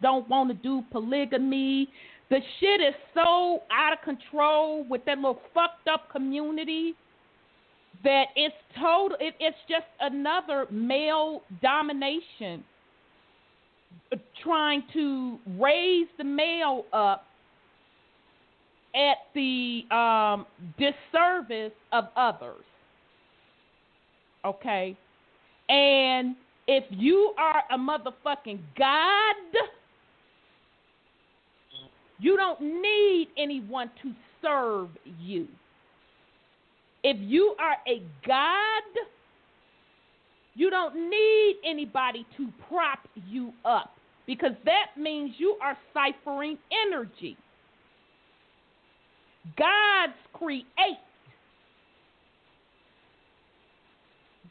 don't want to do polygamy. The shit is so out of control with that little fucked up community that it's it's just another male domination trying to raise the male up at the disservice of others. Okay? And if you are a motherfucking god, you don't need anyone to serve you. If you are a god, you don't need anybody to prop you up, because that means you are ciphering energy. Gods create.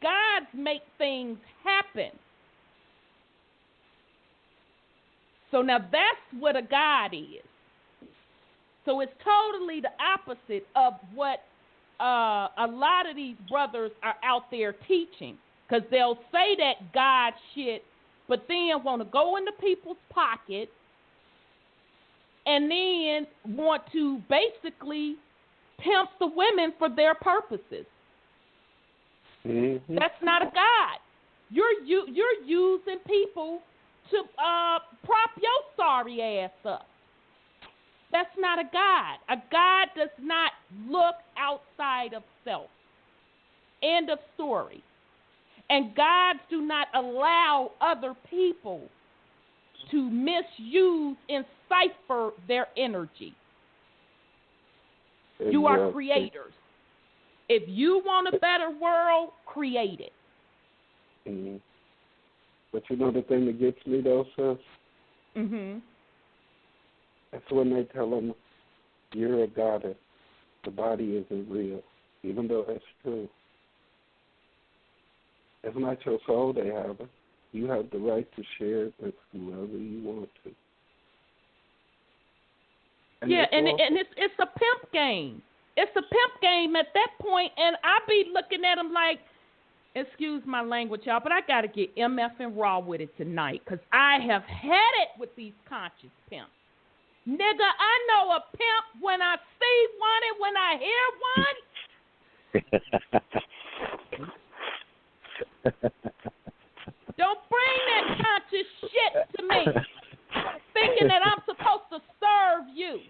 Gods make things happen. So now that's what a god is. So it's totally the opposite of what a lot of these brothers are out there teaching, because they'll say that God shit, but then want to go into people's pockets and then want to basically pimp the women for their purposes. Mm-hmm. That's not a god. You're using people to prop your sorry ass up. That's not a god. A god does not look outside of self. End of story. And gods do not allow other people to misuse and cipher their energy. Exactly. You are creators. If you want a better world, create it. Mm-hmm. But you know the thing that gets me though, sis? Mm-hmm. That's when they tell them, you're a goddess. The body isn't real, even though that's true. It's not your soul they have it. You have the right to share it with whoever you want to. And it's a pimp game. It's a pimp game at that point, and I be looking at them like, excuse my language, y'all, but I got to get MF and raw with it tonight, because I have had it with these conscious pimps. Nigga, I know a pimp when I see one and when I hear one. Don't bring that conscious shit to me, thinking that I'm supposed to serve you.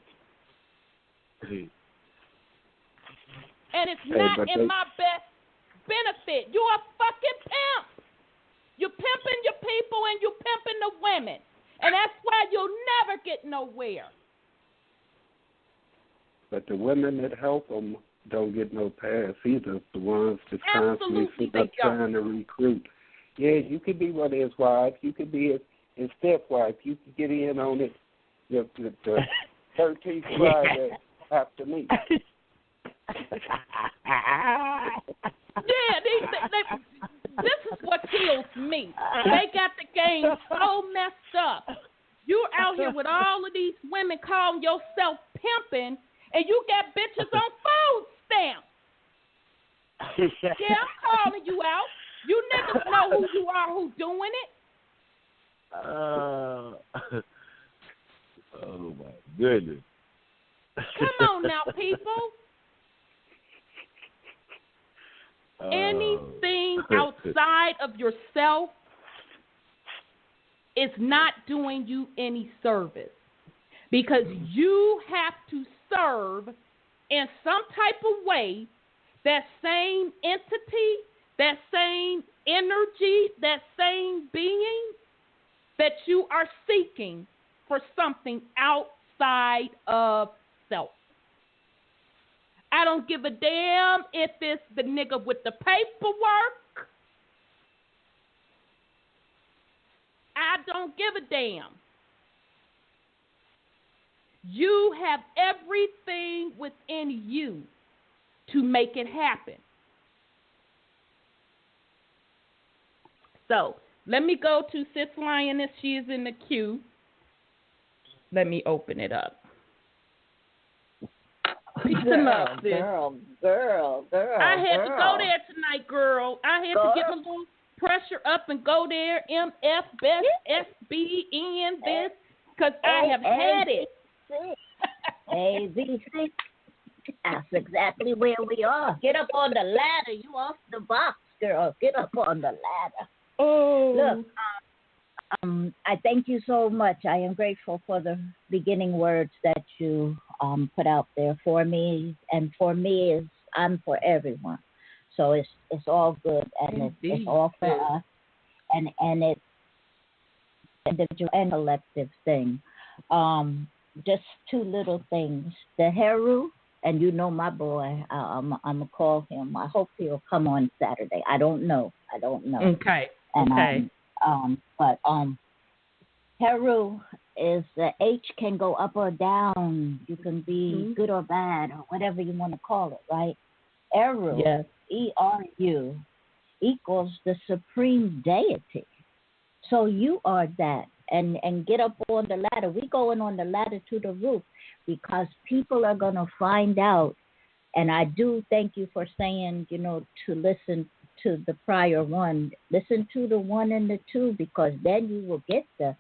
And it's not in my best benefit. You a fucking pimp. You're pimping your people and you're pimping the women. And that's why you'll never get nowhere. But the women that help them don't get no pass either. The ones that constantly sit up trying to recruit. Yeah, you could be one of his wives. You could be his stepwife. You could get in on it the 13th Friday after me. Yeah, this is what kills me. They got the game so messed up. You're out here with all of these women calling yourself pimping, and you got bitches on food stamps. Yeah, I'm calling you out. You niggas know who you are, who doing it. Oh my goodness. Come on now, people. anything outside of yourself is not doing you any service, because you have to serve in some type of way that same entity, that same energy, that same being that you are seeking for something outside of self. I don't give a damn if it's the nigga with the paperwork. I don't give a damn. You have everything within you to make it happen. So let me go to Sis Lioness. She is in the queue. Let me open it up. Peace and love, sis. Girl. I had to go there tonight, girl. I had to get my little pressure up and go there. MF, Best, SBN, this, because I have had it. ABC. That's exactly where we are. Get up on the ladder. You off the box, girl. Get up on the ladder. Oh. Look, I thank you so much. I am grateful for the beginning words that you put out there for me, and for me is I'm for everyone. So it's all good, and it's all for us, and it's individual and collective thing. Just two little things. The Heru, and you know my boy, I'm gonna call him. I hope he'll come on Saturday. I don't know. Okay. And, okay. But Heru is the H can go up or down. You can be good or bad or whatever you want to call it, right? Eru, yes. ERU, equals the supreme deity. So you are that. And get up on the ladder. We going on the ladder to the roof because people are going to find out. And I do thank you for saying, to listen to the prior one. Listen to the 1 and the 2, because then you will get the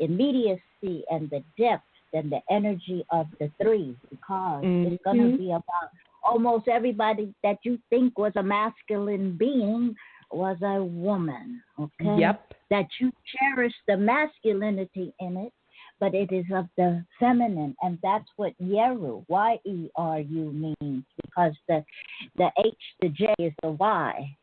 immediacy and the depth and the energy of the 3, because it's going to be about almost everybody that you think was a masculine being was a woman, okay? Yep. That you cherish the masculinity in it, but it is of the feminine, and that's what Yeru, Y-E-R-U, means, because the H, the J is the Y.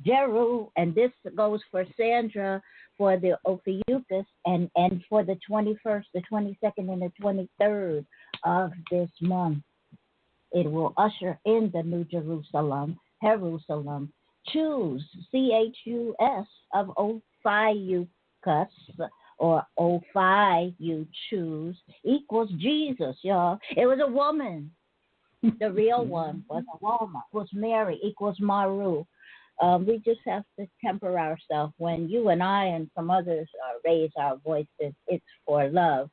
Jeru, and this goes for Sandra for the Ophiuchus, and for the 21st, the 22nd, and the 23rd of this month. It will usher in the New Jerusalem, Jerusalem. Choose, C-H-U-S, of Ophiuchus, or Ophi, you choose, equals Jesus, y'all. It was a woman. The real one was a woman. Was Mary, equals Maru. We just have to temper ourselves. When you and I and some others raise our voices, it's for love.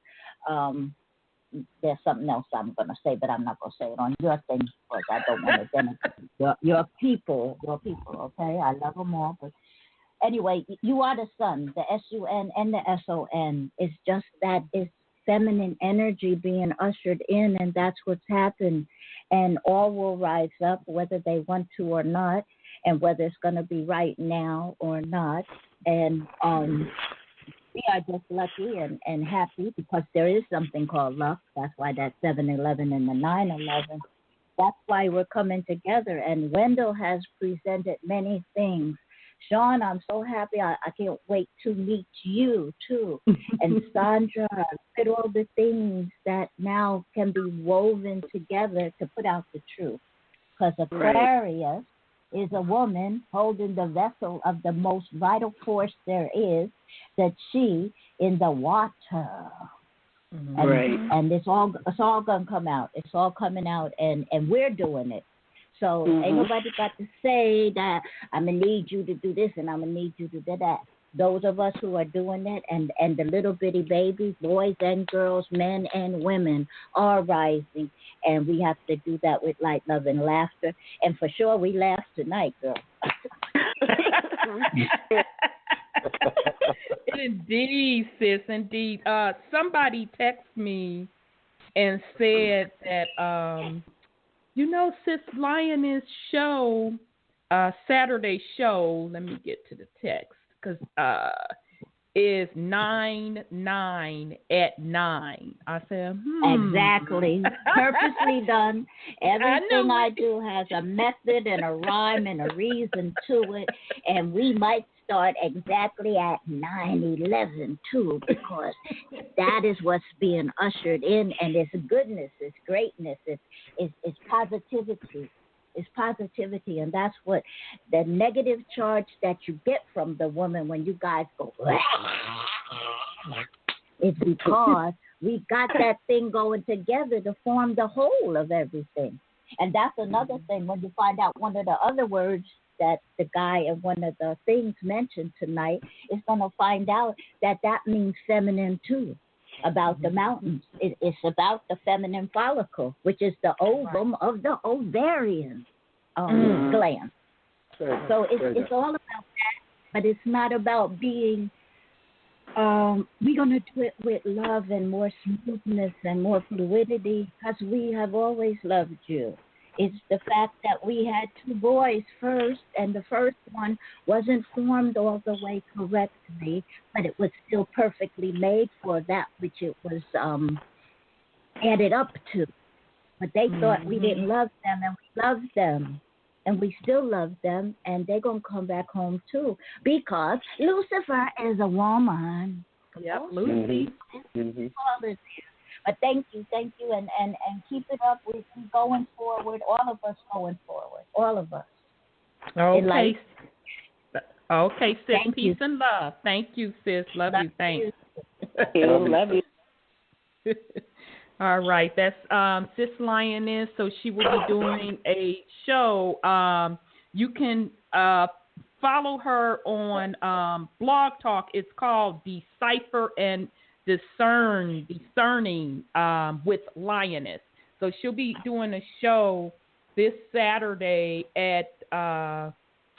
There's something else I'm going to say, but I'm not going to say it on your thing because I don't want to denigrate your people, okay? I love them all. But anyway, you are the sun, the S-U-N and the S-O-N. It's just that it's feminine energy being ushered in, and that's what's happened. And all will rise up, whether they want to or not, and whether it's going to be right now or not. And we are just lucky and happy because there is something called luck. That's why that 7-11 and the 9-11. That's why we're coming together. And Wendell has presented many things. Sean, I'm so happy. I can't wait to meet you, too. And Sandra, at all the things that now can be woven together to put out the truth. Because Aquarius is a woman holding the vessel of the most vital force there is, that she in the water. And it's all going to come out. It's all coming out, and we're doing it. So ain't nobody got to say that I'm going to need you to do this and I'm going to need you to do that. Those of us who are doing it, and the little bitty babies, boys and girls, men and women, are rising. And we have to do that with light, love, and laughter. And for sure, we laughed tonight, girl. Indeed, sis, indeed. Somebody texted me and said that, Sis Lioness show Saturday show, let me get to the text, because is 9/9 at 9. I said, Exactly. Purposely done. Everything I do has a method and a rhyme and a reason to it. And we might start exactly at 9/11 too, because that is what's being ushered in, and it's goodness, it's greatness, it's positivity. It's positivity, and that's what the negative charge that you get from the woman when you guys go, it's because we got that thing going together to form the whole of everything. And that's another thing when you find out one of the other words that the guy in one of the things mentioned tonight is going to find out that means feminine too. About the mountains. It's about the feminine follicle, which is the ovum of the ovarian gland. So it's all about that, but it's not about being, we're going to do it with love and more smoothness and more fluidity, because we have always loved you. It's the fact that we had 2 boys first, and the first one wasn't formed all the way correctly, but it was still perfectly made for that which it was added up to. But they thought we didn't love them, and we loved them, and we still love them, and they're going to come back home too, because Lucifer is a woman. Yep, Lucy. But thank you, and keep it up. We're going forward, all of us going forward, all of us. Okay. Okay, sis, Thank peace and love. Thank you, sis. Love you. Thanks. Love you. All right, that's Sis Lioness. So she will be doing a show. You can follow her on Blog Talk. It's called Decipher and Discerning with Lioness. So she'll be doing a show this Saturday at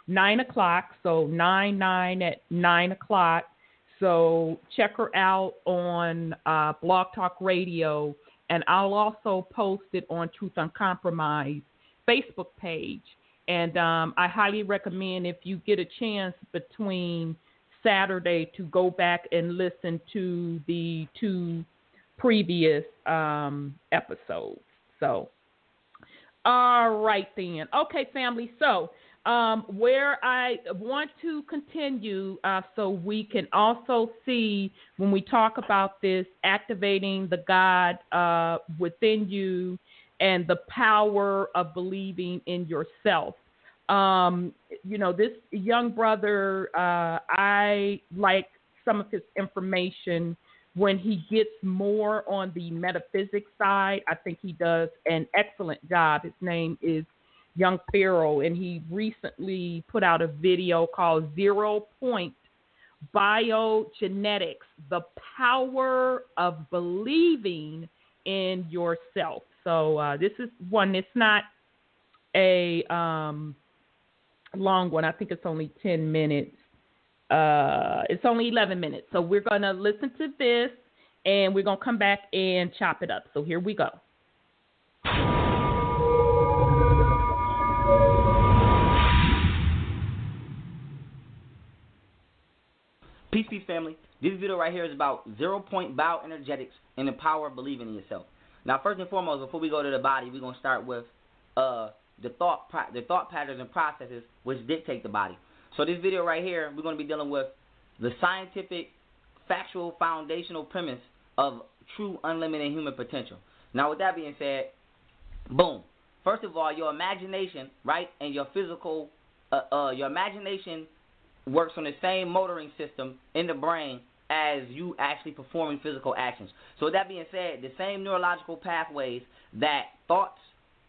9 o'clock. So 9/9 at 9 o'clock. So check her out on Blog Talk Radio, and I'll also post it on Truth Uncompromised Facebook page. And I highly recommend, if you get a chance between Saturday, to go back and listen to the 2 previous episodes. So, all right then. Okay, family. So, where I want to continue, so we can also see when we talk about this, activating the God within you and the power of believing in yourself. This young brother, I like some of his information when he gets more on the metaphysics side. I think he does an excellent job. His name is Young Pharaoh, and he recently put out a video called 0 Point Biogenetics, the Power of Believing in Yourself. So this is one, it's not a long one. I think it's only 10 minutes. It's only 11 minutes. So we're going to listen to this, and we're going to come back and chop it up. So here we go. Peace, family. This video right here is about 0 Point Bioenergetics and the power of believing in yourself. Now, first and foremost, before we go to the body, we're going to start with the thought patterns and processes which dictate the body. So this video right here, we're going to be dealing with the scientific, factual, foundational premise of true unlimited human potential. Now, with that being said, boom. First of all, your imagination, right, and your physical, your imagination works on the same motoring system in the brain as you actually performing physical actions. So with that being said, the same neurological pathways that thoughts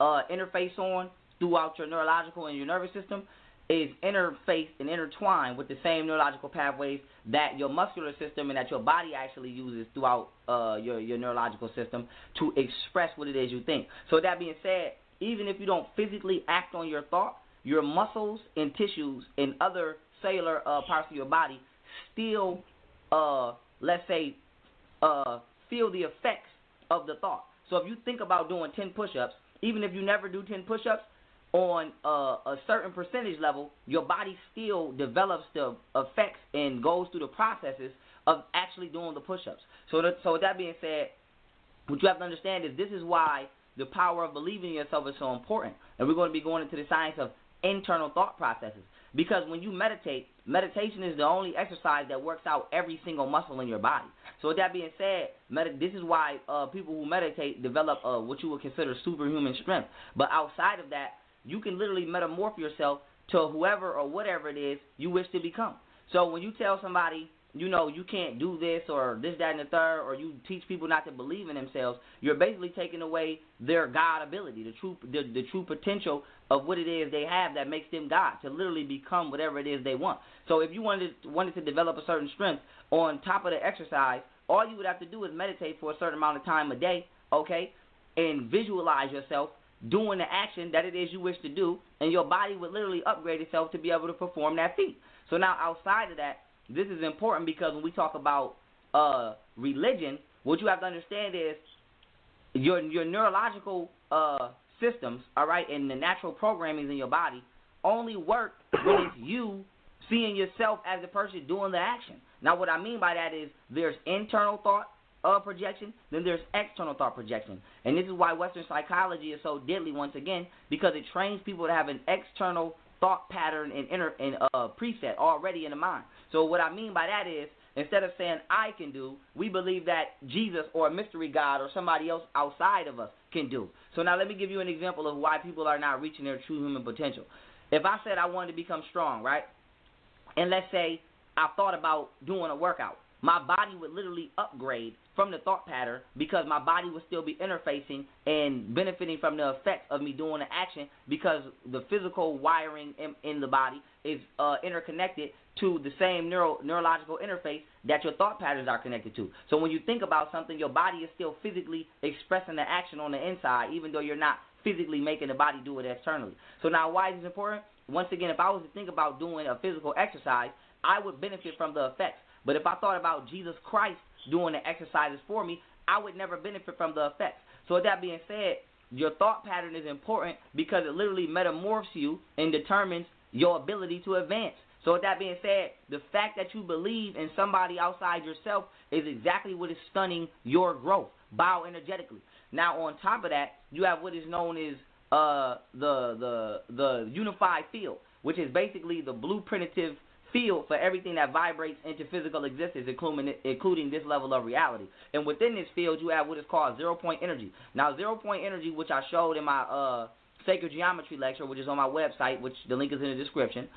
interface on throughout your neurological and your nervous system is interfaced and intertwined with the same neurological pathways that your muscular system and that your body actually uses throughout your neurological system to express what it is you think. So with that being said, even if you don't physically act on your thought, your muscles and tissues and other cellular parts of your body still, let's say, feel the effects of the thought. So if you think about doing 10 push-ups, even if you never do 10 push-ups, on a certain percentage level, your body still develops the effects and goes through the processes of actually doing the push-ups. So with that being said, what you have to understand is this is why the power of believing in yourself is so important. And we're going to be going into the science of internal thought processes. Because when you meditate, meditation is the only exercise that works out every single muscle in your body. So with that being said, this is why people who meditate develop what you would consider superhuman strength. But outside of that, you can literally metamorph yourself to whoever or whatever it is you wish to become. So when you tell somebody, you know, you can't do this or this, that, and the third, or you teach people not to believe in themselves, you're basically taking away their God ability, the true potential of what it is they have that makes them God, to literally become whatever it is they want. So if you wanted to develop a certain strength on top of the exercise, all you would have to do is meditate for a certain amount of time a day, okay, and visualize yourself doing the action that it is you wish to do, and your body would literally upgrade itself to be able to perform that feat. So now outside of that, this is important because when we talk about religion, what you have to understand is your neurological systems, all right, and the natural programmings in your body only work when it's you seeing yourself as the person doing the action. Now, what I mean by that is there's internal thought projection, then there's external thought projection. And this is why Western psychology is so deadly once again, because it trains people to have an external thought pattern and preset already in the mind. So what I mean by that is, instead of saying I can do, we believe that Jesus or a mystery God or somebody else outside of us can do. So now let me give you an example of why people are not reaching their true human potential. If I said I wanted to become strong, right, and let's say I thought about doing a workout, my body would literally upgrade from the thought pattern because my body would still be interfacing and benefiting from the effect of me doing the action because the physical wiring in the body is interconnected to the same neurological interface that your thought patterns are connected to. So when you think about something, your body is still physically expressing the action on the inside, even though you're not physically making the body do it externally. So now why is this important? Once again, if I was to think about doing a physical exercise, I would benefit from the effects. But if I thought about Jesus Christ doing the exercises for me, I would never benefit from the effects. So with that being said, your thought pattern is important because it literally metamorphs you and determines your ability to advance. So with that being said, the fact that you believe in somebody outside yourself is exactly what is stunning your growth bioenergetically. Now on top of that, you have what is known as the unified field, which is basically the blueprintative field for everything that vibrates into physical existence, including this level of reality. And within this field, you have what is called zero-point energy. Now, zero-point energy, which I showed in my sacred geometry lecture, which is on my website, which the link is in the description,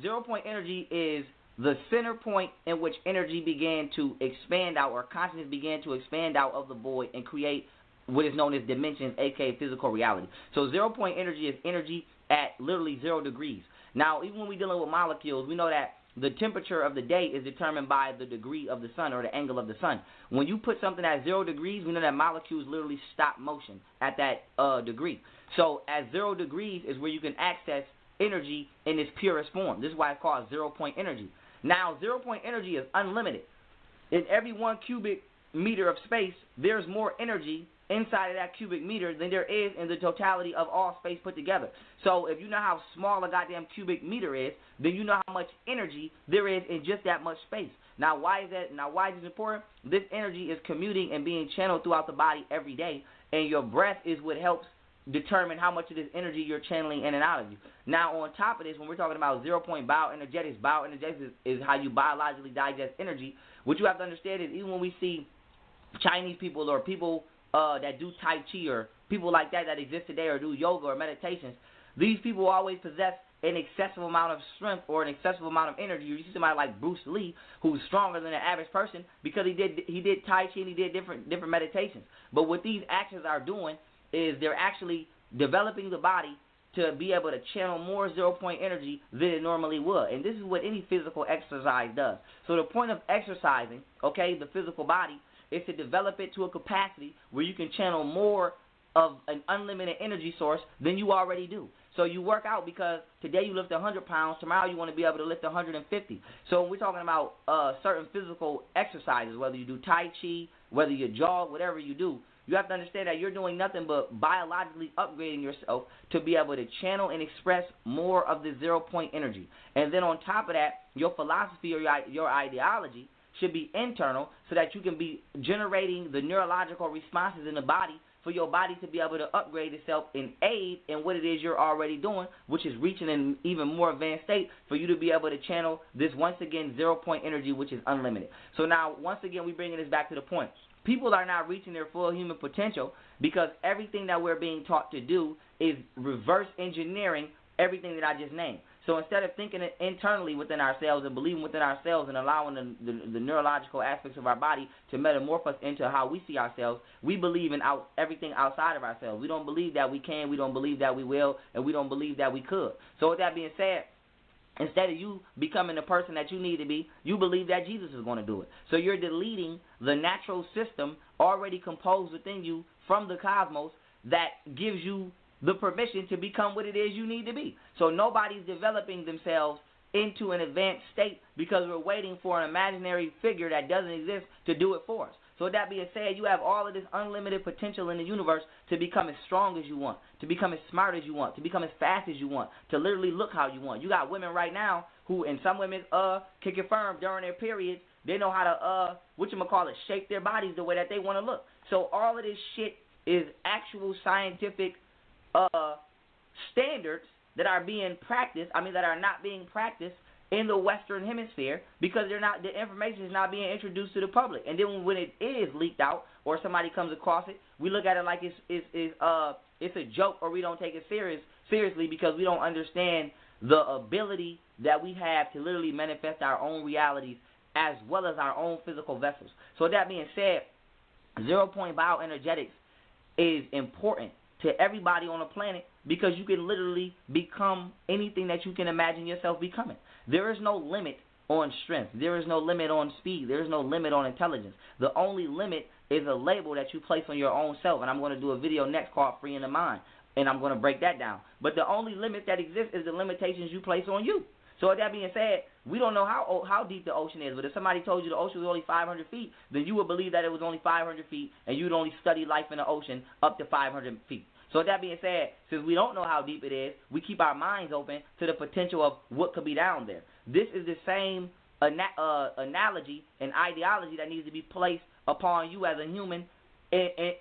zero-point energy is the center point in which energy began to expand out, or consciousness began to expand out of the void and create what is known as dimensions, aka physical reality. So zero-point energy is energy at literally 0 degrees. Now, even when we're dealing with molecules, we know that the temperature of the day is determined by the degree of the sun or the angle of the sun. When you put something at 0 degrees, we know that molecules literally stop motion at that degree. So at 0 degrees is where you can access energy in its purest form. This is why it's called zero-point energy. Now, zero-point energy is unlimited. In every 1 cubic meter of space, there's more energy inside of that cubic meter than there is in the totality of all space put together. So if you know how small a goddamn cubic meter is, then you know how much energy there is in just that much space. Now why is that? Now why is this important? This energy is commuting and being channeled throughout the body every day, and your breath is what helps determine how much of this energy you're channeling in and out of you. Now on top of this, when we're talking about zero-point bioenergetics is how you biologically digest energy. What you have to understand is even when we see Chinese people or people that do Tai Chi or people like that exist today or do yoga or meditations, these people always possess an excessive amount of strength or an excessive amount of energy. You see somebody like Bruce Lee, who's stronger than the average person because he did Tai Chi and he did different meditations. But what these actions are doing is they're actually developing the body to be able to channel more zero-point energy than it normally would. And this is what any physical exercise does. So the point of exercising, okay, the physical body, is to develop it to a capacity where you can channel more of an unlimited energy source than you already do. So you work out because today you lift 100 pounds, tomorrow you want to be able to lift 150. So when we're talking about certain physical exercises, whether you do Tai Chi, whether you jog, whatever you do, you have to understand that you're doing nothing but biologically upgrading yourself to be able to channel and express more of the 0-point energy. And then on top of that, your philosophy or your ideology should be internal so that you can be generating the neurological responses in the body for your body to be able to upgrade itself and aid in what it is you're already doing, which is reaching an even more advanced state for you to be able to channel this, once again, 0-point energy, which is unlimited. So now, once again, we're bringing this back to the point. People are not reaching their full human potential because everything that we're being taught to do is reverse engineering everything that I just named. So instead of thinking it internally within ourselves and believing within ourselves and allowing the neurological aspects of our body to metamorphose into how we see ourselves, we believe in everything outside of ourselves. We don't believe that we can, we don't believe that we will, and we don't believe that we could. So with that being said, instead of you becoming the person that you need to be, you believe that Jesus is going to do it. So you're deleting the natural system already composed within you from the cosmos that gives you the permission to become what it is you need to be. So nobody's developing themselves into an advanced state because we're waiting for an imaginary figure that doesn't exist to do it for us. So with that being said, you have all of this unlimited potential in the universe to become as strong as you want, to become as smart as you want, to become as fast as you want, to literally look how you want. You got women right now who, and some women can confirm during their periods, they know how to, shape their bodies the way that they want to look. So all of this shit is actual scientific standards that are not being practiced in the Western Hemisphere because the information is not being introduced to the public. And then when it is leaked out or somebody comes across it, we look at it like it's a joke, or we don't take it seriously because we don't understand the ability that we have to literally manifest our own realities as well as our own physical vessels. So with that being said, 0-point bioenergetics is important to everybody on the planet because you can literally become anything that you can imagine yourself becoming. There is no limit on strength. There is no limit on speed. There is no limit on intelligence. The only limit is a label that you place on your own self, and I'm going to do a video next called Freeing the Mind, and I'm going to break that down. But the only limit that exists is the limitations you place on you. So with that being said, we don't know how deep the ocean is, but if somebody told you the ocean was only 500 feet, then you would believe that it was only 500 feet, and you'd only study life in the ocean up to 500 feet. So with that being said, since we don't know how deep it is, we keep our minds open to the potential of what could be down there. This is the same analogy and ideology that needs to be placed upon you as a human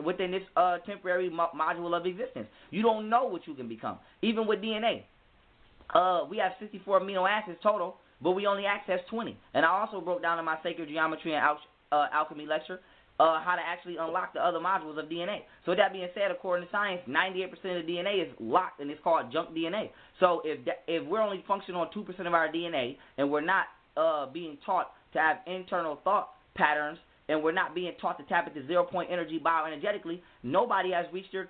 within this temporary module of existence. You don't know what you can become. Even with DNA, we have 64 amino acids total, but we only access 20. And I also broke down in my Sacred Geometry and Alchemy lecture how to actually unlock the other modules of DNA. So with that being said, according to science, 98% of the DNA is locked, and it's called junk DNA. So if we're only functioning on 2% of our DNA, and we're not being taught to have internal thought patterns, and we're not being taught to tap into 0-point energy bioenergetically, nobody has reached their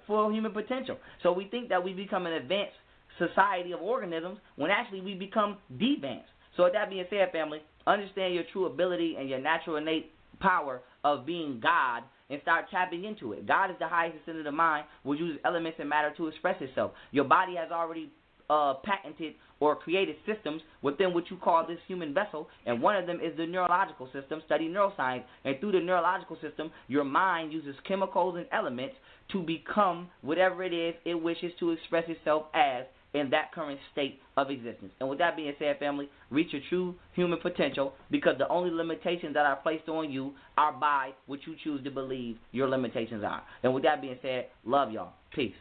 full human potential. So we think that we become an advanced society of organisms when actually we become de-advanced. So with that being said, family, understand your true ability and your natural innate power of being God and start tapping into it. God is the highest ascent of the mind, which uses elements and matter to express itself. Your body has already patented or created systems within what you call this human vessel, and one of them is the neurological system. Study neuroscience, and through the neurological system, your mind uses chemicals and elements to become whatever it is it wishes to express itself as in that current state of existence. And with that being said, family, reach your true human potential, because the only limitations that are placed on you are by what you choose to believe your limitations are. And with that being said, love y'all. Peace.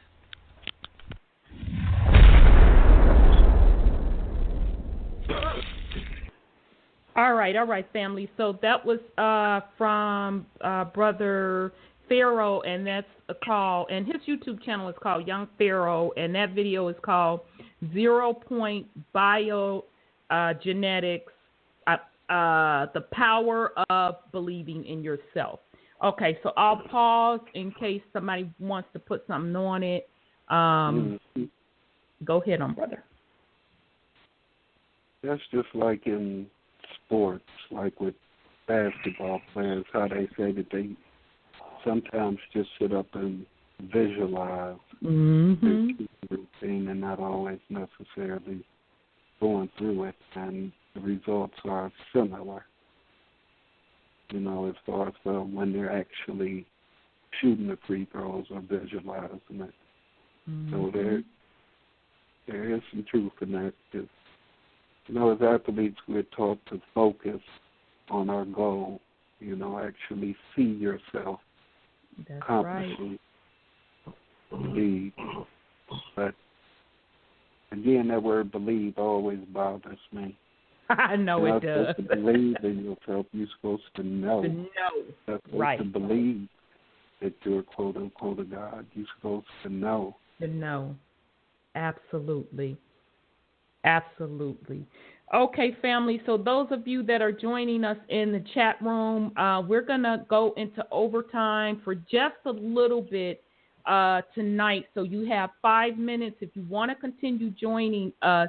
All right, family. So that was from Brother Pharaoh, and that's a call, and his YouTube channel is called Young Pharaoh, and that video is called 0-Point Biogenetics, the Power of Believing in Yourself. Okay, so I'll pause in case somebody wants to put something on it. Go ahead on, brother. That's just like in sports, like with basketball players, how they say that they sometimes just sit up and visualize their routine and not always necessarily going through it, and the results are similar, as far as when they're actually shooting the free throws or visualizing it. So there is some truth in that. As athletes, we're taught to focus on our goal, actually see yourself accomplishing the. But again, that word believe always bothers me. I know it does. You're not supposed to believe in yourself. You're supposed to know. You're supposed to believe that you're quote unquote a God. You're supposed to know. To know. Absolutely. Absolutely. Okay, family. So those of you that are joining us in the chat room, we're going to go into overtime for just a little bit tonight. So you have 5 minutes. If you want to continue joining us,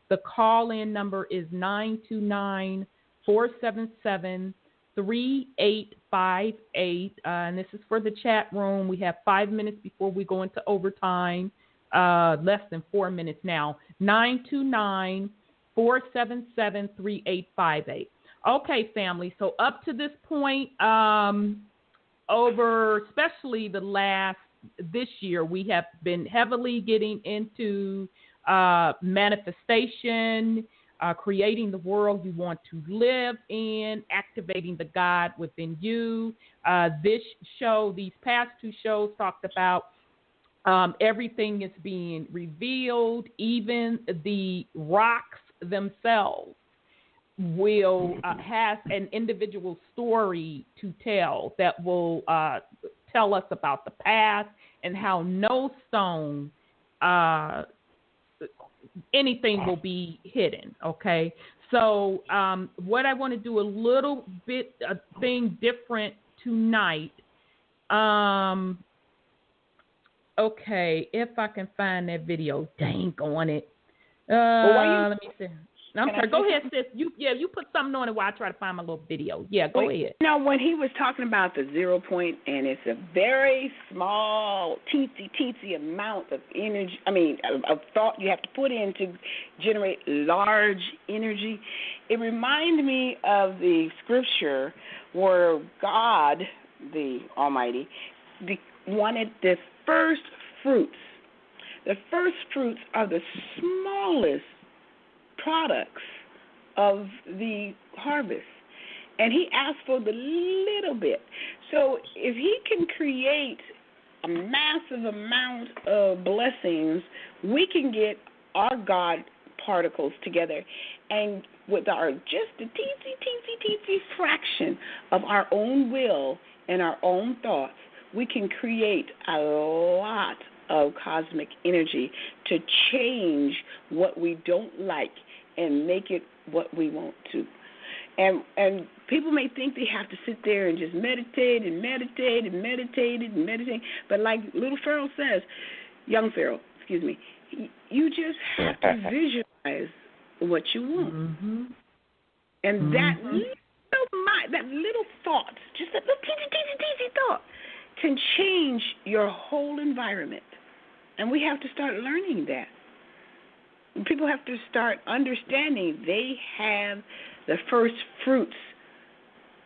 the call-in number is 929-477-3858. And this is for the chat room. We have 5 minutes before we go into overtime. Less than 4 minutes now. 929-477-3858. Okay, family. So up to this point, over especially this year, we have been heavily getting into manifestation, creating the world you want to live in, activating the God within you. These past 2 shows talked about everything is being revealed, even the rocks themselves will have an individual story to tell that will tell us about the past and how no stone, anything will be hidden, okay? So what I want to do a little bit, a thing different tonight, okay, if I can find that video, dang on it. Let me see. I'm sorry. Go ahead, sis. You put something on it while I try to find my little video. Yeah, go ahead. When he was talking about the 0 point, and it's a very small, teensy amount of energy, of thought you have to put in to generate large energy, it reminded me of the scripture where God, the Almighty, wanted the first fruits. The first fruits are the smallest products of the harvest. And he asked for the little bit. So if he can create a massive amount of blessings, we can get our God particles together and with our just a teensy fraction of our own will and our own thoughts, we can create a lot of cosmic energy to change what we don't like and make it what we want to. And people may think they have to sit there and just meditate. But like little Pharaoh says, young Pharaoh, you just have to visualize what you want. Mm-hmm. And that little thought, just that little teensy thought, can change your whole environment. And we have to start learning that. People have to start understanding they have the first fruits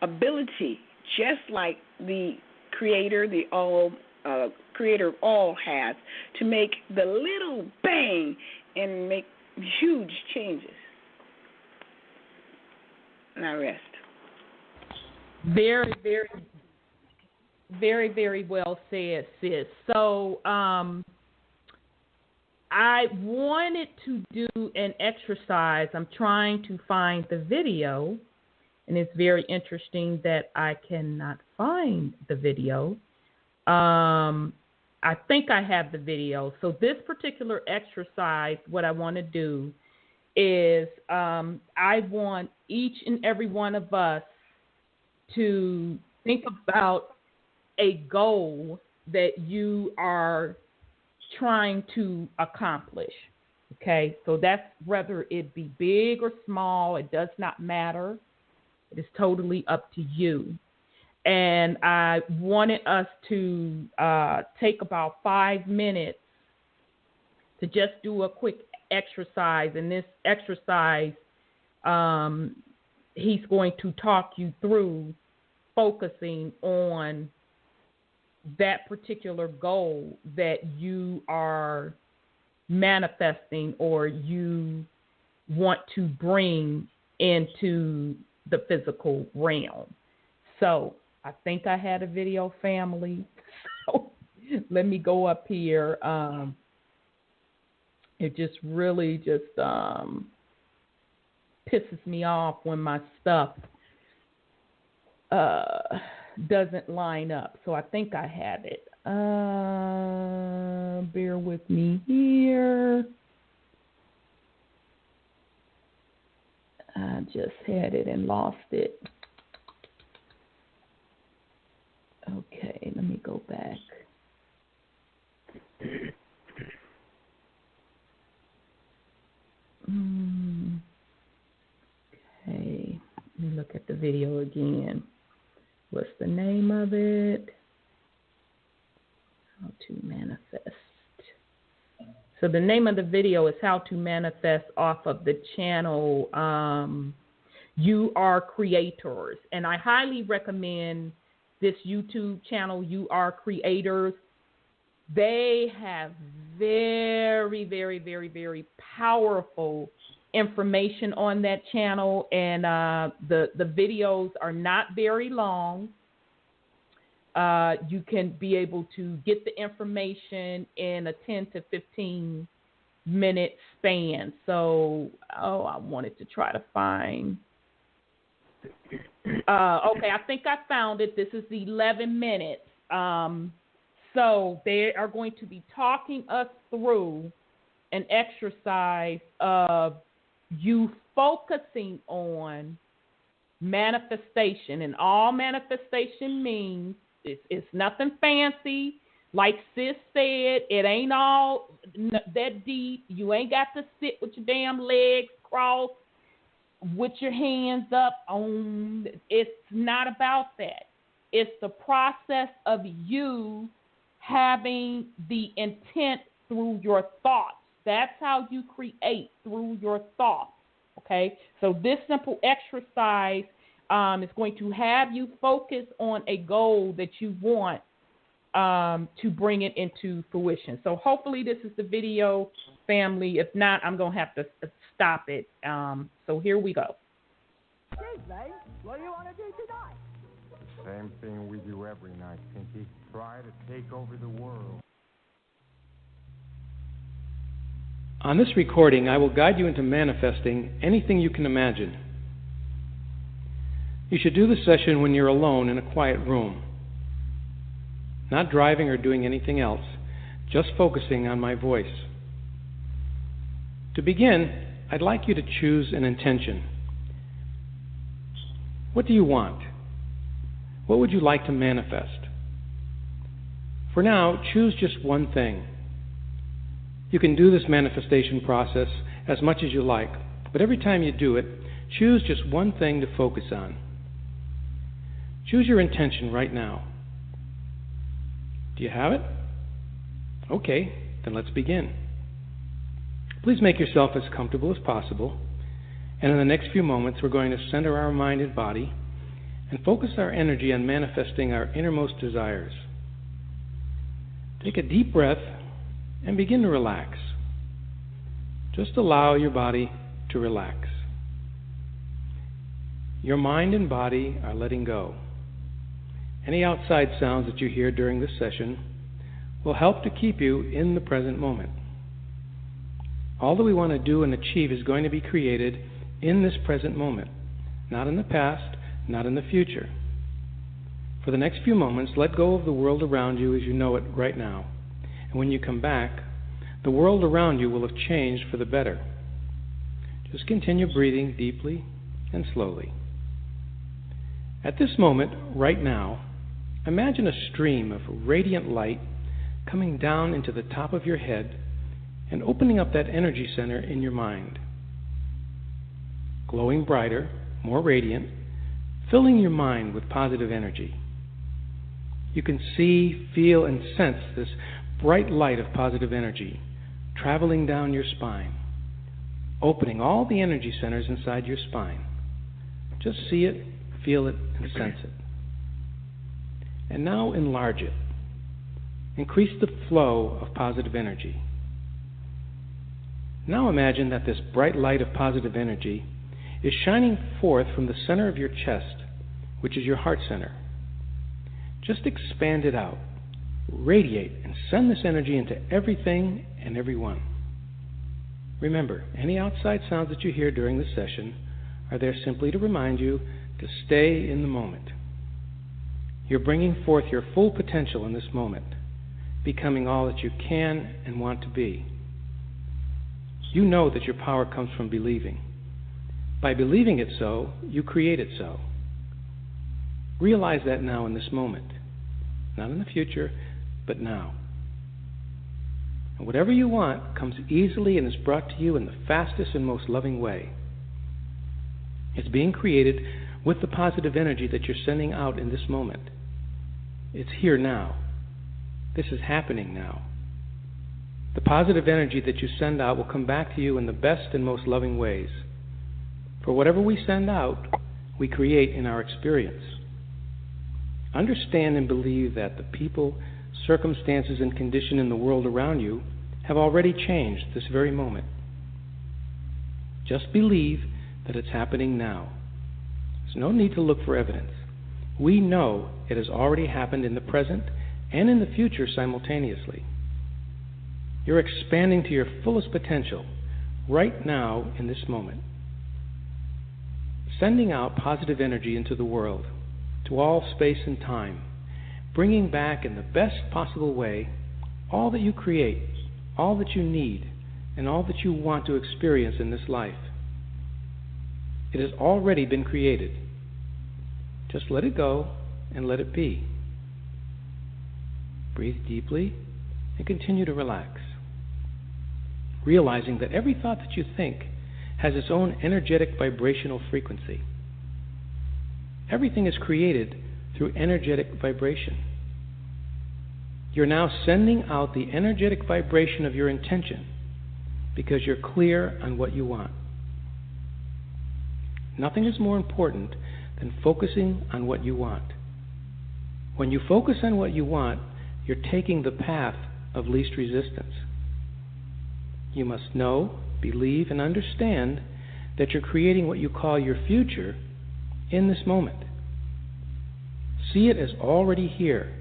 ability, just like the Creator, Creator of all has, to make the little bang and make huge changes. And I rest. Very, very, very, very well said, sis. So, I wanted to do an exercise. I'm trying to find the video, and it's very interesting that I cannot find the video. I think I have the video. So this particular exercise, what I want to do is I want each and every one of us to think about a goal that you are trying to accomplish. Okay, so that's whether it be big or small, it does not matter. It is totally up to you. And I wanted us to take about 5 minutes to just do a quick exercise. And this exercise, he's going to talk you through focusing on that particular goal that you are manifesting or you want to bring into the physical realm. So I think I had a video, family. So let me go up here. It just really pisses me off when my stuff doesn't line up. So I think I had it. Bear with me here. I just had it and lost it. Okay, let me go back. Okay, let me look at the video again. What's the name of it? How to manifest. So the name of the video is How to Manifest off of the channel You Are Creators. And I highly recommend this YouTube channel, You Are Creators. They have very, very, very, very powerful information on that channel. And the videos are not very long. You can be able to get the information in a 10 to 15 minute span. So, I wanted to try to find. Okay, I think I found it. This is 11 minutes. So they are going to be talking us through an exercise of you focusing on manifestation. And all manifestation means it's nothing fancy. Like Sis said, it ain't all that deep. You ain't got to sit with your damn legs crossed with your hands up. It's not about that. It's the process of you having the intent through your thoughts. That's how you create, through your thoughts. Okay? So this simple exercise is going to have you focus on a goal that you want to bring it into fruition. So hopefully this is the video, family. If not, I'm going to have to stop it. So here we go. What do you want to do tonight? Same thing we do every night, Pinky. Try to take over the world. On this recording, I will guide you into manifesting anything you can imagine. You should do the session when you're alone in a quiet room, not driving or doing anything else, just focusing on my voice. To begin, I'd like you to choose an intention. What do you want? What would you like to manifest? For now, choose just one thing. You can do this manifestation process as much as you like, but every time you do it, choose just one thing to focus on. Choose your intention right now. Do you have it? Okay, then let's begin. Please make yourself as comfortable as possible, and in the next few moments we're going to center our mind and body and focus our energy on manifesting our innermost desires. Take a deep breath and begin to relax. Just allow your body to relax. Your mind and body are letting go. Any outside sounds that you hear during this session will help to keep you in the present moment. All that we want to do and achieve is going to be created in this present moment, not in the past, not in the future. For the next few moments, let go of the world around you as you know it right now. And when you come back, the world around you will have changed for the better. Just continue breathing deeply and slowly. At this moment, right now, imagine a stream of radiant light coming down into the top of your head and opening up that energy center in your mind. Glowing brighter, more radiant, filling your mind with positive energy. You can see, feel, and sense this bright light of positive energy traveling down your spine, opening all the energy centers inside your spine. Just see it, feel it, and sense it. And now enlarge it. increase the flow of positive energy. Now imagine that this bright light of positive energy is shining forth from the center of your chest, which is your heart center. Just expand it out, radiate, and send this energy into everything and everyone. Remember, any outside sounds that you hear during this session are there simply to remind you to stay in the moment. You're bringing forth your full potential in this moment, becoming all that you can and want to be. You know that your power comes from believing. By believing it so, you create it so. Realize that now in this moment. Not in the future, but now. And whatever you want comes easily and is brought to you in the fastest and most loving way. It's being created with the positive energy that you're sending out in this moment. It's here now. This is happening now. The positive energy that you send out will come back to you in the best and most loving ways. For whatever we send out, we create in our experience. Understand and believe that the people, circumstances, and condition in the world around you have already changed this very moment. Just believe that it's happening now. There's no need to look for evidence. We know it has already happened in the present and in the future simultaneously. You're expanding to your fullest potential right now in this moment. Sending out positive energy into the world, to all space and time, bringing back in the best possible way all that you create, all that you need, and all that you want to experience in this life. It has already been created. Just let it go and let it be. Breathe deeply and continue to relax, realizing that every thought that you think has its own energetic vibrational frequency. Everything is created through energetic vibration. You're now sending out the energetic vibration of your intention because you're clear on what you want. Nothing is more important than focusing on what you want. When you focus on what you want, you're taking the path of least resistance. You must know, believe, and understand that you're creating what you call your future in this moment. See it as already here.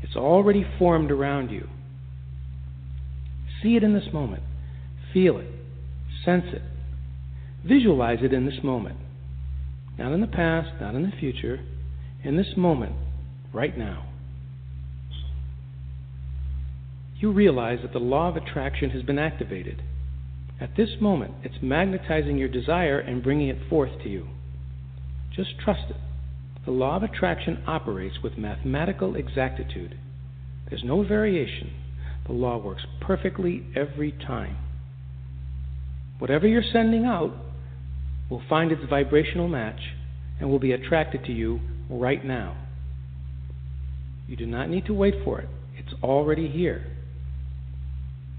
It's already formed around you. See it in this moment. Feel it. Sense it. Visualize it in this moment. Not in the past, not in the future. In this moment, right now. You realize that the law of attraction has been activated. At this moment, it's magnetizing your desire and bringing it forth to you. Just trust it. The law of attraction operates with mathematical exactitude. There's no variation. The law works perfectly every time. Whatever you're sending out will find its vibrational match and will be attracted to you right now. You do not need to wait for it. It's already here.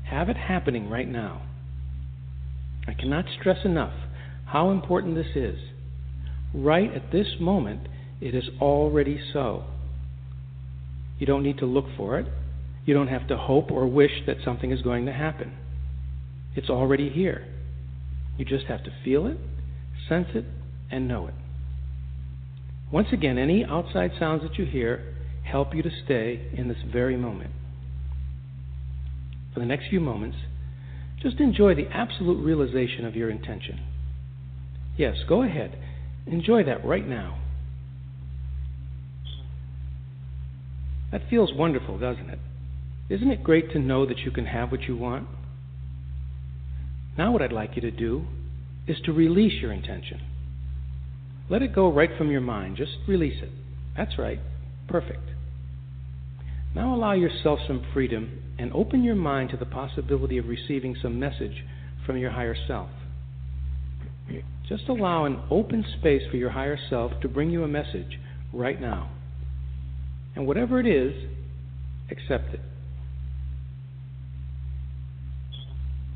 Have it happening right now. I cannot stress enough how important this is. Right at this moment, it is already so. You don't need to look for it. You don't have to hope or wish that something is going to happen. It's already here. You just have to feel it, sense it, and know it. Once again, any outside sounds that you hear help you to stay in this very moment. For the next few moments, just enjoy the absolute realization of your intention. Yes, go ahead. Enjoy that right now. That feels wonderful, doesn't it? Isn't it great to know that you can have what you want? Now what I'd like you to do is to release your intention. Let it go right from your mind. Just release it. That's right. Perfect. Now allow yourself some freedom and open your mind to the possibility of receiving some message from your higher self. Just allow an open space for your higher self to bring you a message right now. And whatever it is, accept it.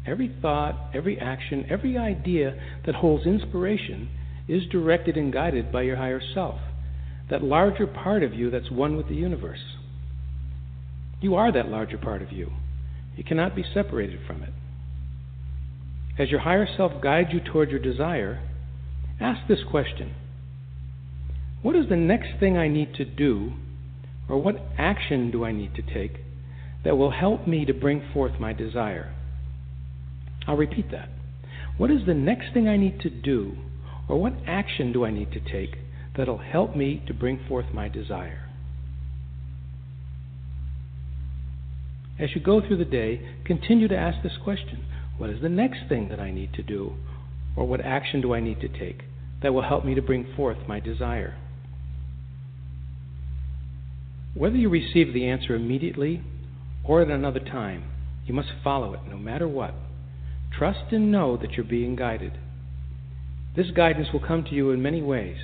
Every thought, every action, every idea that holds inspiration is directed and guided by your higher self, that larger part of you that's one with the universe. You are that larger part of you. You cannot be separated from it. As your higher self guides you toward your desire, ask this question: what is the next thing I need to do, or what action do I need to take that will help me to bring forth my desire? I'll repeat that. What is the next thing I need to do, or what action do I need to take that'll help me to bring forth my desire? As you go through the day, continue to ask this question: what is the next thing that I need to do, or what action do I need to take that will help me to bring forth my desire? Whether you receive the answer immediately or at another time, you must follow it no matter what. Trust and know that you're being guided. This guidance will come to you in many ways,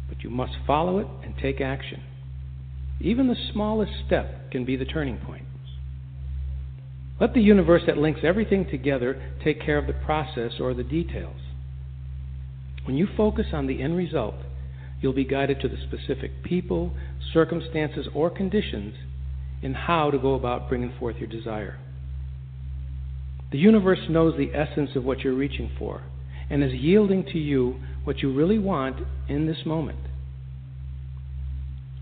but you must follow it and take action. Even the smallest step can be the turning point. Let the universe that links everything together take care of the process or the details. When you focus on the end result, you'll be guided to the specific people, circumstances, or conditions in how to go about bringing forth your desire. The universe knows the essence of what you're reaching for and is yielding to you what you really want in this moment.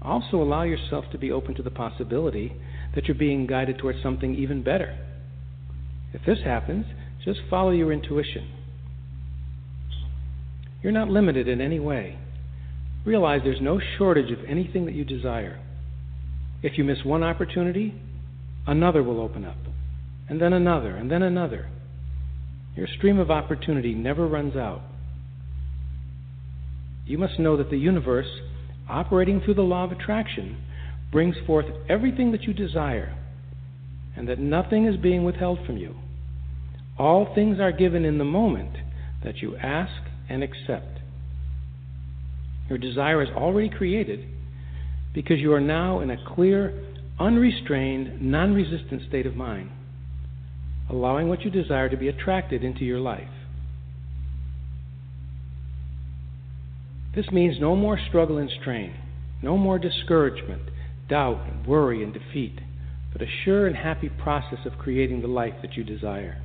Also allow yourself to be open to the possibility that you're being guided towards something even better. If this happens, just follow your intuition. You're not limited in any way. Realize there's no shortage of anything that you desire. If you miss one opportunity, another will open up, and then another, and then another. Your stream of opportunity never runs out. You must know that the universe, operating through the law of attraction, brings forth everything that you desire, and that nothing is being withheld from you. All things are given in the moment that you ask and accept. Your desire is already created because you are now in a clear, unrestrained, non-resistant state of mind, allowing what you desire to be attracted into your life. This means no more struggle and strain, no more discouragement, doubt, and worry and defeat, but a sure and happy process of creating the life that you desire.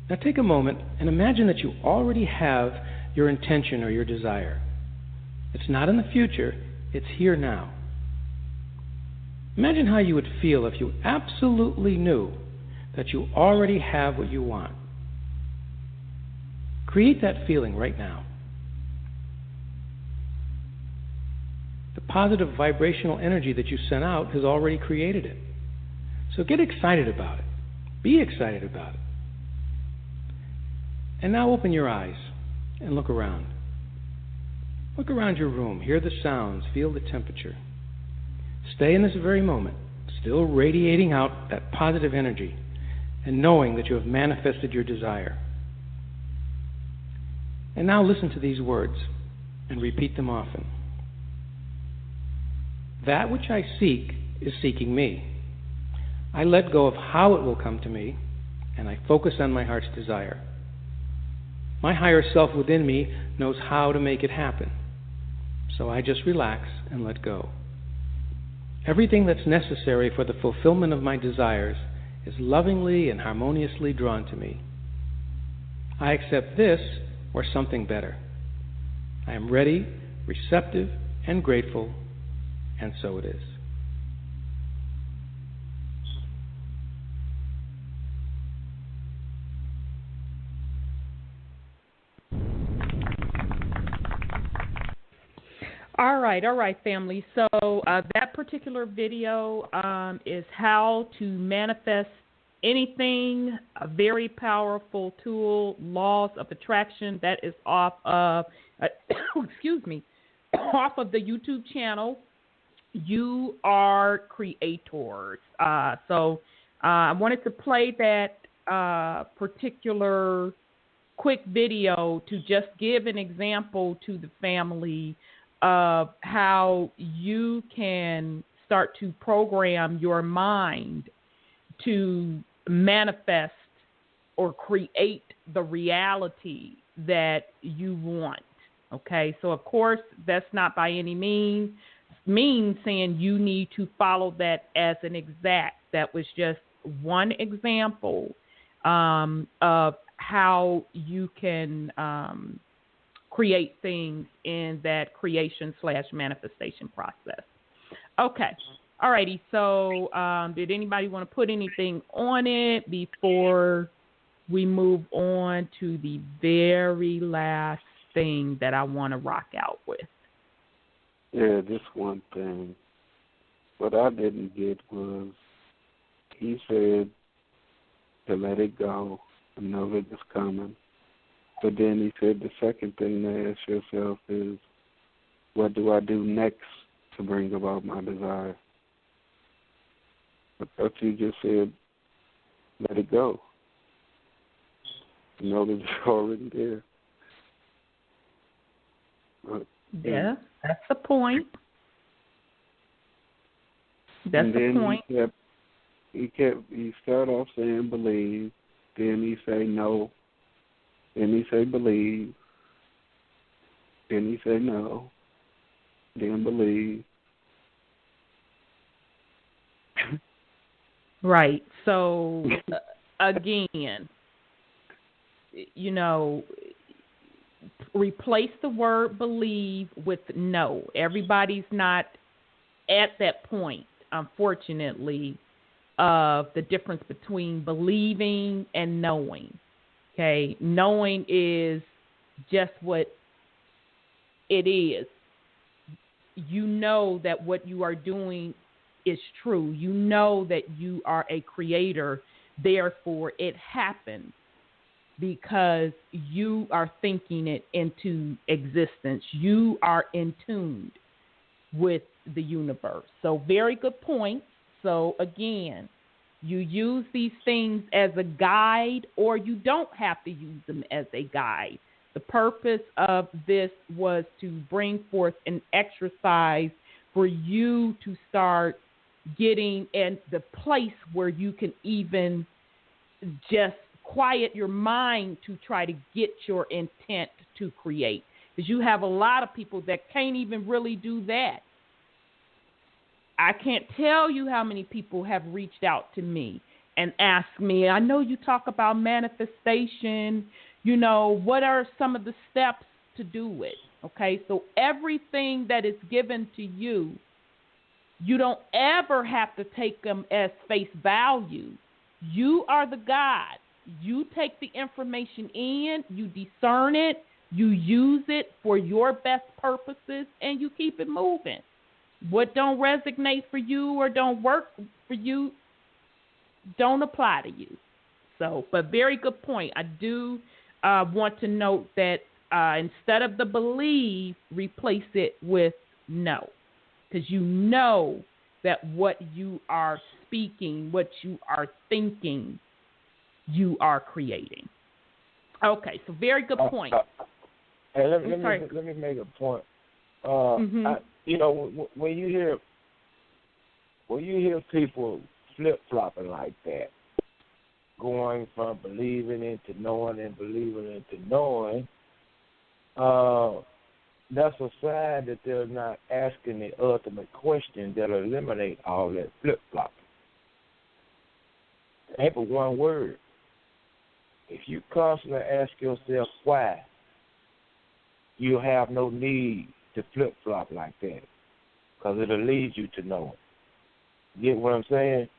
Now take a moment and imagine that you already have your intention or your desire. It's not in the future, it's here now. Imagine how you would feel if you absolutely knew that you already have what you want. Create that feeling right now. The positive vibrational energy that you sent out has already created it. So get excited about it. Be excited about it. And now open your eyes and look around. Look around your room. Hear the sounds. Feel the temperature. Stay in this very moment, still radiating out that positive energy and knowing that you have manifested your desire. And now listen to these words and repeat them often. That which I seek is seeking me. I let go of how it will come to me, and I focus on my heart's desire. My higher self within me knows how to make it happen, so I just relax and let go. Everything that's necessary for the fulfillment of my desires is lovingly and harmoniously drawn to me. I accept this or something better. I am ready, receptive, and grateful, and so it is. All right, family. So that particular video is how to manifest anything, a very powerful tool, laws of attraction. That is off of, off of the YouTube channel, You Are Creators. So I wanted to play that particular quick video to just give an example to the family of how you can start to program your mind to manifest or create the reality that you want. Okay, so of course, that's not by any means mean saying you need to follow that as an exact. That was just one example of how you can create things in that creation/manifestation process. Okay. All righty. So did anybody want to put anything on it before we move on to the very last thing that I want to rock out with? Yeah, just one thing. What I didn't get was he said to let it go and know that it's coming. But then he said the second thing to ask yourself is, what do I do next to bring about my desire? I thought you just said, let it go. Know that it's already there. Yeah, that's the point. That's the point. He started off saying believe, then he say no, then he say believe, then he say no, then believe. Right. So, again, replace the word believe with no. Everybody's not at that point, unfortunately, of the difference between believing and knowing. Okay? Knowing is just what it is. You know that what you are doing is true. You know that you are a creator. Therefore, it happens because you are thinking it into existence. You are in tune with the universe. So very good point. So again, you use these things as a guide, or you don't have to use them as a guide. The purpose of this was to bring forth an exercise for you to start getting in the place where you can even just quiet your mind to try to get your intent to create. Because you have a lot of people that can't even really do that. I can't tell you how many people have reached out to me and asked me, I know you talk about manifestation, what are some of the steps to do it? Okay, so everything that is given to you, you don't ever have to take them as face value. You are the God. You take the information in, you discern it, you use it for your best purposes, and you keep it moving. What don't resonate for you or don't work for you don't apply to you. So, but very good point. I do want to note that instead of the believe, replace it with no. Because you know that what you are speaking, what you are thinking, you are creating. Okay, so very good point. Hey, let me make a point. When you hear people flip flopping like that, going from believing into knowing and believing into knowing, that's a sign that they're not asking the ultimate question that'll eliminate all that flip flopping. Ain't but one word. If you constantly ask yourself why, you'll have no need to flip flop like that, because it'll lead you to knowing. Get what I'm saying?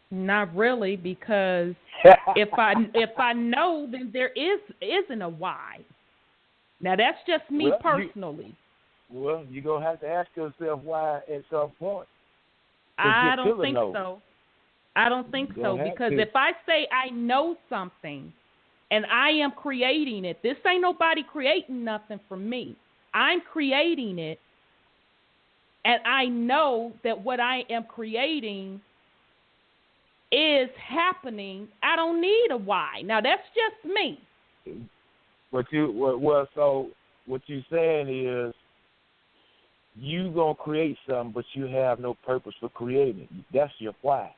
Not really, because if I know, then there isn't a why. Now that's just me personally. You're gonna have to ask yourself why at some point. I don't think so. I don't think so, because if I say I know something and I am creating it, this ain't nobody creating nothing for me. I'm creating it, and I know that what I am creating is happening. I don't need a why. Now that's just me. So what you're saying is you gonna create something, but you have no purpose for creating it. That's your why.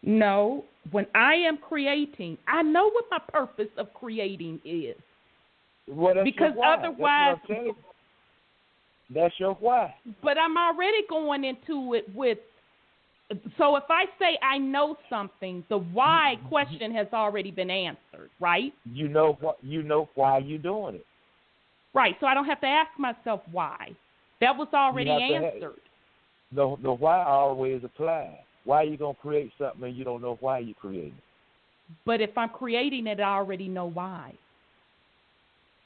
No, when I am creating, I know what my purpose of creating is. Well, that's because your why. otherwise, that's your why. But I'm already going into it with. So if I say I know something, the why question has already been answered, right? You know why you're doing it. Right. So I don't have to ask myself why. That was already answered. The why always applies. Why are you gonna create something and you don't know why you creating it? But if I'm creating it, I already know why.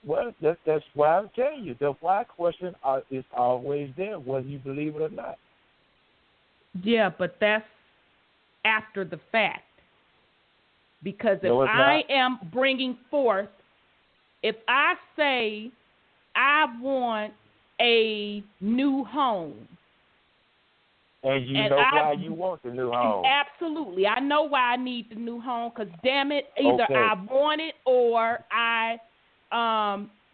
Well, that's why I'm telling you. The why question is always there, whether you believe it or not. Yeah, but that's after the fact. Because if I am bringing forth, if I say I want a new home. And you know why you want the new home. Absolutely. I know why I need the new home because, damn it, either I want it or I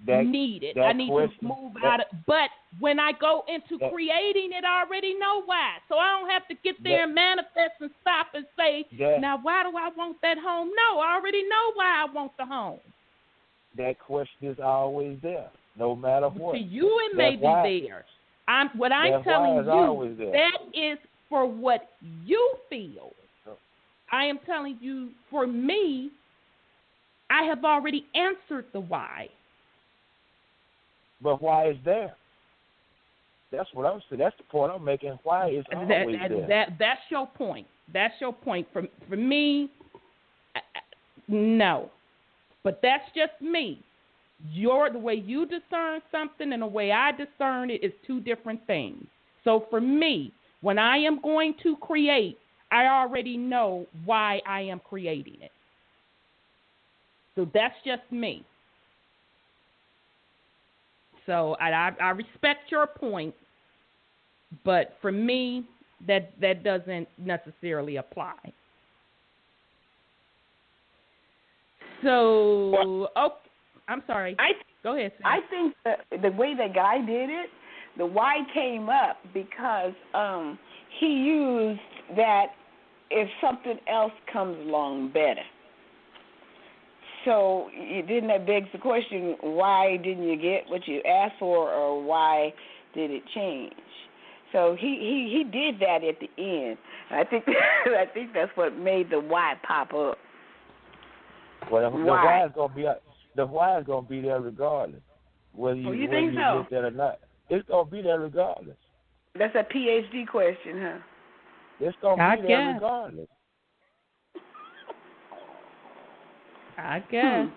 need it. I need to move out of it. But when I go into creating it, I already know why. So I don't have to get there and manifest and stop and say, now why do I want that home? No, I already know why I want the home. That question is always there, no matter what. To you, it may be there. What I'm telling you, that is for what you feel. I am telling you, for me, I have already answered the why. But why is there? That's what I'm saying. That's the point I'm making. Why is always there? That's your point. That's your point. For me, no. But that's just me. The way you discern something and the way I discern it is two different things. So for me, when I am going to create, I already know why I am creating it. So that's just me. So I respect your point, but for me, that doesn't necessarily apply. So, I'm sorry. Go ahead, Sam. I think the way the guy did it, the why came up because he used that if something else comes along better. So didn't that begs the question, why didn't you get what you asked for, or why did it change? So he did that at the end. I think that's what made the why pop up. Well, the why is gonna be there regardless, whether you get that or not. It's gonna be there regardless. That's a PhD question, huh? It's gonna be there regardless. I guess.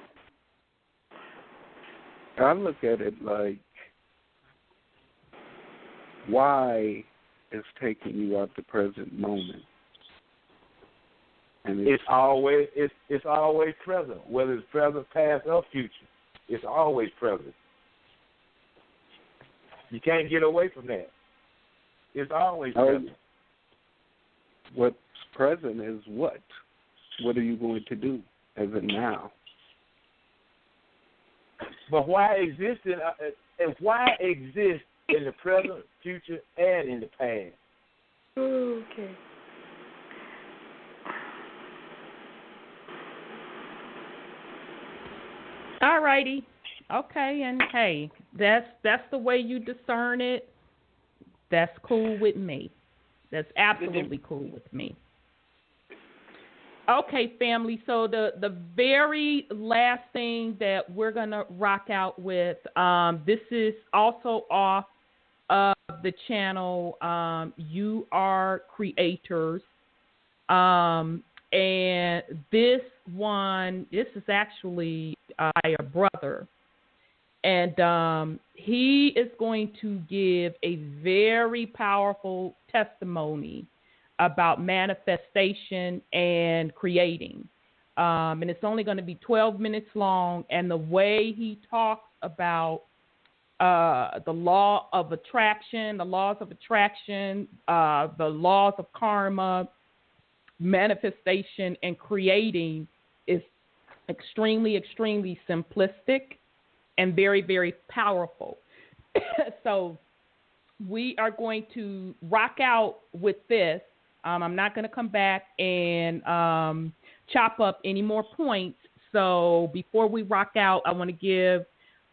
I look at it like, why is taking you out the present moment? And it's always present, whether it's present, past, or future. It's always present. You can't get away from that. It's always present. What's present is what? What are you going to do as of now? But why exist in the present, future, and in the past? Okay. All righty. Okay, and hey, that's the way you discern it. That's cool with me. That's absolutely cool with me. Okay, family, so the very last thing that we're going to rock out with, this is also off of the channel You Are Creators. And this is actually by a brother. And he is going to give a very powerful testimony about manifestation and creating. And it's only going to be 12 minutes long. And the way he talks about the law of attraction, the laws of attraction, the laws of karma, manifestation, and creating is extremely, extremely simplistic and very, very powerful. So we are going to rock out with this. I'm not going to come back and chop up any more points. So before we rock out, I want to give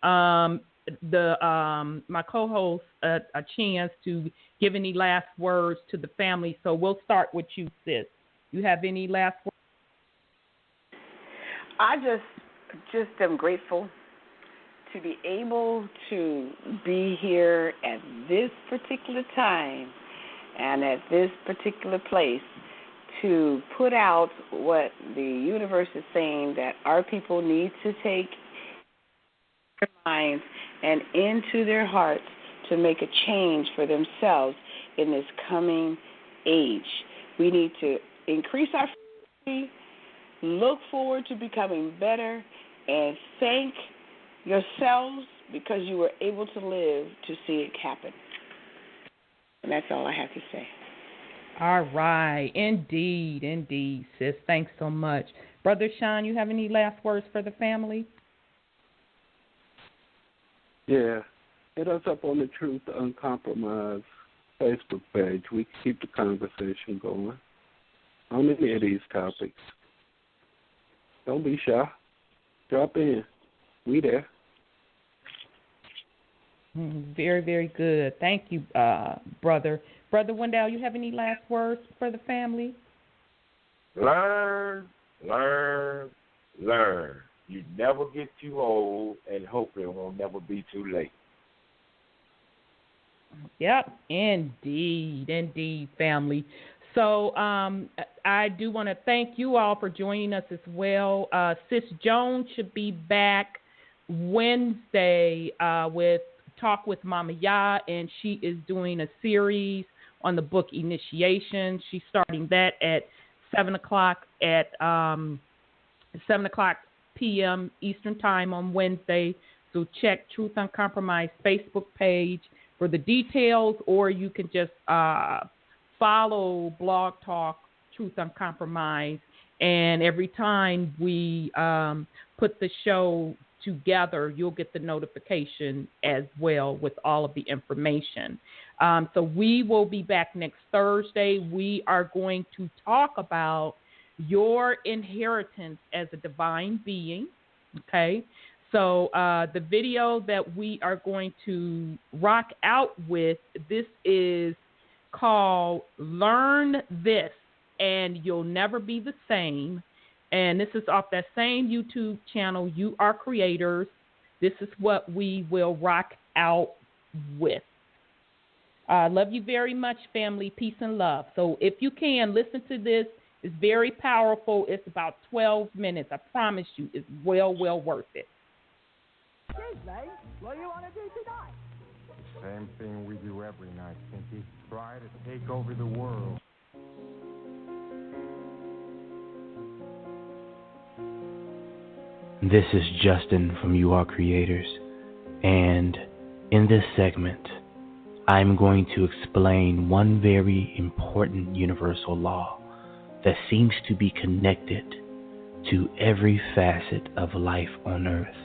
my co-host a chance to give any last words to the family. So we'll start with you, sis. You have any last words? I just am grateful to be able to be here at this particular time and at this particular place to put out what the universe is saying that our people need to take their minds and into their hearts to make a change for themselves in this coming age. We need to increase our frequency, look forward to becoming better, and thank yourselves because you were able to live to see it happen. And that's all I have to say. All right. Indeed, sis. Thanks so much. Brother Sean, you have any last words for the family? Yeah. Hit us up on the Truth Uncompromised Facebook page. We can keep the conversation going on any of these topics. Don't be shy. Drop in. We there. Very, very good. Thank you, brother. Brother Wendell, you have any last words for the family? Learn. You never get too old, and hopefully it will never be too late. Yep, indeed, family. So I do want to thank you all for joining us as well. Sis Jones should be back Wednesday with Talk with Mama Ya, and she is doing a series on the book Initiation. She's starting that at 7 o'clock p.m. Eastern Time on Wednesday. So check Truth Uncompromised Facebook page for the details, or you can just follow Blog Talk Truth Uncompromised. And every time we put the show together, you'll get the notification as well with all of the information. So we will be back next Thursday. We are going to talk about your inheritance as a divine being. Okay. So the video that we are going to rock out with, this is called Learn This and You'll Never Be the Same. And this is off that same YouTube channel, You Are Creators. This is what we will rock out with. Love you very much, family. Peace and love. So if you can, listen to this. It's very powerful. It's about 12 minutes. I promise you, it's well worth it. Excuse me, what do you want to do tonight? Same thing we do every night, Pinky. Try to take over the world. This is Justin from You Are Creators, and in this segment, I'm going to explain one very important universal law that seems to be connected to every facet of life on Earth.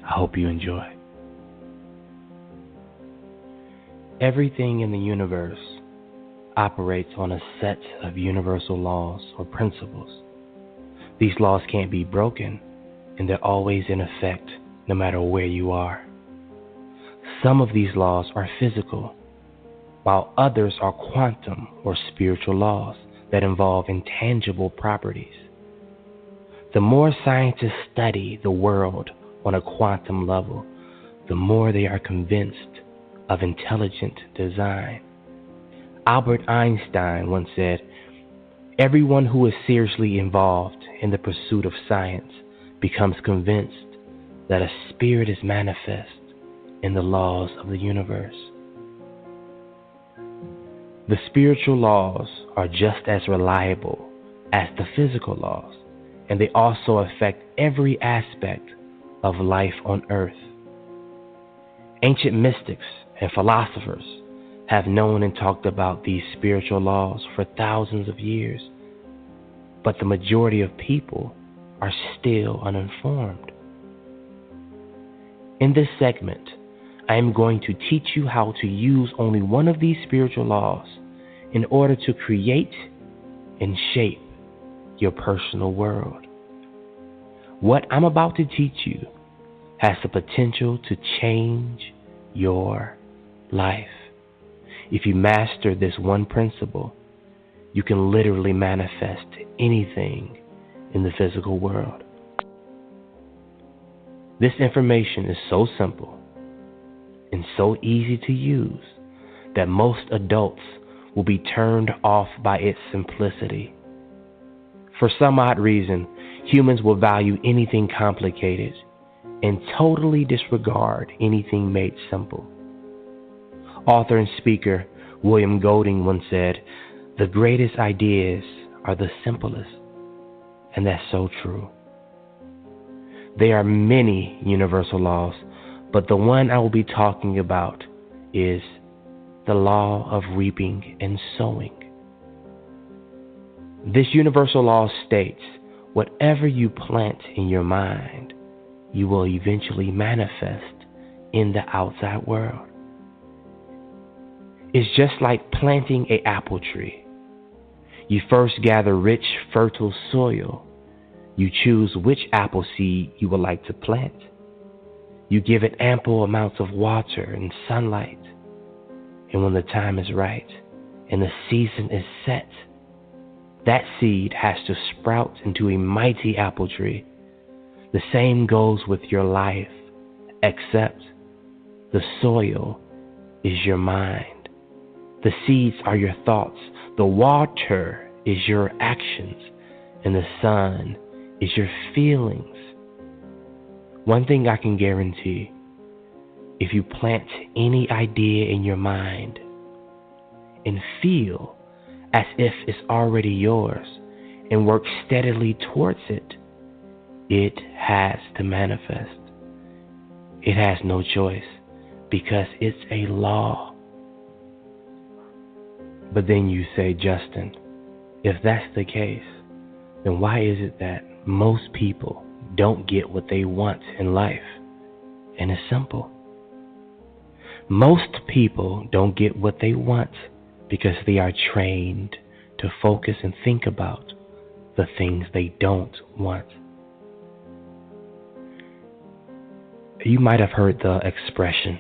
I hope you enjoy. Everything in the universe operates on a set of universal laws or principles. These laws can't be broken, and they're always in effect no matter where you are. Some of these laws are physical, while others are quantum or spiritual laws that involve intangible properties. The more scientists study the world on a quantum level, the more they are convinced of intelligent design. Albert Einstein once said, "Everyone who is seriously involved in the pursuit of science becomes convinced that a spirit is manifest in the laws of the universe." The spiritual laws are just as reliable as the physical laws, and they also affect every aspect of life on Earth. Ancient mystics and philosophers have known and talked about these spiritual laws for thousands of years, but the majority of people are still uninformed. In this segment, I am going to teach you how to use only one of these spiritual laws in order to create and shape your personal world. What I'm about to teach you has the potential to change your life. If you master this one principle, you can literally manifest anything in the physical world. This information is so simple and so easy to use that most adults will be turned off by its simplicity. For some odd reason, humans will value anything complicated and totally disregard anything made simple. Author and speaker William Golding once said, "The greatest ideas are the simplest," and that's so true. There are many universal laws, but the one I will be talking about is the law of reaping and sowing. This universal law states, whatever you plant in your mind, you will eventually manifest in the outside world. It's just like planting an apple tree. You first gather rich, fertile soil. You choose which apple seed you would like to plant. You give it ample amounts of water and sunlight. And when the time is right and the season is set, that seed has to sprout into a mighty apple tree. The same goes with your life, except the soil is your mind. The seeds are your thoughts. The water is your actions. And the sun is your feelings. One thing I can guarantee, if you plant any idea in your mind and feel as if it's already yours and work steadily towards it, it has to manifest. It has no choice because it's a law. But then you say, Justin, if that's the case, then why is it that most people don't get what they want in life? And it's simple. Most people don't get what they want because they are trained to focus and think about the things they don't want. You might have heard the expression,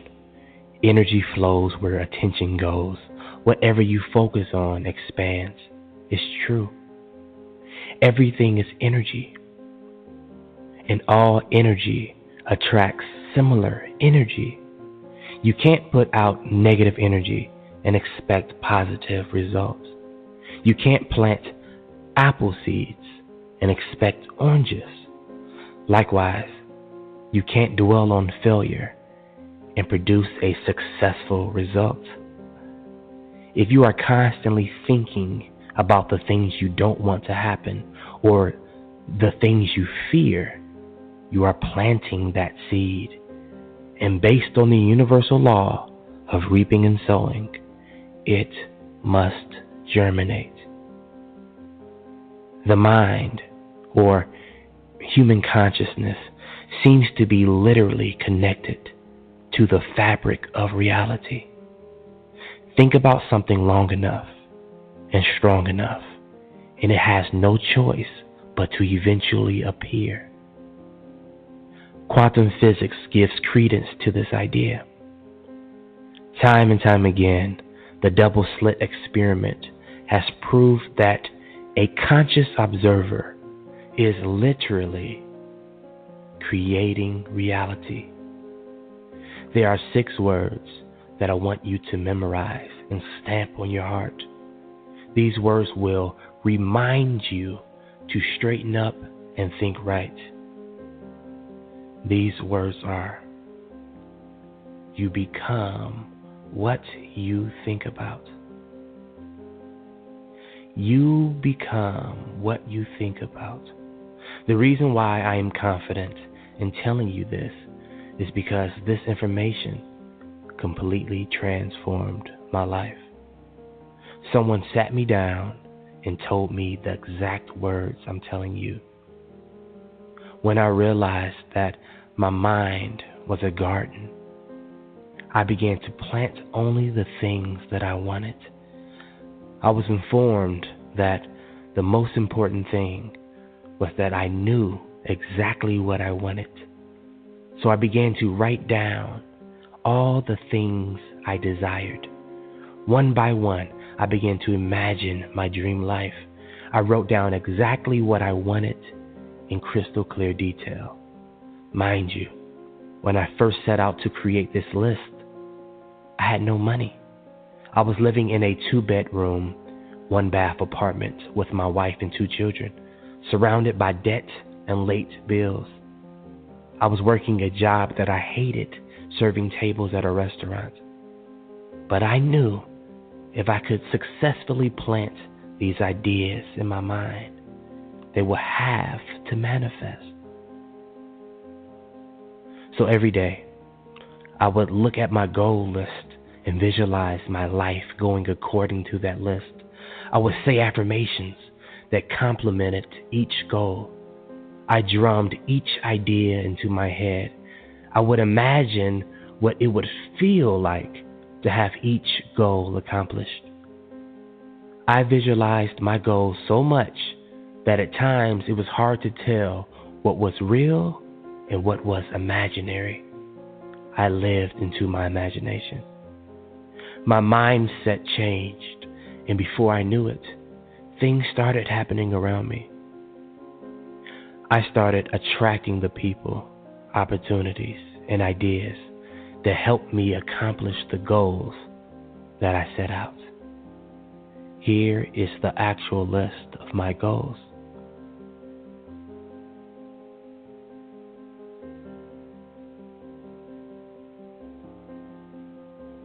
energy flows where attention goes. Whatever you focus on expands. It's true. Everything is energy. And all energy attracts similar energy. You can't put out negative energy and expect positive results. You can't plant apple seeds and expect oranges. Likewise, you can't dwell on failure and produce a successful result. If you are constantly thinking about the things you don't want to happen or the things you fear, you are planting that seed. And based on the universal law of reaping and sowing, it must germinate. The mind, or human consciousness, seems to be literally connected to the fabric of reality. Think about something long enough and strong enough, and it has no choice but to eventually appear. Quantum physics gives credence to this idea. Time and time again, the double-slit experiment has proved that a conscious observer is literally creating reality. There are 6 words that I want you to memorize and stamp on your heart. These words will remind you to straighten up and think right. These words are, you become what you think about. You become what you think about. The reason why I am confident in telling you this is because this information completely transformed my life. Someone sat me down and told me the exact words I'm telling you. When I realized that my mind was a garden, I began to plant only the things that I wanted. I was informed that the most important thing was that I knew exactly what I wanted. So I began to write down all the things I desired. One by one, I began to imagine my dream life. I wrote down exactly what I wanted in crystal clear detail. Mind you, when I first set out to create this list, I had no money. I was living in a 2-bedroom, 1-bath apartment with my wife and 2 children, surrounded by debt and late bills. I was working a job that I hated, serving tables at a restaurant. But I knew if I could successfully plant these ideas in my mind, they would have to manifest. So every day, I would look at my goal list and visualize my life going according to that list. I would say affirmations that complemented each goal. I drummed each idea into my head. I would imagine what it would feel like to have each goal accomplished. I visualized my goals so much that at times it was hard to tell what was real and what was imaginary. I lived into my imagination. My mindset changed, and before I knew it, things started happening around me. I started attracting the people, opportunities, and ideas that helped me accomplish the goals that I set out. Here is the actual list of my goals.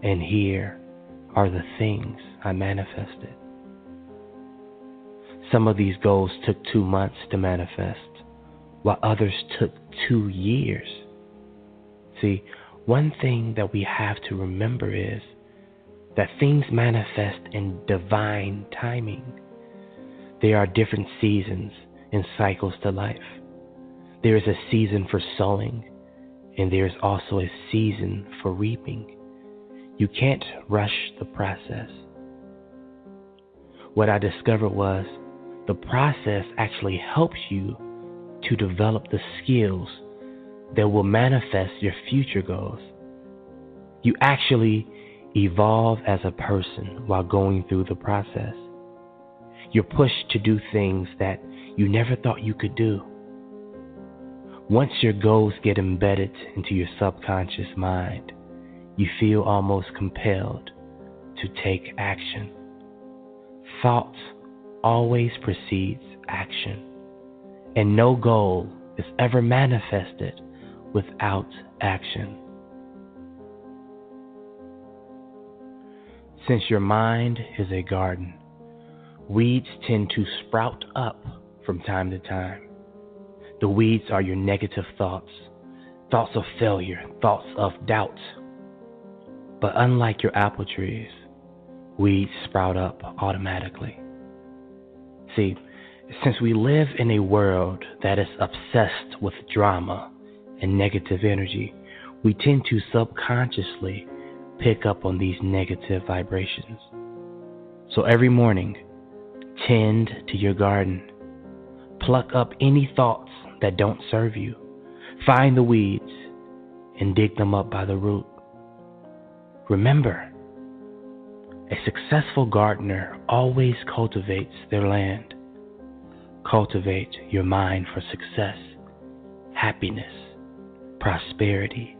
And here are the things I manifested. Some of these goals took 2 months to manifest, while others took 2 years. See, one thing that we have to remember is that things manifest in divine timing. There are different seasons and cycles to life. There is a season for sowing, and there is also a season for reaping. You can't rush the process. What I discovered was the process actually helps you to develop the skills that will manifest your future goals. You actually evolve as a person while going through the process. You're pushed to do things that you never thought you could do. Once your goals get embedded into your subconscious mind, you feel almost compelled to take action. Thought always precedes action, and no goal is ever manifested without action. Since your mind is a garden, weeds tend to sprout up from time to time. The weeds are your negative thoughts, thoughts of failure, thoughts of doubt. But unlike your apple trees, weeds sprout up automatically. See, since we live in a world that is obsessed with drama and negative energy, we tend to subconsciously pick up on these negative vibrations. So every morning, tend to your garden. Pluck up any thoughts that don't serve you. Find the weeds and dig them up by the root. Remember, a successful gardener always cultivates their land. Cultivate your mind for success, happiness, prosperity,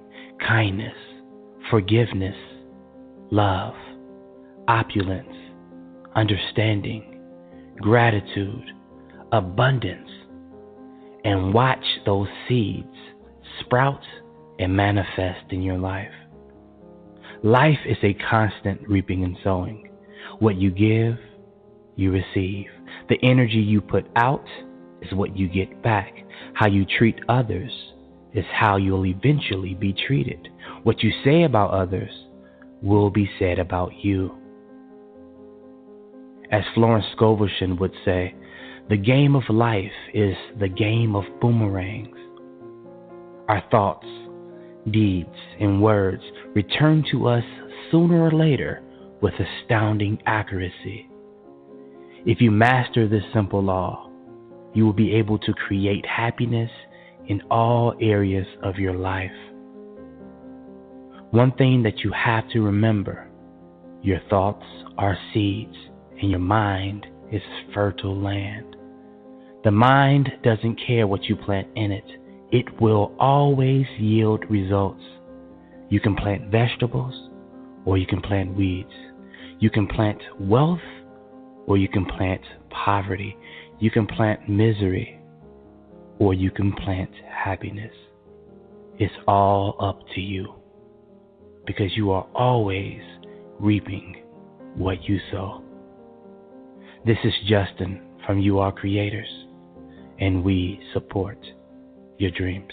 kindness, forgiveness, love, opulence, understanding, gratitude, abundance, and watch those seeds sprout and manifest in your life. Life is a constant reaping and sowing. What you give, you receive. The energy you put out is what you get back. How you treat others is how you'll eventually be treated. What you say about others will be said about you. As Florence Scovel would say, the game of life is the game of boomerangs. Our thoughts, deeds, and words return to us sooner or later with astounding accuracy. If you master this simple law, you will be able to create happiness in all areas of your life. One thing that you have to remember, your thoughts are seeds and your mind is fertile land. The mind doesn't care what you plant in it. It will always yield results. You can plant vegetables or you can plant weeds. You can plant wealth or you can plant poverty. You can plant misery or you can plant happiness. It's all up to you because you are always reaping what you sow. This is Justin from You Are Creators, and we support your dreams.